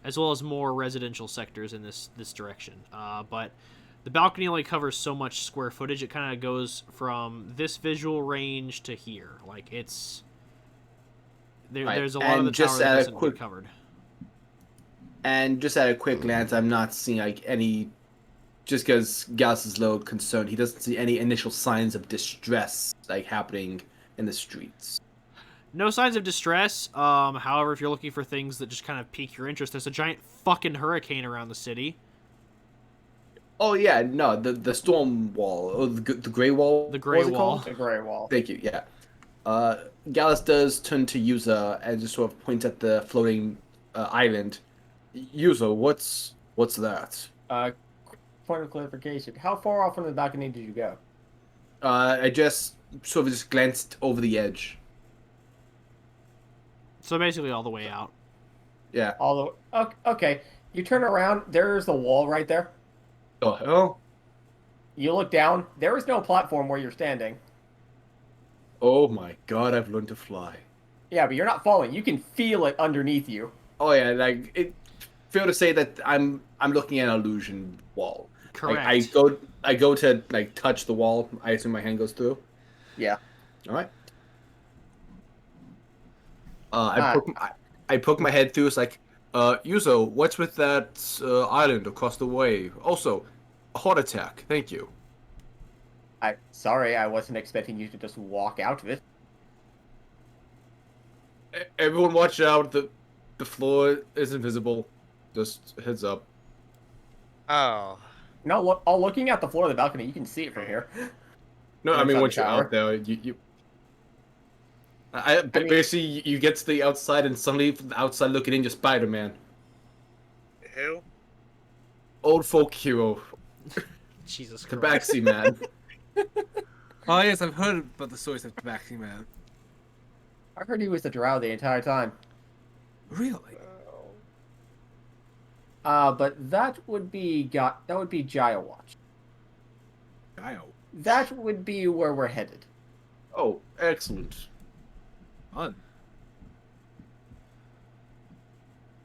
as well as more residential sectors in this direction. But the balcony only covers so much square footage. It kind of goes from this visual range to here. Like, it's... Right. There's a lot of the tower that doesn't get covered. And just at a quick glance, I'm not seeing like any... Just because Gauss is low concerned, he doesn't see any initial signs of distress like happening in the streets. No signs of distress. However, if you're looking for things that just kind of pique your interest, there's a giant fucking hurricane around the city. Oh yeah, no, the storm wall, or the gray wall. The gray what was it wall. called? The gray wall. Thank you. Yeah. Gallus does turn to Yuza and just sort of points at the floating island. Yuza, what's that? Point of clarification. How far off from the balcony did you go? I just sort of just glanced over the edge. So basically all the way out. Yeah. All the okay. You turn around. There's the wall right there. Oh hell. You look down. There is no platform where you're standing. Oh my God! I've learned to fly. Yeah, but you're not falling. You can feel it underneath you. Oh yeah, like it. Fair to say that I'm looking at an illusion wall. Correct. I go to like touch the wall. I assume my hand goes through. Yeah. All right. Uh, I poke my head through. It's like, Yuzo, what's with that island across the way? Also, a heart attack. Thank you. Sorry, I wasn't expecting you to just walk out of it. Everyone, watch out. The floor is invisible. Just heads up. Oh. No, looking at the floor of the balcony, you can see it from here. No, I Inside mean the once you're tower. out there, basically you get to the outside and suddenly from the outside looking in, you're Spider-Man, Who? old folk hero, Jesus Christ. Tabaxi man. Oh yes, I've heard about the stories of Tabaxi Man. I heard he was the drow the entire time. Really? But that would be Jaya Watch. Io. That would be where we're headed. Oh, excellent. Fun.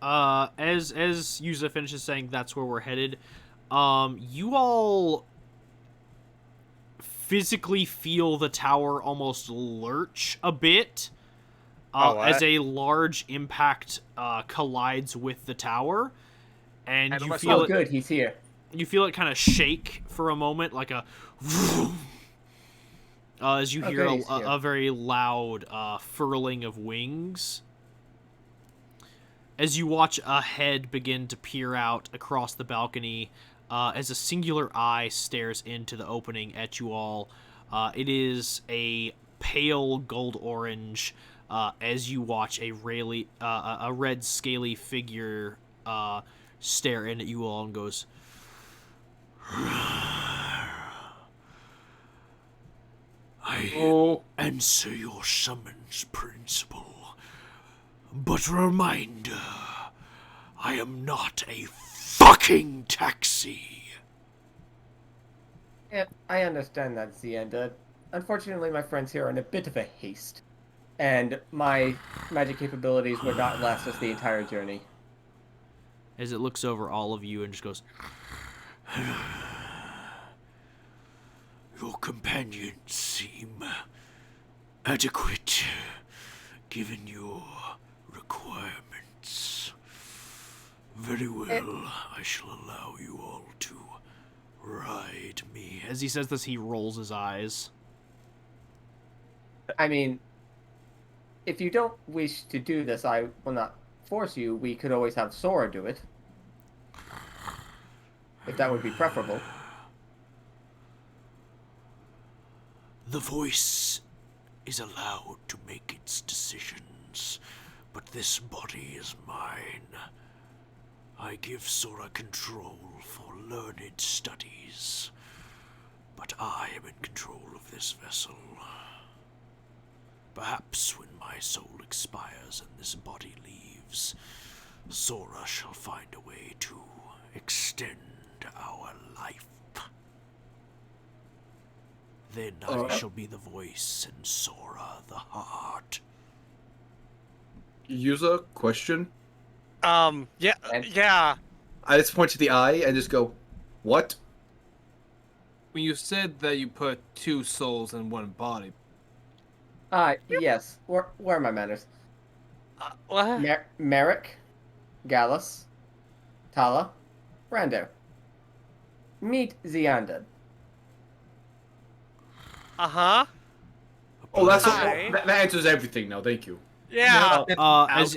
As Yuza finishes saying that's where we're headed, you all physically feel the tower almost lurch a bit as a large impact collides with the tower, and you feel Oh, it. good, he's here. You feel it kind of shake for a moment, like a. As you hear Okay, a very loud furling of wings. As you watch a head begin to peer out across the balcony, as a singular eye stares into the opening at you all. It is a pale gold orange. As you watch a red scaly figure stare in at you all and goes, I answer your summons, Principal. But a reminder, I am not a fucking taxi. Yeah, I understand that, Zienda. Unfortunately, my friends here are in a bit of a haste. And my magic capabilities would not last us the entire journey. As it looks over all of you and just goes, your companions seem adequate, given your requirements. Very well, I shall allow you all to ride me. As he says this, he rolls his eyes. I mean, if you don't wish to do this, I will not force you. We could always have Sora do it. If that would be preferable. The voice is allowed to make its decisions, but this body is mine. I give Sora control for learned studies, but I am in control of this vessel. Perhaps when my soul expires and this body leaves, Sora shall find a way to extend our life. Then I shall be the voice and Sora the heart. Yuza, question. Yeah. I just point to the eye and just go, what? When you said that you put two souls in one body, Yes. Where are my manners? What? Merrick, Gallus, Tala, Rando. Meet Zianda. Uh-huh. Oh, Hi. that answers everything now. Thank you. Yeah. As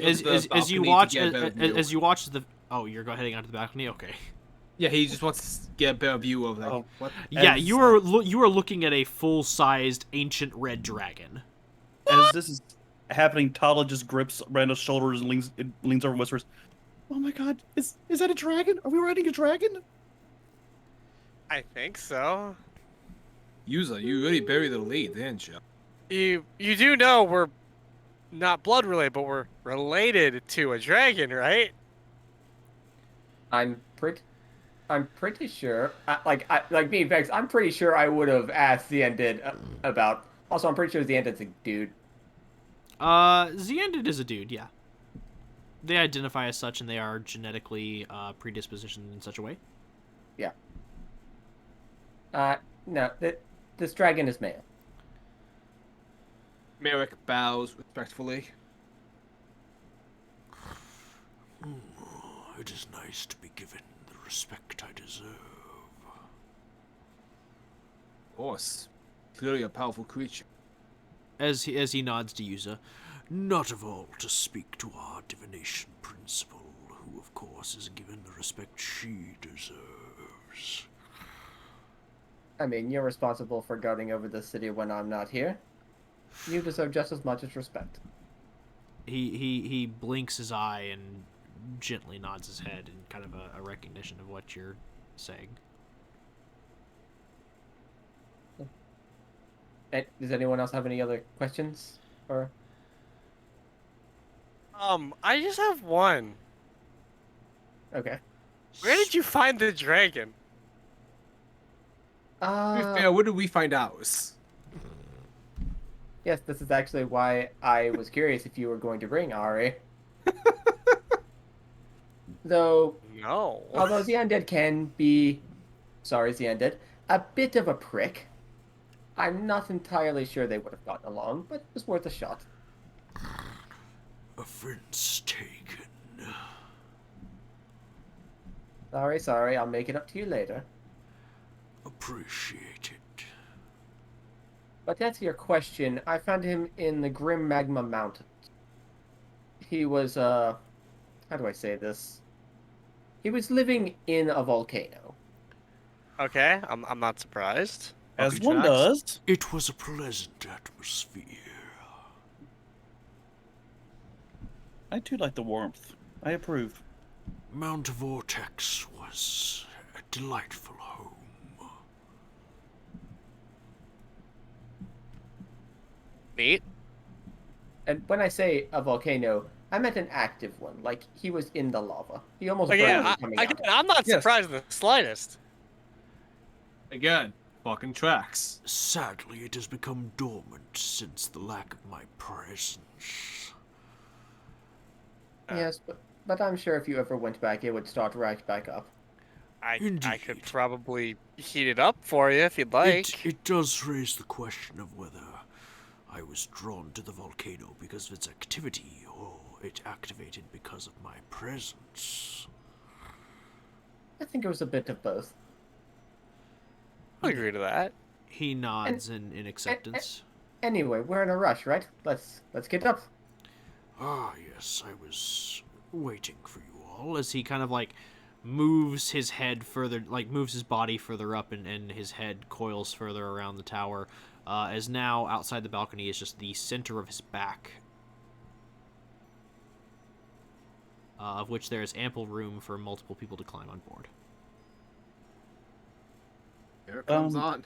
you watch the oh, you're heading out to the balcony. Okay. Yeah, he just wants to get a better view of like Oh. what. Yeah, As- you are looking at a full-sized ancient red dragon. As this is happening, Tala just grips Randall's shoulders and leans over and whispers, "Oh my god, is that a dragon? Are we riding a dragon?" I think so. Yuza, you really buried the lead, didn't you? You do know we're not blood related, but we're related to a dragon, right? I'm pretty sure. Like me, Vex. I'm pretty sure I would have asked the Undead about. Also, I'm pretty sure the Undead's a dude. Xehandid is a dude, yeah. They identify as such, and they are genetically predispositioned in such a way. Yeah. No, this dragon is male. Merrick bows respectfully. It is nice to be given the respect I deserve. Of course. Clearly a powerful creature. As he nods to Yuza, not of all to speak to our divination principal, who of course is given the respect she deserves. I mean, you're responsible for guarding over the city when I'm not here. You deserve just as much as respect. He blinks his eye and gently nods his head in kind of a recognition of what you're saying. Does anyone else have any other questions? Or I just have one. okay. Where did you find the dragon? To be fair, where did we find ours? Yes, this is actually why I was curious if you were going to bring Ari. Though, No. although the Undead can be, sorry, the Undead, a bit of a prick, I'm not entirely sure they would have gotten along, but it was worth a shot. Offense taken. Sorry, I'll make it up to you later. Appreciate it. But to answer your question, I found him in the Grim Magma Mountains. He was, how do I say this? He was living in a volcano. Okay, I'm not surprised. As Fucking one tracks. does. It was a pleasant atmosphere. I too like the warmth. I approve. Mount Vortex was a delightful home. Neat. And when I say a volcano, I meant an active one. Like, he was in the lava. He almost Like, burned yeah, coming I, out. I'm not Yes. surprised in the slightest. Again, fucking tracks. Sadly, it has become dormant since the lack of my presence. Yes, but I'm sure if you ever went back, it would start right back up. I could Indeed. probably heat it up for you if you'd like. It does raise the question of whether I was drawn to the volcano because of its activity, or it activated because of my presence. I think it was a bit of both. I'll agree to that. He nods in acceptance. Anyway, we're in a rush, right? Let's get up. Ah, yes, I was waiting for you all, as he kind of like moves his head further, like moves his body further up, and his head coils further around the tower, as now outside the balcony is just the center of his back, of which there is ample room for multiple people to climb on board. Here it comes Um, on.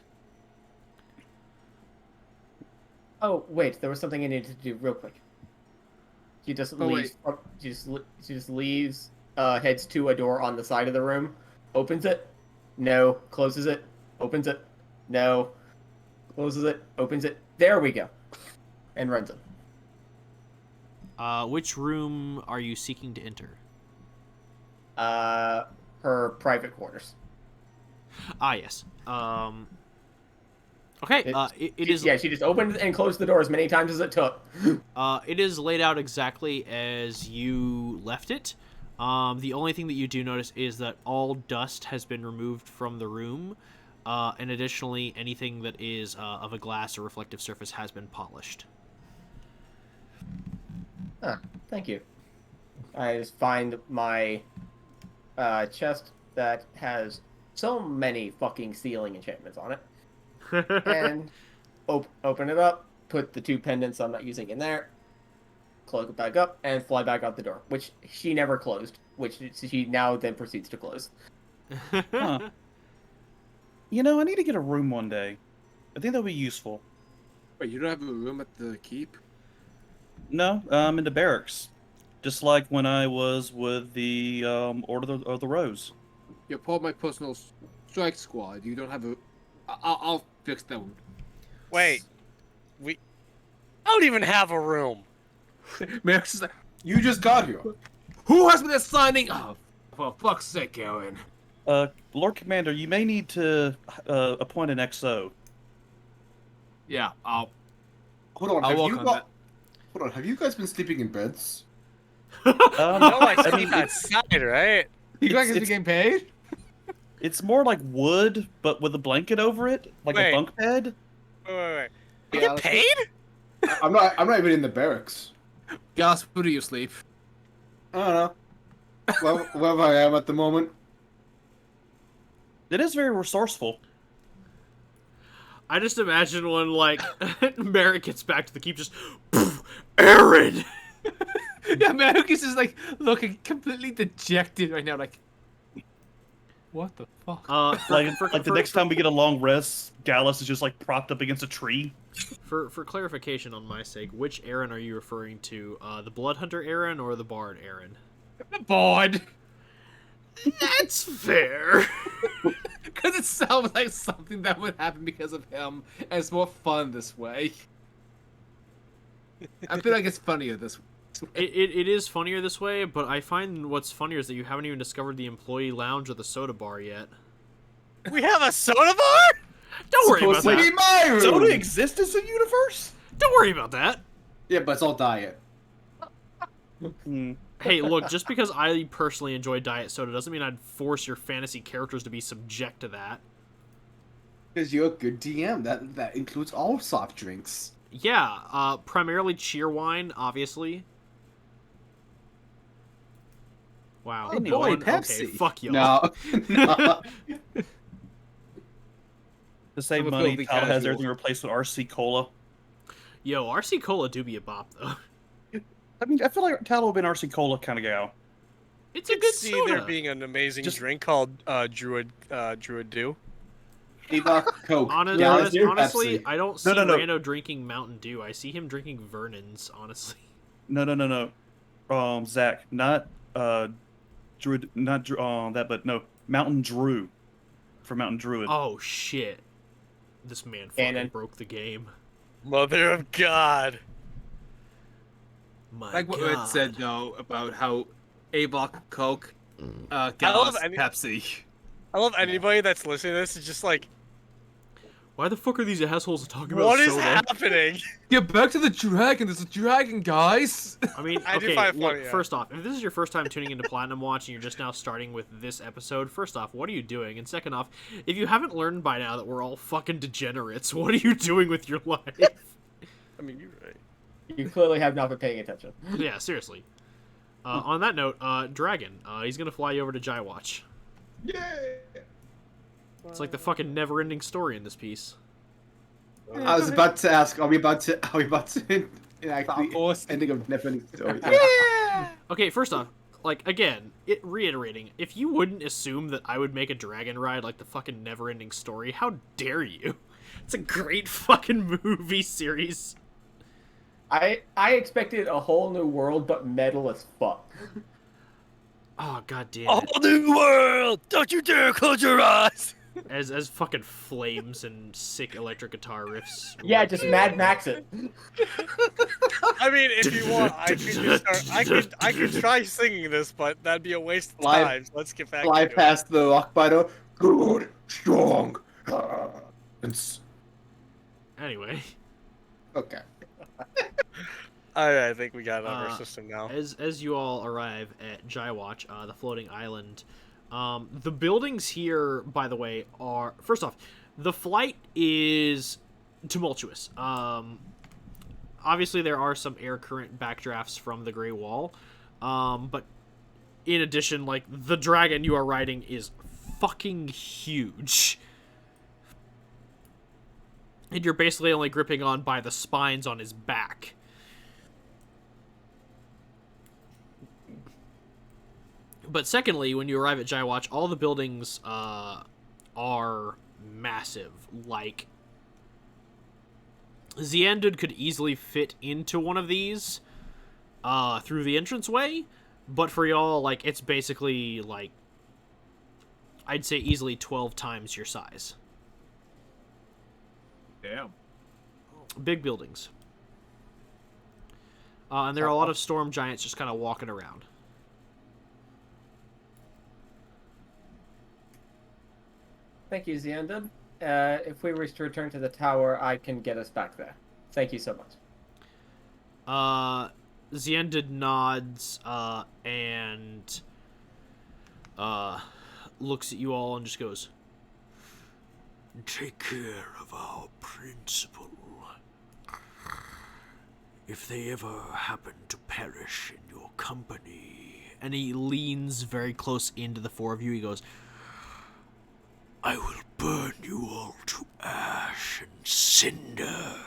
Oh, wait, there was something I needed to do real quick. She just Oh, leaves. She just leaves. Heads to a door on the side of the room. Opens it. No. Closes it. Opens it. No. Closes it. Opens it. There we go. And runs it. Which room are you seeking to enter? Her private quarters. Ah, yes. Okay. It is. Yeah, she just opened and closed the door as many times as it took. It is laid out exactly as you left it. The only thing that you do notice is that all dust has been removed from the room, and additionally, anything that is of a glass or reflective surface has been polished. Thank you. I just find my chest that has so many fucking ceiling enchantments on it. And open it up, put the 2 pendants I'm not using in there, close it back up, and fly back out the door, which she never closed, which she now then proceeds to close. Huh. You know, I need to get a room one day. I think that would be useful. Wait, you don't have a room at the keep? No, I'm in the barracks. Just like when I was with the Order of the Rose. You're part of my personal strike squad. You don't have a... I'll fix that one. Wait, I don't even have a room. Merrick's just like, You just got here. who has been assigning... Oh, for fuck's sake, Aaron. Lord Commander, you may need to appoint an XO. Yeah, I'll Hold on. work on that. Hold on. Have you guys been sleeping in beds? No, I I sleep mean, outside, right? You guys it's- getting paid? it's more like wood, but with a blanket over it, like Wait. a bunk bed. Wait. You Yeah, get paid? I'm not even in the barracks. Gus, who do you sleep? I don't know. Well, wherever I am at the moment. It is very resourceful. I just imagine when, like, Merrick gets back to the keep, just, Aaron! Yeah, Merrick is just like looking completely dejected right now, like, what the fuck? Like the next time we get a long rest, Gallus is just like propped up against a tree. For clarification on my sake, which Aaron are you referring to? The Blood Hunter Aaron or the Bard Aaron? Bored. That's fair. Because it sounds like something that would happen because of him, and it's more fun this way. I feel like it's funnier this way. It is funnier this way, but I find what's funnier is that you haven't even discovered the employee lounge or the soda bar yet. We have a soda bar? Don't worry about Supposed to that. be my room. Soda exists as a universe? Don't worry about that. Yeah, but it's all diet. Hmm. Hey, look, just because I personally enjoy diet soda doesn't mean I'd force your fantasy characters to be subject to that. Because you're a good DM. That includes all soft drinks. Yeah, primarily cheer wine, obviously. Wow. Oh no boy, one- Pepsi. Okay, fuck y'all. No. No. To save I'm a money, filthy Tyler has casual. everything replaced with RC Cola. Yo, RC Cola do be a bop, though. I mean, I feel like Tyler would have been an RC Cola kind of gal. It's I a could good see soda. there being an amazing Just- drink called Druid Dew. Eboch, Coke. Honestly, Gallus, honestly, Pepsi. I don't see No. Rando drinking Mountain Dew. I see him drinking Vernon's, honestly. No. Zach, not Druid, not that, but no, Mountain Drew, for Mountain Druid. Oh, shit. This man fucking Cannon. broke the game. Mother of God. My Like what God. it said though about how Eboch Coke, love Gallus any- Pepsi. I love anybody that's listening to this is just like, Why the fuck are these assholes talking about what is soda? happening? Get back to the dragon. There's a dragon, guys. I mean, I do okay, find it look, funny, yeah. first off, if this is your first time tuning into Platinum Watch and you're just now starting with this episode, first off, what are you doing? And second off, if you haven't learned by now that we're all fucking degenerates, what are you doing with your life? I mean, you're right. You clearly have not been paying attention. Yeah, seriously. On that note, Dragon, he's gonna fly you over to Jaiwatch. Yay! It's like the fucking never-ending story in this piece. I was about to ask, are we about to enact Of the course. ending of Neverending Story? Okay, first off, like, again, reiterating, if you wouldn't assume that I would make a dragon ride like the fucking never-ending story, how dare you? It's a great fucking movie series. I expected a whole new world, but metal as fuck. Oh, god damn A it. whole new world! Don't you dare close your eyes! As fucking flames and sick electric guitar riffs. Yeah, just Mad Max it. I mean, if you want, I could try singing this, but that'd be a waste of Fly- time. So let's get back Fly to it. past the rock bottom. Good, strong. Anyway, Okay. I think we got it on our Uh, system now. as you all arrive at Jaiwatch, the floating island, the buildings here, by the way, are... First off, the flight is tumultuous. Obviously, there are some air current backdrafts from the Grey Wall, but in addition, like, the dragon you are riding is fucking huge. And you're basically only gripping on by the spines on his back. But secondly, when you arrive at Jaiwatch, all the buildings are massive. Like, Xiandud could easily fit into one of these through the entranceway, but for y'all, like, it's basically, like, I'd say easily 12 times your size. Damn. Big buildings. And there are a lot of storm giants just kind of walking around. Thank you, Xiandud. If we wish to return to the tower, I can get us back there. Thank you so much. Xiandud nods and looks at you all and just goes, "Take care of our principal. If they ever happen to perish in your company." And he leans very close into the four of you. He goes, "I will burn you all to ash and cinder.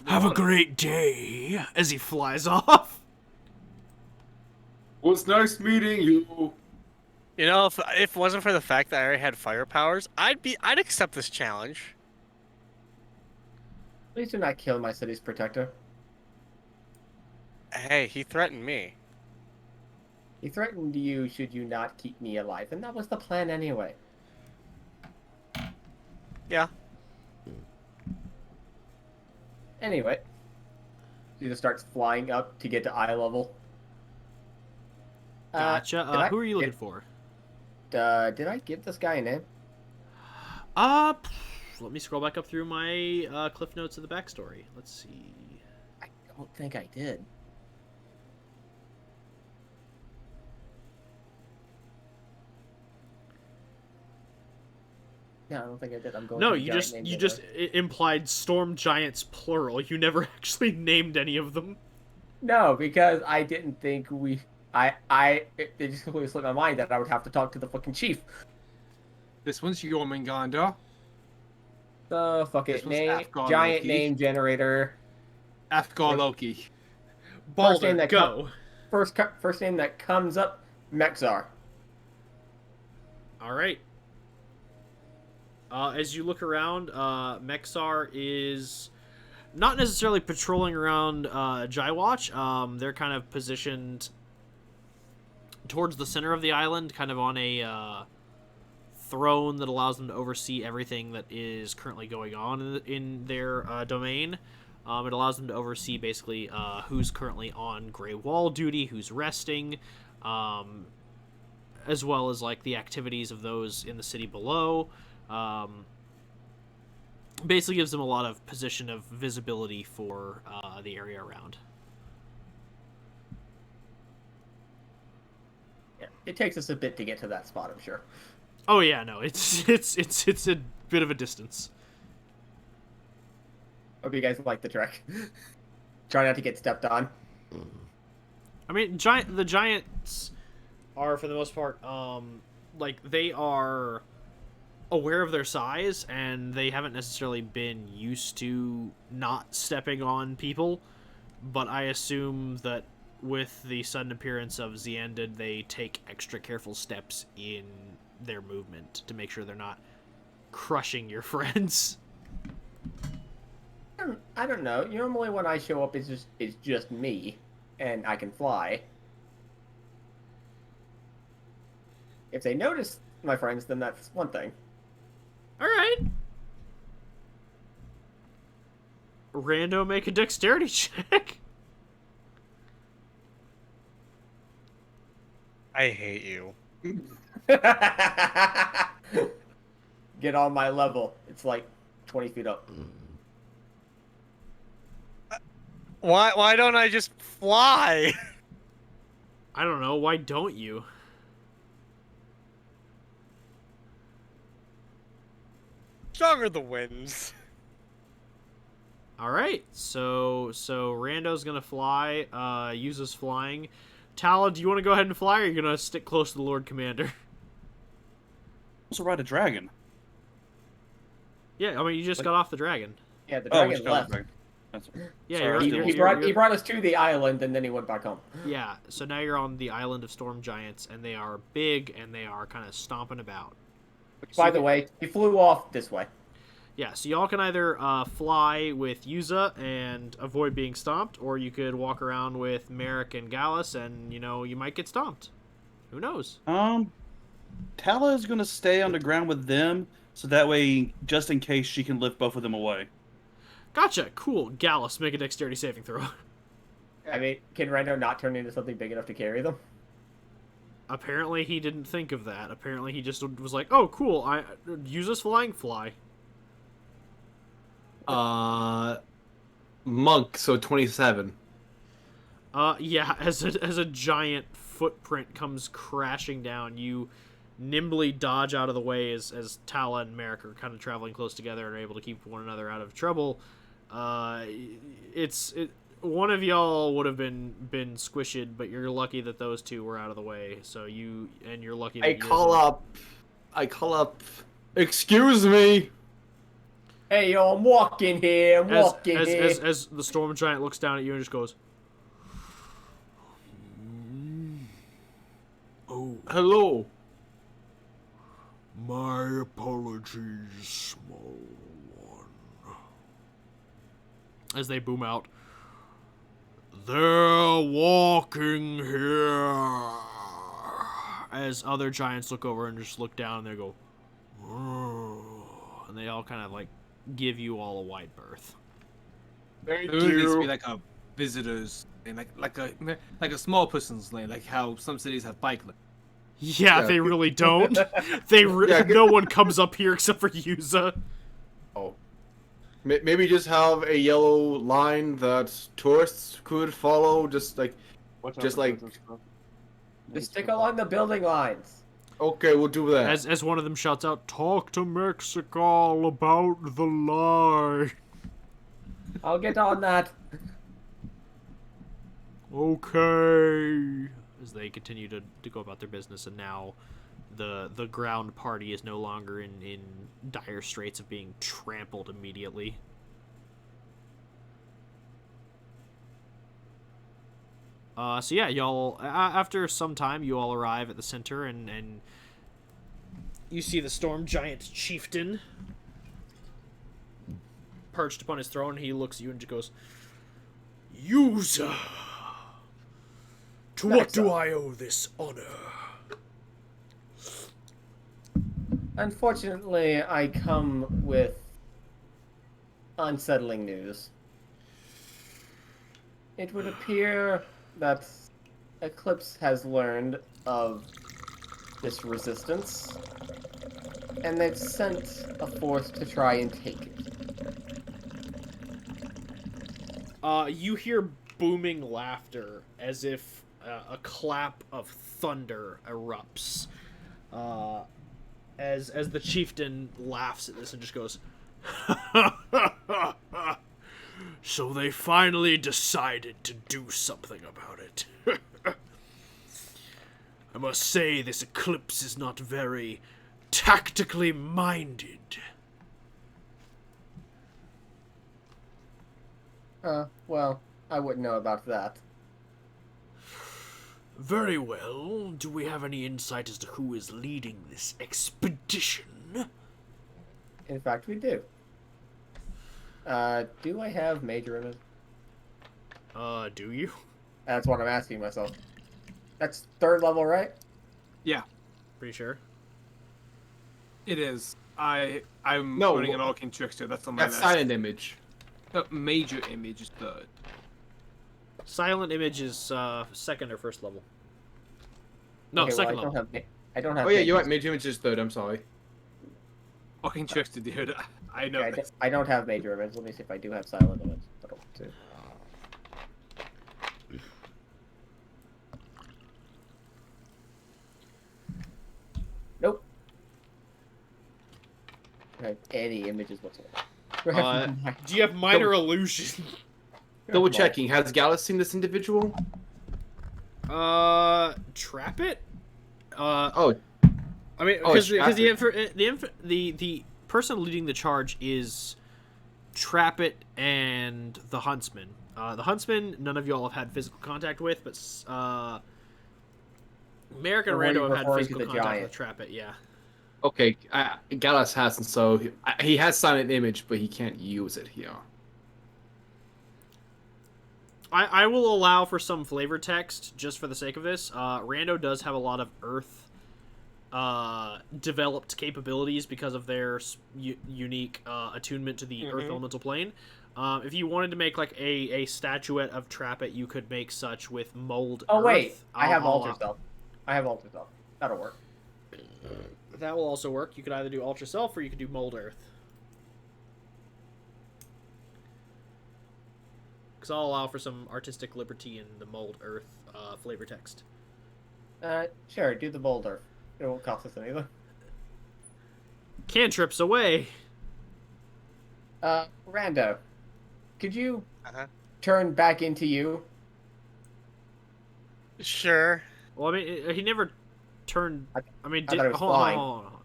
Have a great day," as he flies off. Was nice meeting you. You know, if it wasn't for the fact that I already had fire powers, I'd accept this challenge. Please do not kill my city's protector. Hey, he threatened me. He threatened you should you not keep me alive, and that was the plan anyway. Yeah. Anyway, he just starts flying up to get to eye level. Gotcha. Who are you looking for? Did I give this guy a name? Let me scroll back up through my cliff notes of the backstory. Let's see. I don't think I did. No, I don't think I did. I'm going. No, to the you giant just name you generator. just implied storm giants plural. You never actually named any of them. No, because I didn't think we. It just completely slipped my mind that I would have to talk to the fucking chief. This one's Jormungandr. So fuck This it. one's Name Afghan giant Loki. name generator. Afghan Loki. Balder, name that go. First name that comes up, Mexar. All right. As you look around, Mexar is not necessarily patrolling around Jaiwatch. They're kind of positioned towards the center of the island, kind of on a throne that allows them to oversee everything that is currently going on in their domain. It allows them to oversee basically who's currently on Grey Wall duty, who's resting, as well as like the activities of those in the city below. Basically gives them a lot of position of visibility for the area around. Yeah, it takes us a bit to get to that spot, I'm sure. Oh yeah, no, it's a bit of a distance. Hope you guys like the trek. Try not to get stepped on. I mean, the giants are for the most part, like they are aware of their size, and they haven't necessarily been used to not stepping on people. But I assume that with the sudden appearance of Xiandud, they take extra careful steps in their movement to make sure they're not crushing your friends. I don't know. Normally when I show up, it's just me, and I can fly. If they notice my friends, then that's one thing. All right. Rando, make a dexterity check. I hate you. Get on my level. It's like 20 feet up. Why don't I just fly? I don't know. Why don't you? Stronger the winds. All right. So Rando's gonna fly. Yuza's flying. Tala, do you want to go ahead and fly, or are you gonna stick close to the Lord Commander? Also ride a dragon. Yeah, I mean, you just got off the dragon. Yeah, the Oh, dragon we left. That's Yeah, sorry, you're- He brought us to the island, and then he went back home. Yeah, so now you're on the island of storm giants, and they are big, and they are kind of stomping about. Which, by the way, he flew off this way. Yeah, so y'all can either fly with Yuza and avoid being stomped, or you could walk around with Merrick and Gallus, and, you know, you might get stomped. Who knows? Tala is gonna stay on the ground with them, so that way, just in case, she can lift both of them away. Gotcha, cool. Gallus, make a dexterity saving throw. I mean, can Rhino not turn into something big enough to carry them? Apparently he didn't think of that. Apparently he just was like, oh, cool, Yuza's flying, fly. Monk, so 27. Yeah, as a giant footprint comes crashing down, you nimbly dodge out of the way as Tala and Merrick are kind of traveling close together and are able to keep one another out of trouble. One of y'all would have been squished, but you're lucky that those two were out of the way. So you're lucky that I call up. Excuse me. Hey, yo, I'm walking here. I'm walking here. As the storm giant looks down at you and just goes, "Oh, Hello. my apologies, small one." As they boom out, "They're walking here." As other giants look over and just look down, and they go, "Oh," and they all kind of like give you all a wide berth. It really needs to be like a visitor's lane, like a small person's lane, like how some cities have bike lanes. Yeah, Yeah. they really don't. No one comes up here except for Yuza. Oh. Maybe just have a yellow line that tourists could follow, just like. Just stick along the building lines. Okay, we'll do that. As one of them shouts out, "Talk to Mexico about the lie." I'll get on that. Okay. As they continue to go about their business, and now the ground party is no longer in dire straits of being trampled immediately. So yeah, y'all, after some time, you all arrive at the center, and you see the storm giant chieftain perched upon his throne. He looks at you and just goes, "Yuza, to what do I owe this honor?" Unfortunately, I come with unsettling news. It would appear that Eclipse has learned of this resistance, and they've sent a force to try and take it. You hear booming laughter as if a clap of thunder erupts. As the chieftain laughs at this and just goes, "So they finally decided to do something about it. I must say this Eclipse is not very tactically minded." Well, I wouldn't know about that. Very well. Do we have any insight as to who is leading this expedition? In fact, we do. Do I have major image? Do you? That's what I'm asking myself. That's 3rd level, right? Yeah, Pretty sure. it is. I'm No, running an Arcane Trickster. That's on my That's list. silent image. The major image is 3rd. Silent image is 2nd or 1st level. No, Okay, well, 2nd level. I don't have. Oh yeah, you're right. major- Major image is 3rd. I'm sorry. Arcane Trickster, dude. I know Okay, this. I don't have major image. Let me see if I do have silent image. I don't want to. Nope. I don't have any images whatsoever. Do you have minor illusion? Double checking. Has Gallus seen this individual? Trap it. Oh, I mean, Oh, because trap the person leading the charge is Trap it and the Huntsman. The Huntsman, none of y'all have had physical contact with, but Merrick and Or were you Rando have had referring to physical the contact giant? with Trap it. Yeah. okay. Gallus hasn't, so he has silent image, but he can't use it here. I will allow for some flavor text just for the sake of this. Rando does have a lot of Earth developed capabilities because of their unique attunement to the Earth elemental plane. If you wanted to make like a statuette of Trappet, you could make such with mold. Oh Earth. wait, I have I'll- alter self. I have alter self. That'll work. That will also work. You could either do Ultra Self or you could do Mold Earth. Because I'll allow for some artistic liberty in the Mold Earth flavor text. Sure, do the boulder. It won't cost us anything. Cantrips away. Rando, could you Uh-huh. turn back into you? Sure. Well, I mean, he never turned. I mean, I thought it was hold on, flying. hold on, hold on.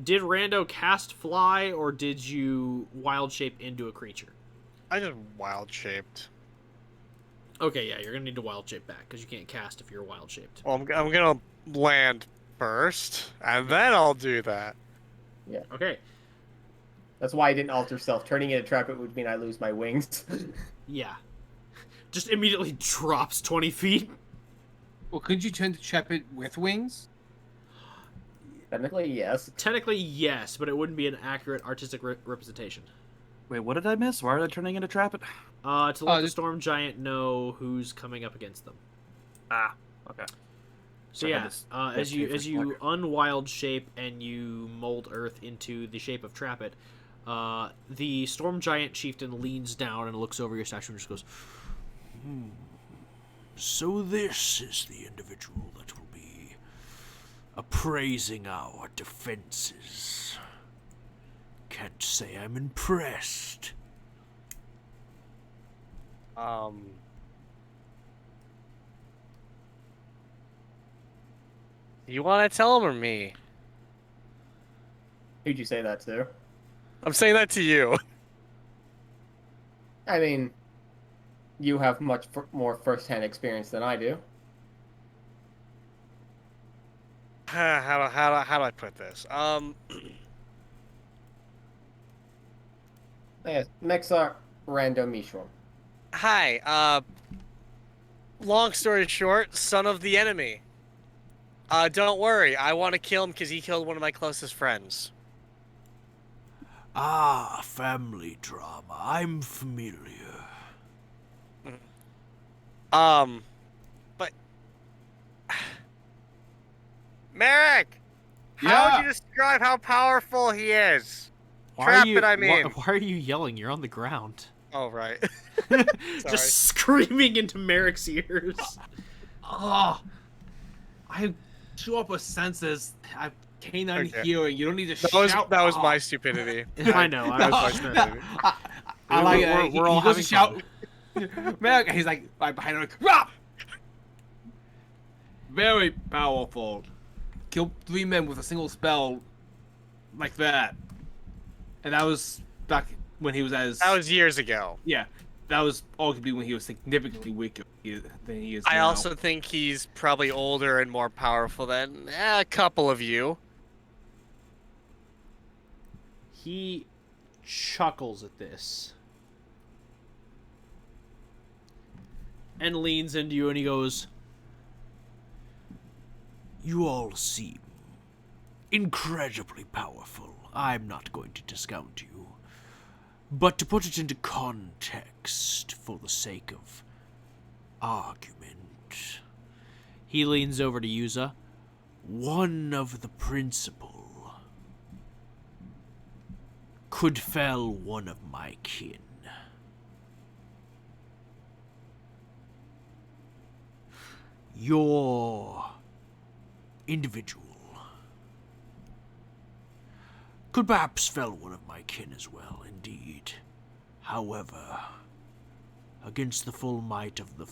Did Rando cast fly, or did you wild shape into a creature? I just wild shaped. Okay, yeah, you're gonna need to wild shape back because you can't cast if you're wild shaped. Well, I'm gonna land first, and then I'll do that. Okay, That's why I didn't alter self. Turning into trap it would mean I lose my wings. yeah, just immediately drops 20 feet. Well, couldn't you turn to Trapit with wings? Technically, yes. Technically, yes, but it wouldn't be an accurate artistic representation. Wait, what did I miss? Why are they turning into Trap It? To let the just- storm giant know who's coming up against them. Ah, okay. So I had yeah, this as you for unwild shape and you mold Earth into the shape of Trappet, the storm giant chieftain leans down and looks over your statue and just goes, So this is the individual that will be appraising our defenses. Can't say I'm impressed. You want to tell him or me? Who'd you say that to? I'm saying that to you. I mean, you have much more first-hand experience than I do. How do I put this? Yes, Mexar Rando Mishram. Hi. Long story short, son of the enemy. Don't worry. I want to kill him because he killed one of my closest friends. Ah, family drama. I'm familiar. But Merrick, how would you describe how powerful he is? Trap it, I mean. Why are you yelling? You're on the ground. Oh, right. Just screaming into Merrick's ears. Oh, I show up with senses. I canine Okay. hearing. You don't need to shout. That was my stupidity. I know. That was my stupidity. I like it. We're all he goes to having shout. Man, he's like right behind him. Like, "Rah!" Very powerful. Killed 3 men with a single spell, like that. And that was back when he was as. That was years ago. Yeah, that was arguably when he was significantly weaker than he is I now. also think he's probably older and more powerful than a couple of you. He chuckles at this and leans into you and he goes, You all seem incredibly powerful. I'm not going to discount you. But to put it into context, for the sake of argument, he leans over to Yuza. One of the principal could fell one of my kin. Your individual could perhaps fell one of my kin as well, indeed. However, against the full might of the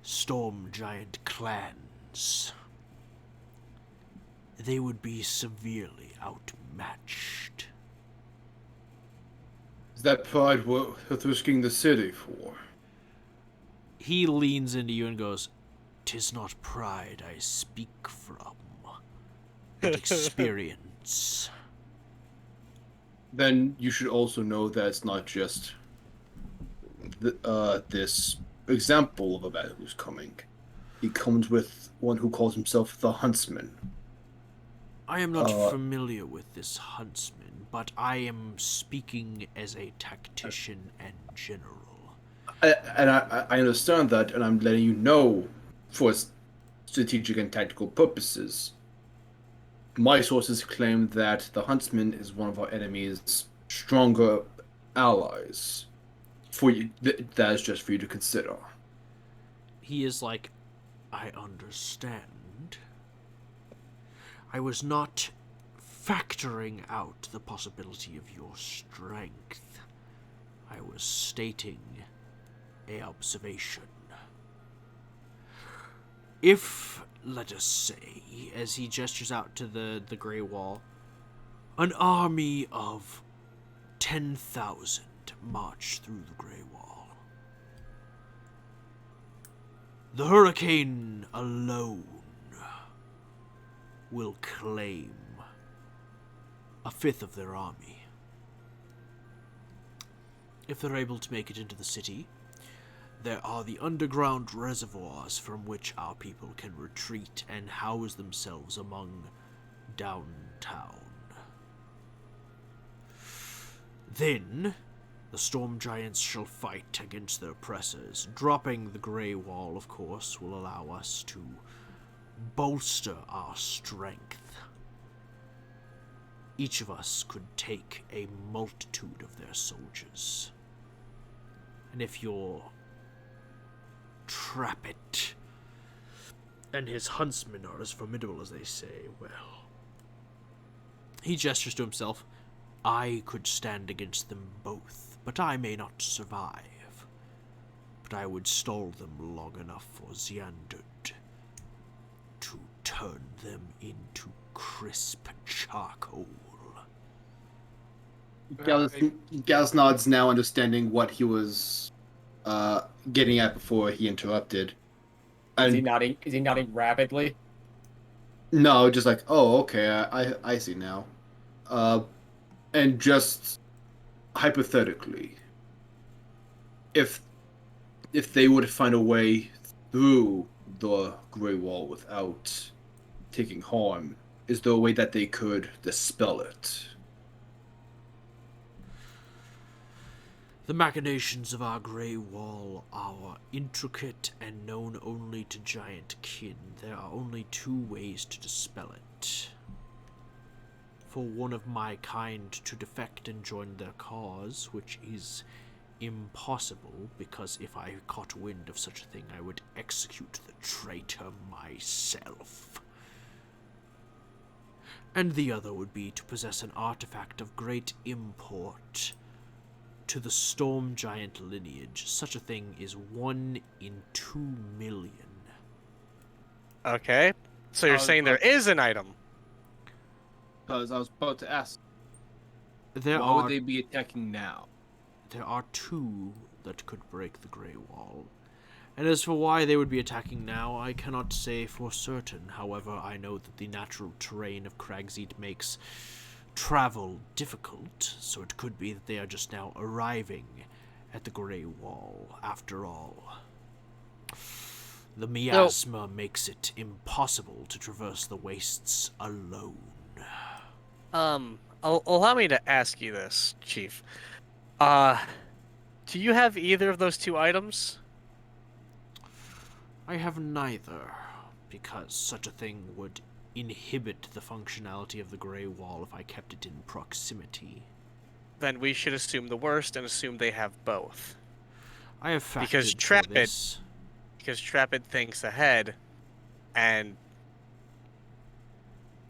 storm giant clans. They would be severely outmatched. Is that pride worth risking the city for? He leans into you and goes, "'Tis not pride I speak from, but experience." Then you should also know that it's not just this example of a battle who's coming. He comes with one who calls himself the Huntsman. I am not familiar with this huntsman, but I am speaking as a tactician and general. I understand that, and I'm letting you know for strategic and tactical purposes. My sources claim that the Huntsman is one of our enemy's stronger allies. For you, that is just for you to consider. He is like, "I understand. I was not factoring out the possibility of your strength. I was stating a observation. If, let us say," as he gestures out to the Grey Wall, "an army of 10,000 march through the Grey Wall, the Hurricane alone will claim a fifth of their army. If they're able to make it into the city, there are the underground reservoirs from which our people can retreat and house themselves among downtown. Then, the storm giants shall fight against their oppressors. Dropping the Grey Wall, of course, will allow us to bolster our strength. Each of us could take a multitude of their soldiers. And if you're Trappet and his huntsmen are as formidable as they say, well..." He gestures to himself. "I could stand against them both, but I may not survive. But I would stall them long enough for Xandard to turn them into crisp charcoal." Gallus nods now, understanding what he was getting at before he interrupted. Is he nodding? Is he nodding rapidly? No, just like, oh, okay, I see now. And just hypothetically, if they would find a way through the Grey Wall without taking harm, is there a way that they could dispel it? The machinations of our Grey Wall are intricate and known only to giant kin. There are only two ways to dispel it. For one of my kind to defect and join their cause, which is impossible, because if I caught wind of such a thing, I would execute the traitor myself. And the other would be to possess an artifact of great import to the storm giant lineage. Such a thing is 1 in 2 million. Okay. So you're saying there is an item? Because I was about to ask, Why would they be attacking now? There are 2 that could break the Grey Wall. And as for why they would be attacking now, I cannot say for certain. However, I know that the natural terrain of Cragseat makes travel difficult, so it could be that they are just now arriving at the Grey Wall, after all. The miasma makes it impossible to traverse the wastes alone. Allow me to ask you this, Chief. Do you have either of those 2 items? I have neither, because such a thing would inhibit the functionality of the Grey Wall if I kept it in proximity. Then we should assume the worst and assume they have both. I have factored Because for this. Trapped thinks ahead, and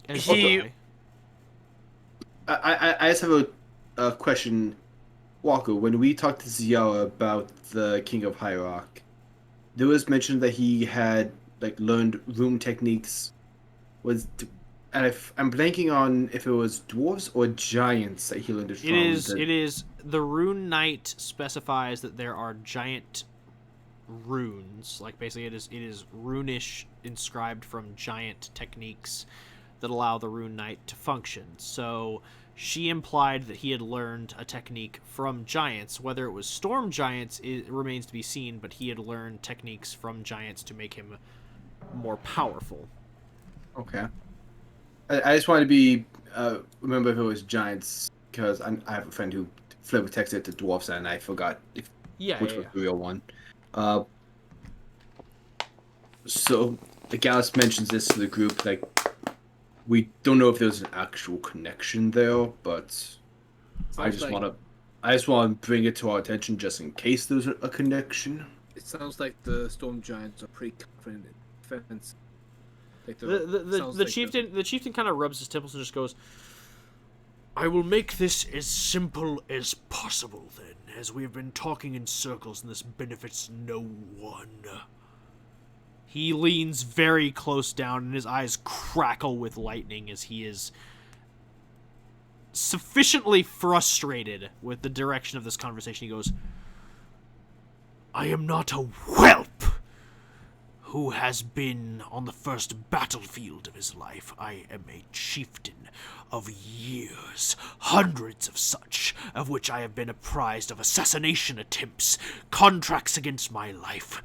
he... I just have a question, Walker. When we talked to Ziara about the King of High Rock, there was mention that he had like learned room techniques. And if I'm blanking on if it was dwarves or giants that he learned it It from. is. It is. The Rune Knight specifies that there are giant runes. Like basically, it is runish inscribed from giant techniques that allow the Rune Knight to function. So she implied that he had learned a technique from giants. Whether it was storm giants, it remains to be seen. But he had learned techniques from giants to make him more powerful. Okay. I just wanted to be remember if it was giants because I have a friend who flavor texted to dwarfs and I forgot which was the real one. So Gallus mentions this to the group, like we don't know if there's an actual connection there, but I just want to bring it to our attention just in case there's a connection. It sounds like the storm giants are pretty confident in defense. Like The chieftain kind of rubs his temples and just goes, "I will make this as simple as possible then, as we have been talking in circles and this benefits no one." He leans very close down and his eyes crackle with lightning as he is sufficiently frustrated with the direction of this conversation. He goes, "I am not a whelp who has been on the first battlefield of his life. I am a chieftain of years, hundreds of such, of which I have been apprised of assassination attempts, contracts against my life,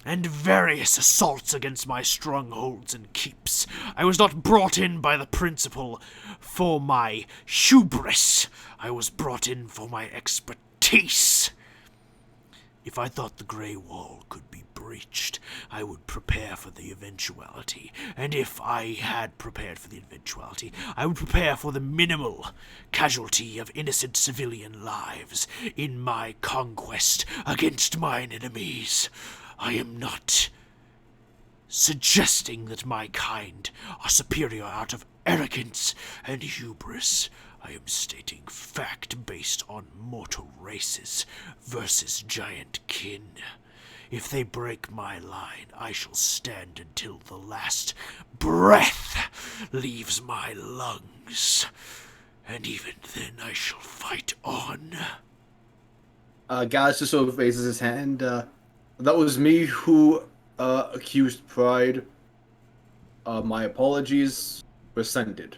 and various assaults against my strongholds and keeps. I was not brought in by the principal for my hubris. I was brought in for my expertise. If I thought the Grey Wall could be breached, I would prepare for the eventuality. And if I had prepared for the eventuality, I would prepare for the minimal casualty of innocent civilian lives in my conquest against mine enemies. I am not suggesting that my kind are superior out of arrogance and hubris. I am stating fact based on mortal races versus giant kin. If they break my line, I shall stand until the last breath leaves my lungs. And even then I shall fight on." Gallus just sort of raises his hand. That was me who accused Pride. My apologies. Rescinded.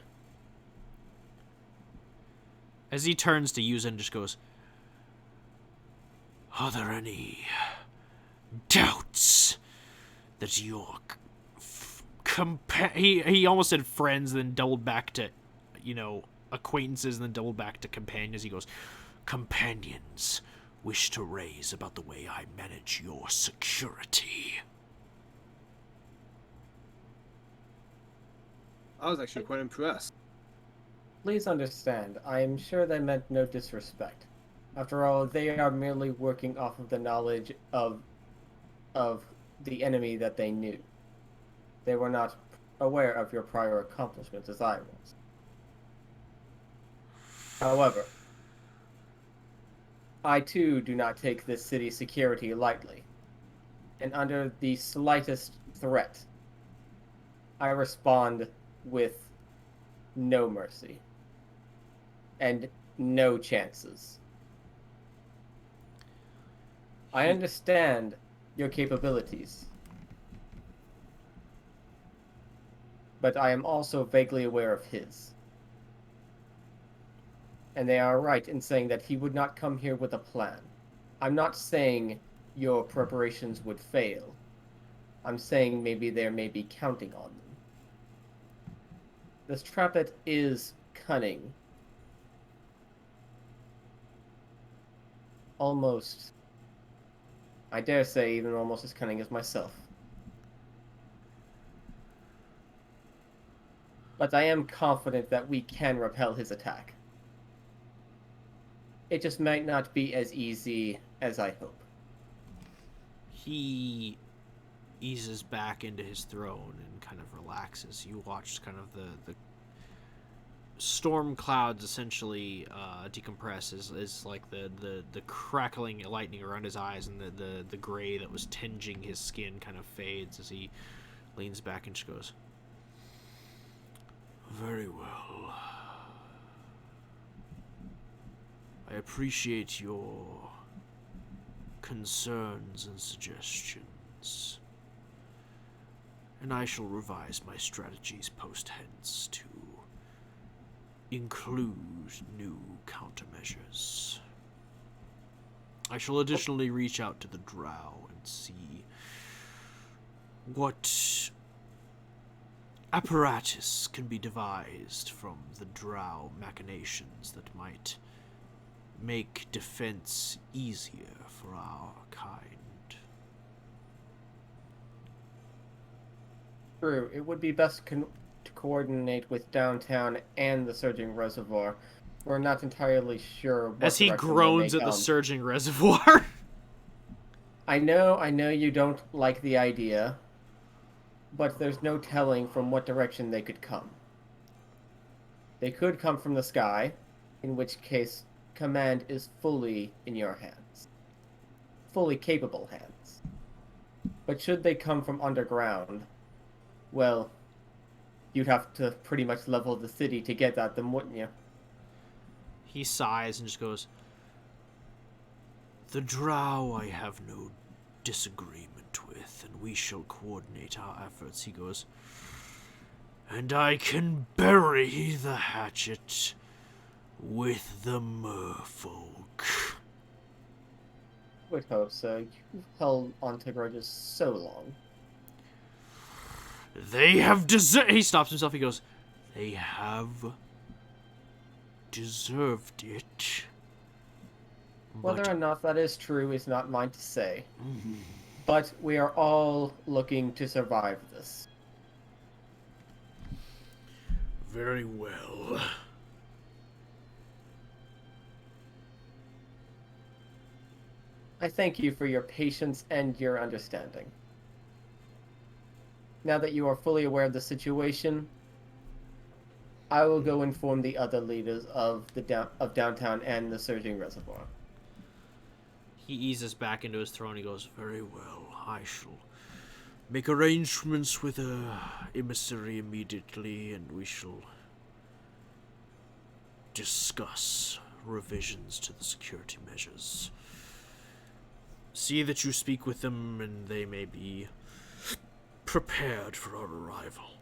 As he turns to Yuza and just goes, "Are there any doubts that your he almost said friends, then doubled back to, acquaintances, and then doubled back to companions. He goes, companions wish to raise about the way I manage your security?" I was actually quite impressed. Please understand, I am sure they meant no disrespect. After all, they are merely working off of the knowledge of the enemy that they knew. They were not aware of your prior accomplishments as I was. However, I too do not take this city's security lightly. And under the slightest threat, I respond with no mercy and no chances. I understand your capabilities, but I am also vaguely aware of his. And they are right in saying that he would not come here with a plan. I'm not saying your preparations would fail. I'm saying maybe there may be counting on them. This Trappet is cunning. Almost, I dare say, even almost as cunning as myself. But I am confident that we can repel his attack. It just might not be as easy as I hope. He eases back into his throne and kind of relaxes. You watch kind of storm clouds essentially decompress is like the crackling lightning around his eyes, and the gray that was tinging his skin kind of fades as he leans back and just goes, "Very well. I appreciate your concerns and suggestions, and I shall revise my strategies post-hence to include new countermeasures. I shall additionally reach out to the Drow and see what apparatus can be devised from the Drow machinations that might make defense easier for our kind." True, it would be best to coordinate with downtown and the surging reservoir. We're not entirely sure what As he direction they groans may at the come. surging reservoir. I know you don't like the idea, but there's no telling from what direction they could come. They could come from the sky, in which case command is fully in your hands. Fully capable hands. But should they come from underground, well, you'd have to pretty much level the city to get at them, wouldn't you? He sighs and just goes, "The Drow I have no disagreement with, and we shall coordinate our efforts." He goes, "And I can bury the hatchet with the merfolk." Would hope so. You've held onto grudges so long. They have deserved. He stops himself. He goes, "They have deserved it." Whether But or not that is true is not mine to say. But we are all looking to survive this. very well. I thank you for your patience and your understanding. Now that you are fully aware of the situation, I will go inform the other leaders of downtown and the surging reservoir. He eases back into his throne. He goes, "Very well. I shall make arrangements with a emissary immediately, and we shall discuss revisions to the security measures. See that you speak with them, and they may be prepared for our arrival."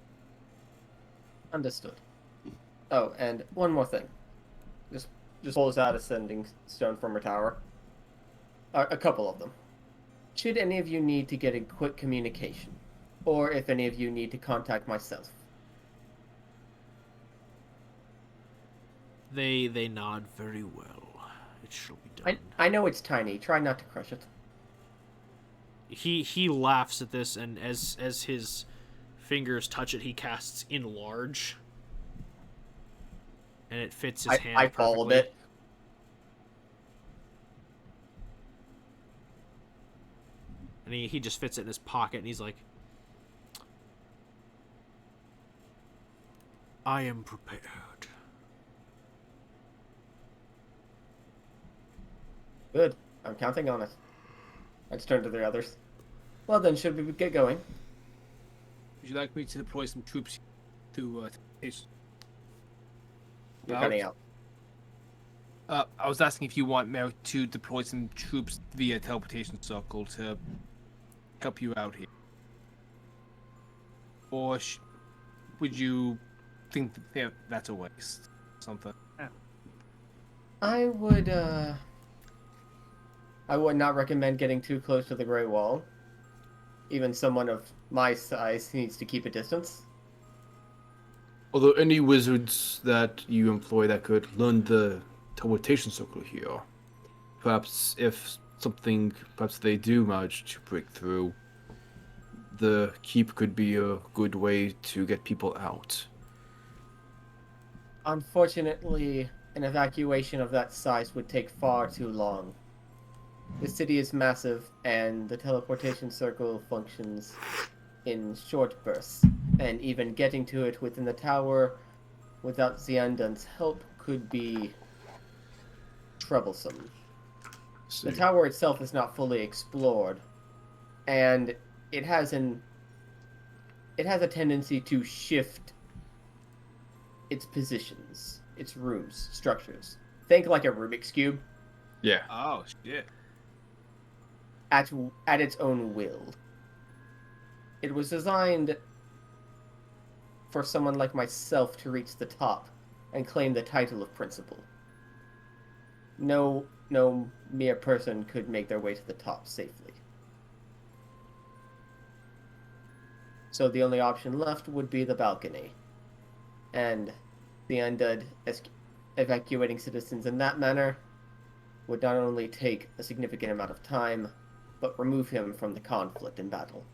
Understood. Oh, and one more thing. Just pulls out a sending stone from her tower. A couple of them. Should any of you need to get in quick communication, or if any of you need to contact myself. They nod. "Very well. It shall be done." I know it's tiny. Try not to crush it. He laughs at this, and as his fingers touch it, he casts enlarge, and it fits his hand I perfectly. followed it. And he just fits it in his pocket, and he's like, "I am prepared." Good. I'm counting on it. I just turn to the others. Well then, should we get going? Would you like me to deploy some troops to Temptation? You're cutting out. I was asking if you want Merrick to deploy some troops via teleportation circle to help you out here, or would you think that that's a waste? Something. I would not recommend getting too close to the Grey Wall. Even someone of my size needs to keep a distance. Although any wizards that you employ that could learn the teleportation circle here, perhaps perhaps they do manage to break through, the keep could be a good way to get people out. Unfortunately, an evacuation of that size would take far too long. The city is massive, and the teleportation circle functions in short bursts, and even getting to it within the tower without Xiandun's help could be troublesome. The tower itself is not fully explored, and it has a tendency to shift its positions, its rooms, structures. Think like a Rubik's Cube Yeah. Oh shit. at its own will. It was designed for someone like myself to reach the top and claim the title of principal. No mere person could make their way to the top safely. So the only option left would be the balcony. And the undead evacuating citizens in that manner would not only take a significant amount of time, but remove him from the conflict and battle.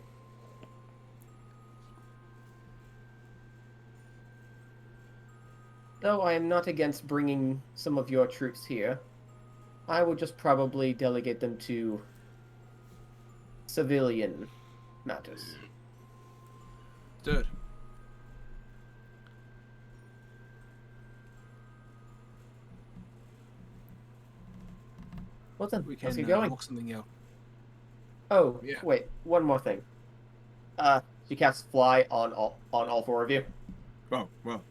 Though I am not against bringing some of your troops here, I would just probably delegate them to civilian matters. Dude. Well then, We let's can get going. work something out. Oh, Yeah. wait, one more thing. She casts fly on all four of you. Whoa.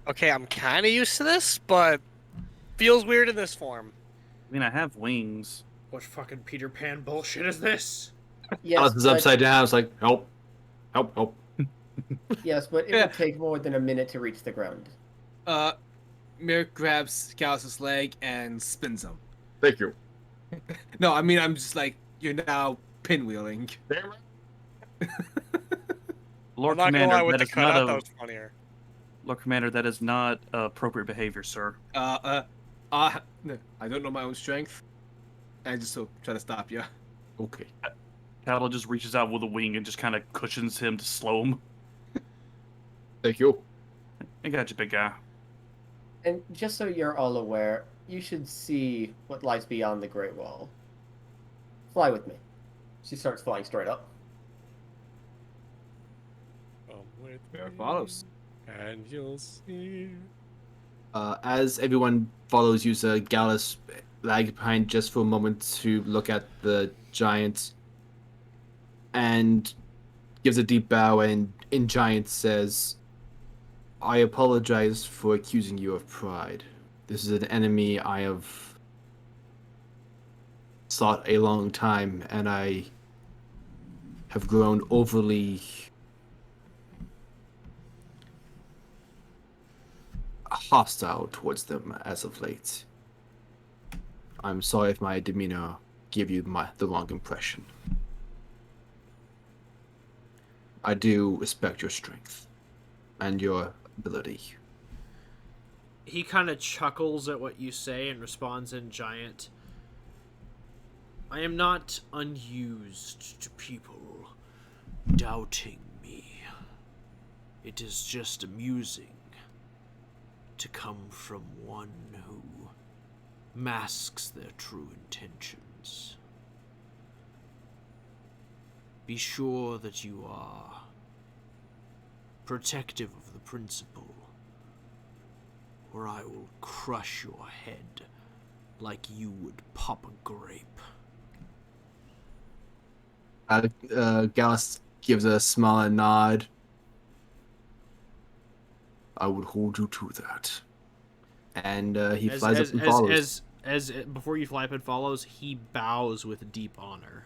Okay, I'm kind of used to this, but feels weird in this form. I mean, I have wings. What fucking Peter Pan bullshit is this? Yes, Alice is but, upside down. It's like, help. yes, but it would take more than a minute to reach the ground. Merrick grabs Callus's leg and spins him. Thank you. No, I mean I'm just like you're now pinwheeling. Lord I'm not gonna lie, Commander, with that the is cutout, not that a was funnier. Lord Commander. That is not appropriate behavior, sir. No, I don't know my own strength. I just try to stop you. Okay. Cattle just reaches out with a wing and just kind of cushions him to slow him. Thank you. I got you, big guy. And just so you're all aware, you should see what lies beyond the Great Wall. Fly with me. She starts flying straight up. Merrick follows. And you'll see. As everyone follows Yuza, Gallus lag behind just for a moment to look at the giant and gives a deep bow and in giant says, I apologize for accusing you of pride. This is an enemy I have sought a long time, and I have grown overly hostile towards them as of late. I'm sorry if my demeanor gave you the wrong impression. I do respect your strength and your ability. He kind of chuckles at what you say and responds in giant. I am not unused to people doubting me. It is just amusing to come from one who masks their true intentions. Be sure that you are protective of the principle, or I will crush your head like you would pop a grape. Gallus gives a smile and nod. I would hold you to that. And he flies up and follows. As before you fly up and follows, he bows with deep honor.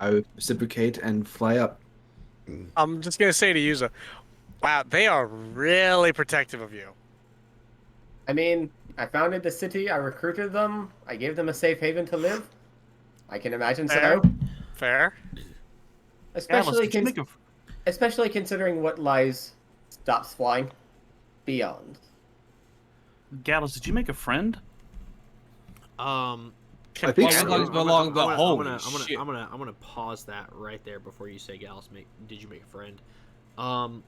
I reciprocate and fly up. I'm just gonna say to Yuza, wow, they are really protective of you. I mean, I founded the city, I recruited them, I gave them a safe haven to live. I can imagine Fair. so. Fair. Especially, Alice, did you make a... especially considering what lies stops flying beyond. Gallus, did you make a friend? I I think As so. long as belong the home. I'm gonna pause that right there before you say, Gallus, did you make a friend?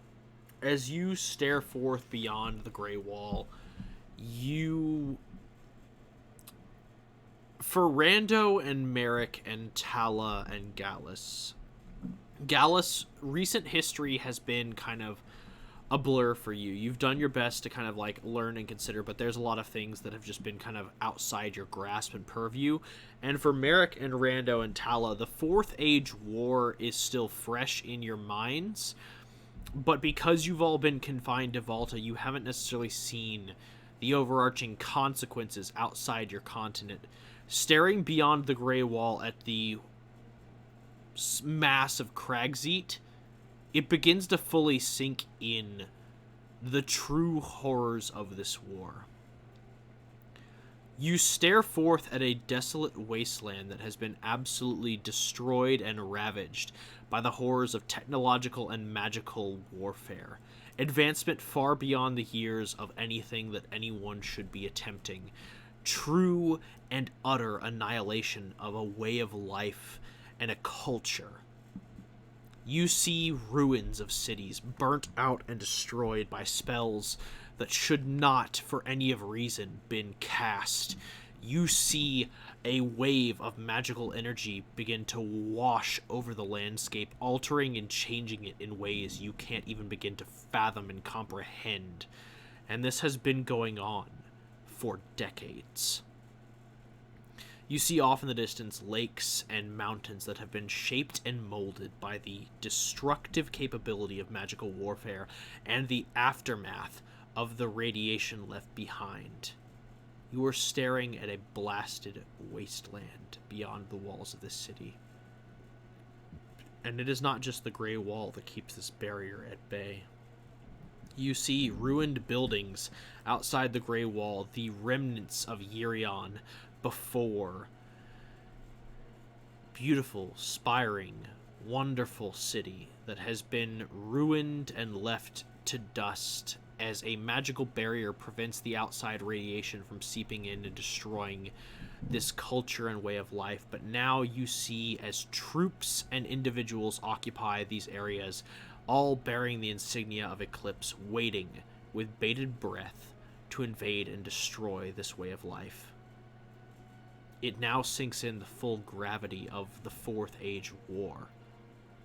As you stare forth beyond the gray wall, for Rando and Merrick and Tala and Gallus, Gallus, recent history has been kind of a blur for you. You've done your best to kind of like learn and consider, but there's a lot of things that have just been kind of outside your grasp and purview. And for Merrick and Rando and Tala, the Fourth Age War is still fresh in your minds, but because you've all been confined to Volta, you haven't necessarily seen the overarching consequences outside your continent. Staring beyond the Grey Wall at the mass of Kragzeet, it begins to fully sink in the true horrors of this war. You stare forth at a desolate wasteland that has been absolutely destroyed and ravaged by the horrors of technological and magical warfare. Advancement far beyond the years of anything that anyone should be attempting. True and utter annihilation of a way of life and a culture. You see ruins of cities burnt out and destroyed by spells that should not, for any of reason, been cast. You see a wave of magical energy begin to wash over the landscape, altering and changing it in ways you can't even begin to fathom and comprehend. And this has been going on for decades. You see off in the distance lakes and mountains that have been shaped and molded by the destructive capability of magical warfare and the aftermath of the radiation left behind. You are staring at a blasted wasteland beyond the walls of this city. And it is not just the Grey Wall that keeps this barrier at bay. You see ruined buildings outside the Grey Wall, the remnants of Yearion before. Beautiful, spiring, wonderful city that has been ruined and left to dust as a magical barrier prevents the outside radiation from seeping in and destroying this culture and way of life. But now you see as troops and individuals occupy these areas, all bearing the insignia of Eclipse, waiting with bated breath to invade and destroy this way of life. It now sinks in the full gravity of the Fourth Age War.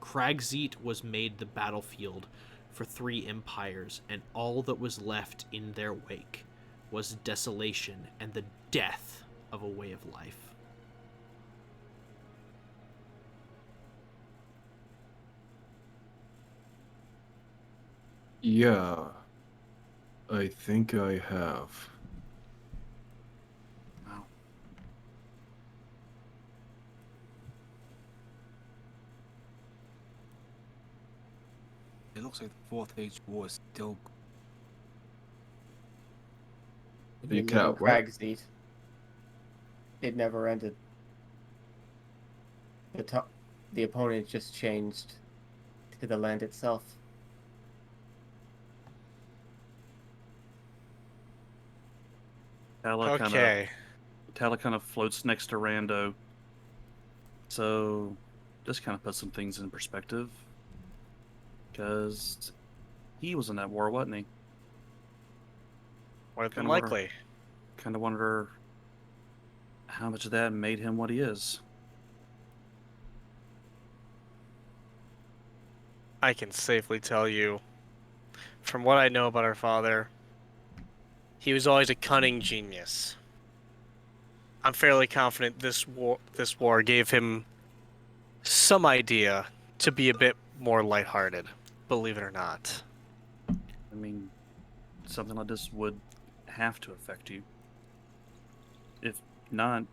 Kragzeet was made the battlefield for 3 empires, and all that was left in their wake was desolation and the death of a way of life. Yeah, I think I have. It looks like the Fourth Age War is still. You cut what? Kragzeet. It never ended. The opponent just changed to the land itself. Tala Okay. kind of floats next to Rando. So, just kind of put some things in perspective. Because he was in that war, wasn't he? More than Kinda likely. Kind of wonder how much of that made him what he is. I can safely tell you, from what I know about our father, he was always a cunning genius. I'm fairly confident this war gave him some idea to be a bit more lighthearted, believe it or not. I mean, something like this would have to affect you. If not,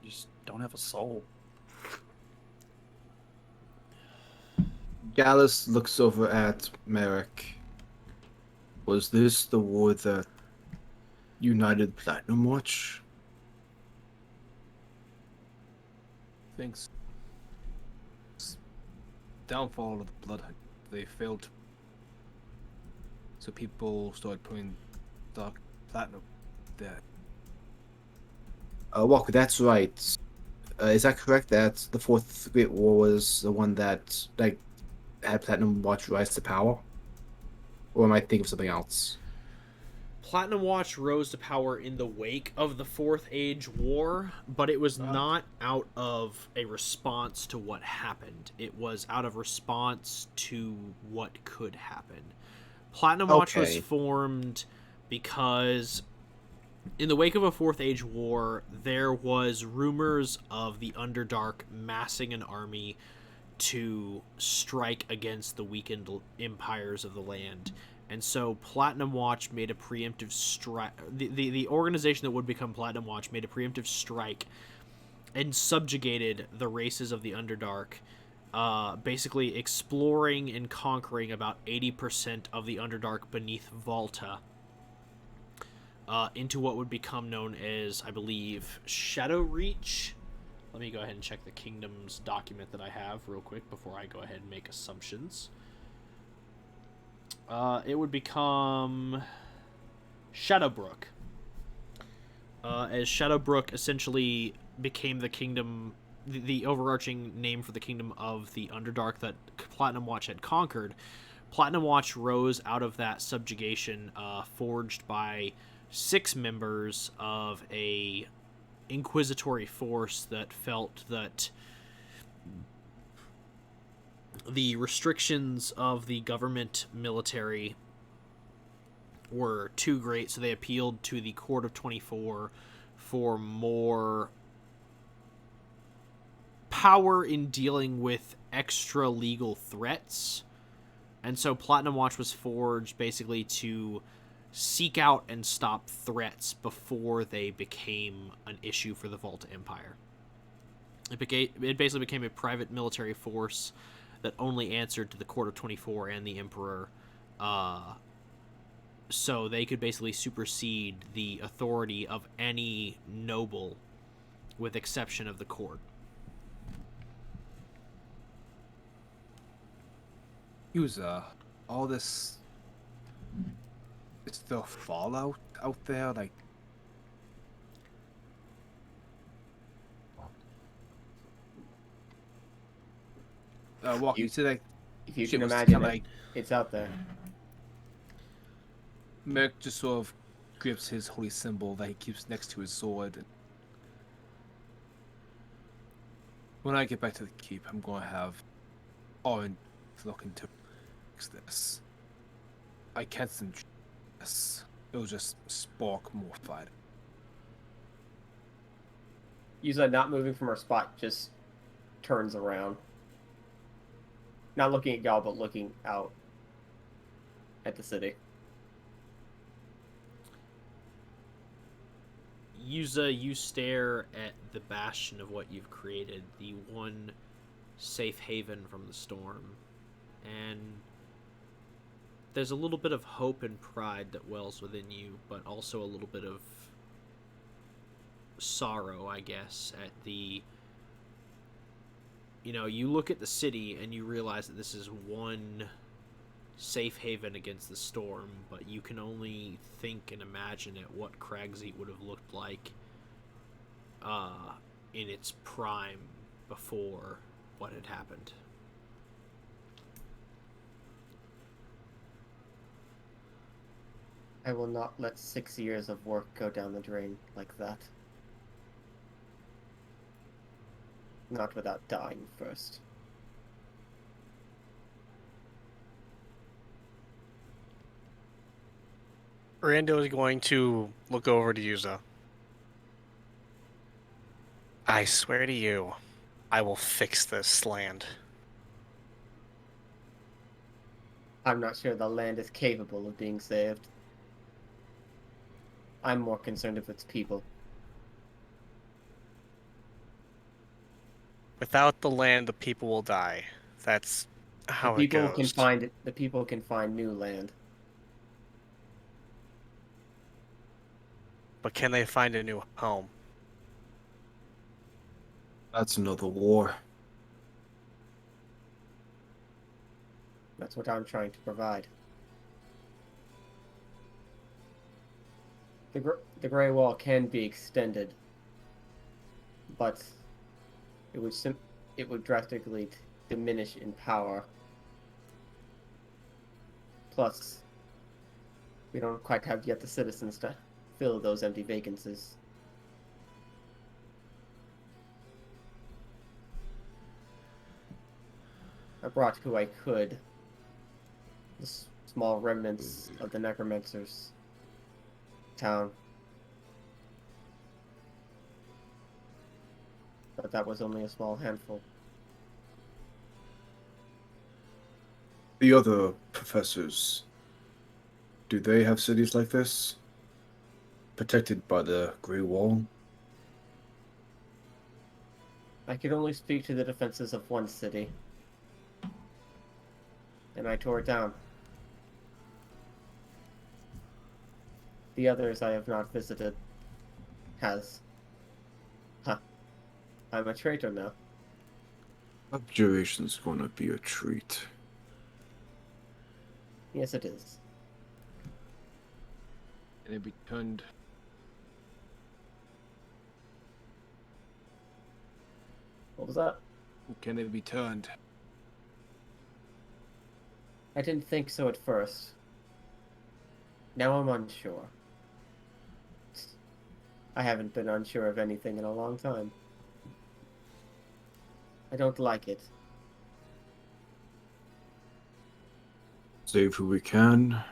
you just don't have a soul. Gallus looks over at Merrick. Was this the war that united Platinum Watch? Things. Downfall of the Blood Hunt. They failed. So people started putting Dark Platinum there. Walker, that's right. Is that correct that the Fourth Great War was the one that had Platinum Watch rise to power? Or am I thinking of something else? Platinum Watch rose to power in the wake of the Fourth Age War, but it was not out of a response to what happened. It was out of response to what could happen. Platinum Watch was Okay. formed because in the wake of a Fourth Age War, there was rumors of the Underdark massing an army to strike against the weakened empires of the land. And so Platinum Watch made a preemptive strike. The organization that would become Platinum Watch made a preemptive strike and subjugated the races of the Underdark, basically exploring and conquering about 80% of the Underdark beneath Volta, into what would become known as, I believe, Shadowreach. Let me go ahead and check the Kingdom's document that I have real quick before I go ahead and make assumptions. It would become Shadowbrook. As Shadowbrook essentially became the kingdom, the overarching name for the kingdom of the Underdark that Platinum Watch had conquered. Platinum Watch rose out of that subjugation, forged by 6 members of a inquisitory force that felt that the restrictions of the government military were too great, so they appealed to the Court of 24 for more power in dealing with extra legal threats. And so Platinum Watch was forged basically to seek out and stop threats before they became an issue for the Volta Empire. It basically became a private military force that only answered to the Court of 24 and the Emperor, so they could basically supersede the authority of any noble, with exception of the court. Yuza, all this is still fallout out there, like. Walk you to like. If you shit can was imagine kinda it, like it's out there. Merc just sort of grips his holy symbol that he keeps next to his sword. When I get back to the keep, I'm going to have Orin look into this. I can't send this. It'll just spark more fight. Yuza, not moving from her spot, just turns around. Not looking at y'all, but looking out at the city. Yuza, you stare at the bastion of what you've created, the one safe haven from the storm, and there's a little bit of hope and pride that wells within you, but also a little bit of sorrow, I guess, at the... You know, you look at the city and you realize that this is one safe haven against the storm, but you can only think and imagine at what Cragseat would have looked like in its prime before what had happened. I will not let 6 years of work go down the drain like that. Not without dying first. Rando is going to look over to Yuza. I swear to you, I will fix this land. I'm not sure the land is capable of being saved. I'm more concerned with its people. Without the land, the people will die. That's how The it people goes. can find new land. But can they find a new home? That's another war. That's what I'm trying to provide. The Grey Wall can be extended, but it would drastically diminish in power. Plus, We don't quite have yet the citizens to fill those empty vacancies. I brought who I could. The small remnants of the necromancers' town. But that was only a small handful. The other professors, do they have cities like this? Protected by the Grey Wall? I could only speak to the defenses of one city. And I tore it down. The others I have not visited. I'm a traitor now. Abjuration's gonna be a treat. Yes, it is. And it be turned. What was that? Can it be turned? I didn't think so at first. Now I'm unsure. I haven't been unsure of anything in a long time. I don't like it. Save who we can.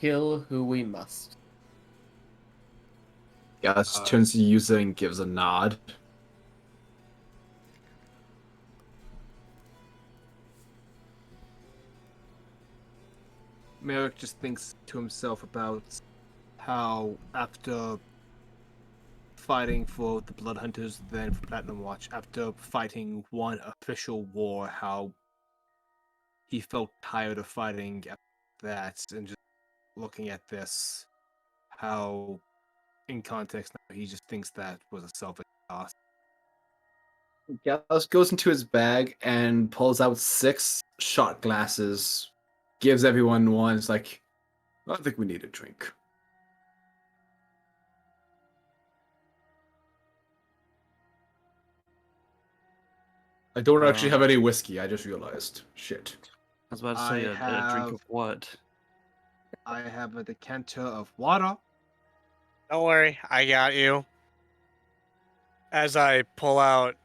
Kill who we must. Gas turns to Yuza and gives a nod. Merrick just thinks to himself about how after fighting for the Blood Hunters, then for Platinum Watch, after fighting one official war, how he felt tired of fighting that, and just looking at this, how in context now he just thinks that was a selfish loss. Gallus goes into his bag and pulls out 6 shot glasses, gives everyone one. It's like, I think we need a drink. I don't actually have any whiskey, I just realized. Shit. I was about to say a drink of what? I have a decanter of water. Don't worry, I got you. As I pull out,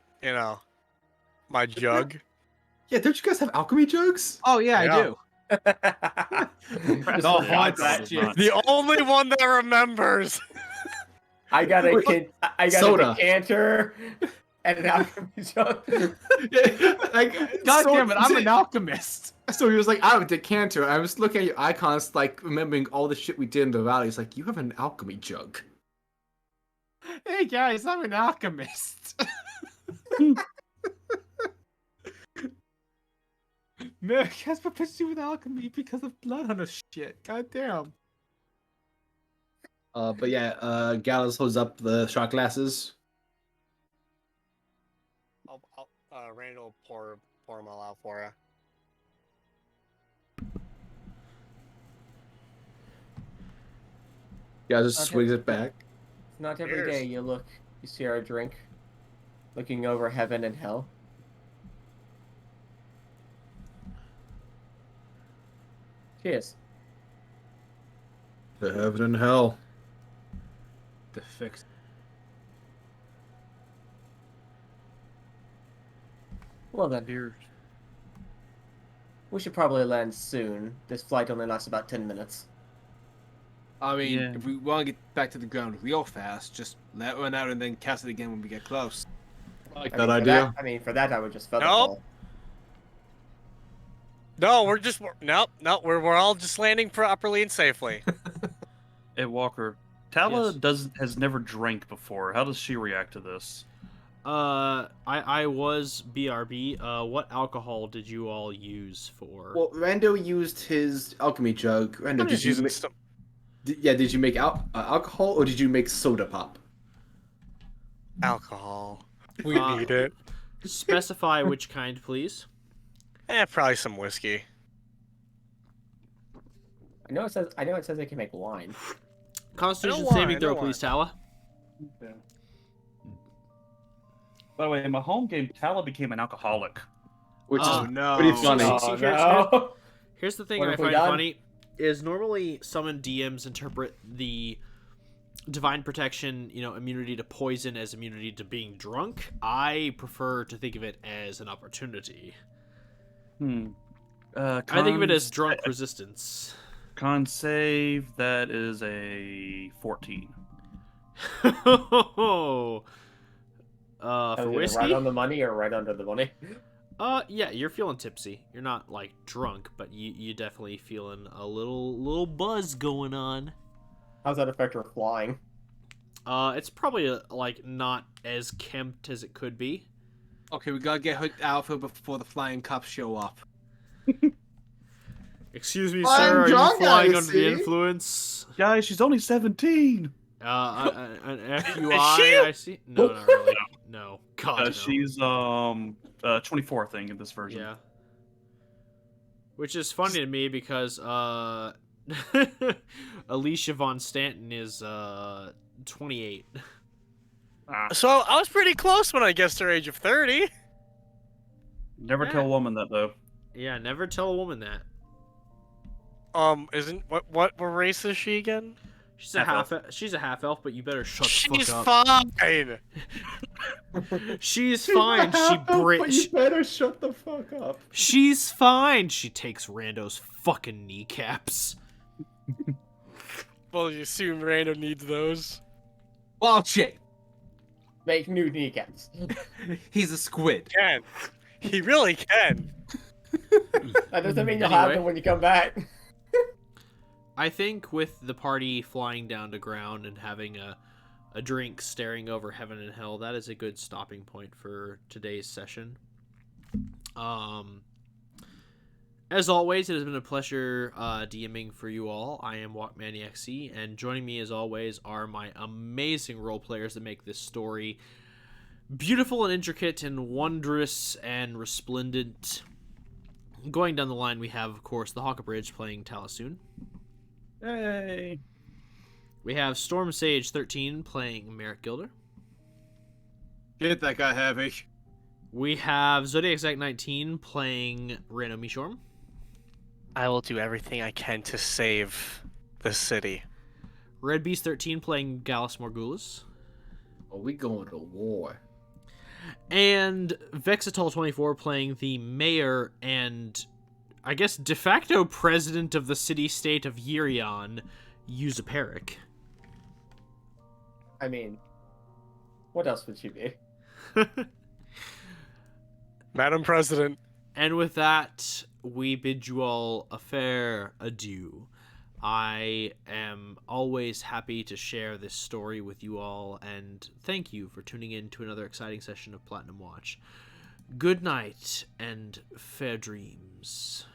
my jug. yeah, don't you guys have alchemy jugs? Oh yeah, Yeah. I do. No, hot that shit. The only one that remembers. I got a Wait, I got soda. a decanter and an alchemy jug. God damn it, I'm an alchemist. So he was like, I have a decanter. I was looking at your icons, like, remembering all the shit we did in the valley. It's like, you have an alchemy jug. Hey guys, I'm an alchemist. Merrick has proficiency with alchemy because of Bloodhunter shit. God damn. But yeah, Gallus holds up the shot glasses. Randall will pour them all out for you. Gallus just Okay. swings it back. Not every Cheers. day you see our drink, looking over heaven and hell. Cheers. To heaven and hell. The fix. Well then, Beer. we should probably land soon. This flight only lasts about 10 minutes. I mean, Yeah. if we want to get back to the ground real fast, just let it run out and then cast it again when we get close. I like I that mean, for idea. for that I would just feather Nope. fall. No, we're all just landing properly and safely. Hey, Walker. Tala Yes. has never drank before. How does she react to this? I was BRB. What alcohol did you all use for? Well, Rando used his alchemy jug. Rando, I'm just using make, some. did you make alcohol or did you make soda pop? Alcohol. We Uh, need it. Specify which kind, please. Probably some whiskey. I know it says they can make wine. Constitution lie, saving I throw, don't please, Tala. Yeah. By the way, in my home game, Tala became an alcoholic. Which Oh, is no. pretty funny. See, here's the thing What I have we find done? funny is normally summoned DMs interpret the divine protection, immunity to poison as immunity to being drunk. I prefer to think of it as an opportunity. I think of it as drunk resistance. Con save, that is a 14. For whiskey? Right on the money or right under the money? Yeah, you're feeling tipsy. You're not like drunk, but you definitely feeling a little buzz going on. How's that affect her flying? It's probably like not as kempt as it could be. Okay, we gotta get her outfit before the flying cops show up. Excuse me, I'm sir. Are you drunk, flying I under the see. influence? Guys, she's only 17. An FUI, I see. No, not really. No, God, no. She's 24, I think, in this version. Yeah. Which is funny to me because Alicia Von Stanton is 28. So I was pretty close when I guessed her age of 30. Never tell a woman that, though. Yeah, never tell a woman that. Isn't what race is she again? She's a half elf, but you better shut the She's fuck up. fine. She's fine. But you better shut the fuck up. She's fine. She takes Rando's fucking kneecaps. Well, you assume Rando needs those. Well, shit. Make new kneecaps. He's a squid. Can. He really can. That doesn't mean you'll have Anyway. them when you come back. I think with the party flying down to ground and having a drink staring over heaven and hell, that is a good stopping point for today's session. As always, it has been a pleasure DMing for you all. I am WalkManiac, and joining me as always are my amazing role players that make this story beautiful and intricate and wondrous and resplendent. Going down the line, we have, of course, the Hawkabridge playing Talasoon. Hey. We have Storm Sage 13 playing Merrick Gilder. Shit, that got heavy. We have Zodiac Zack 19 playing Rano Mishorm. I will do everything I can to save the city. Red Beast 13 playing Gallus Morgulis. Are we going to war? And Vexitol 24 playing the mayor and, I guess, de facto president of the city-state of Yearion, Yuza Peric. I mean, what else would she be? Madam President. And with that, we bid you all a fair adieu. I am always happy to share this story with you all, and thank you for tuning in to another exciting session of Platinum Watch. Good night, and fair dreams.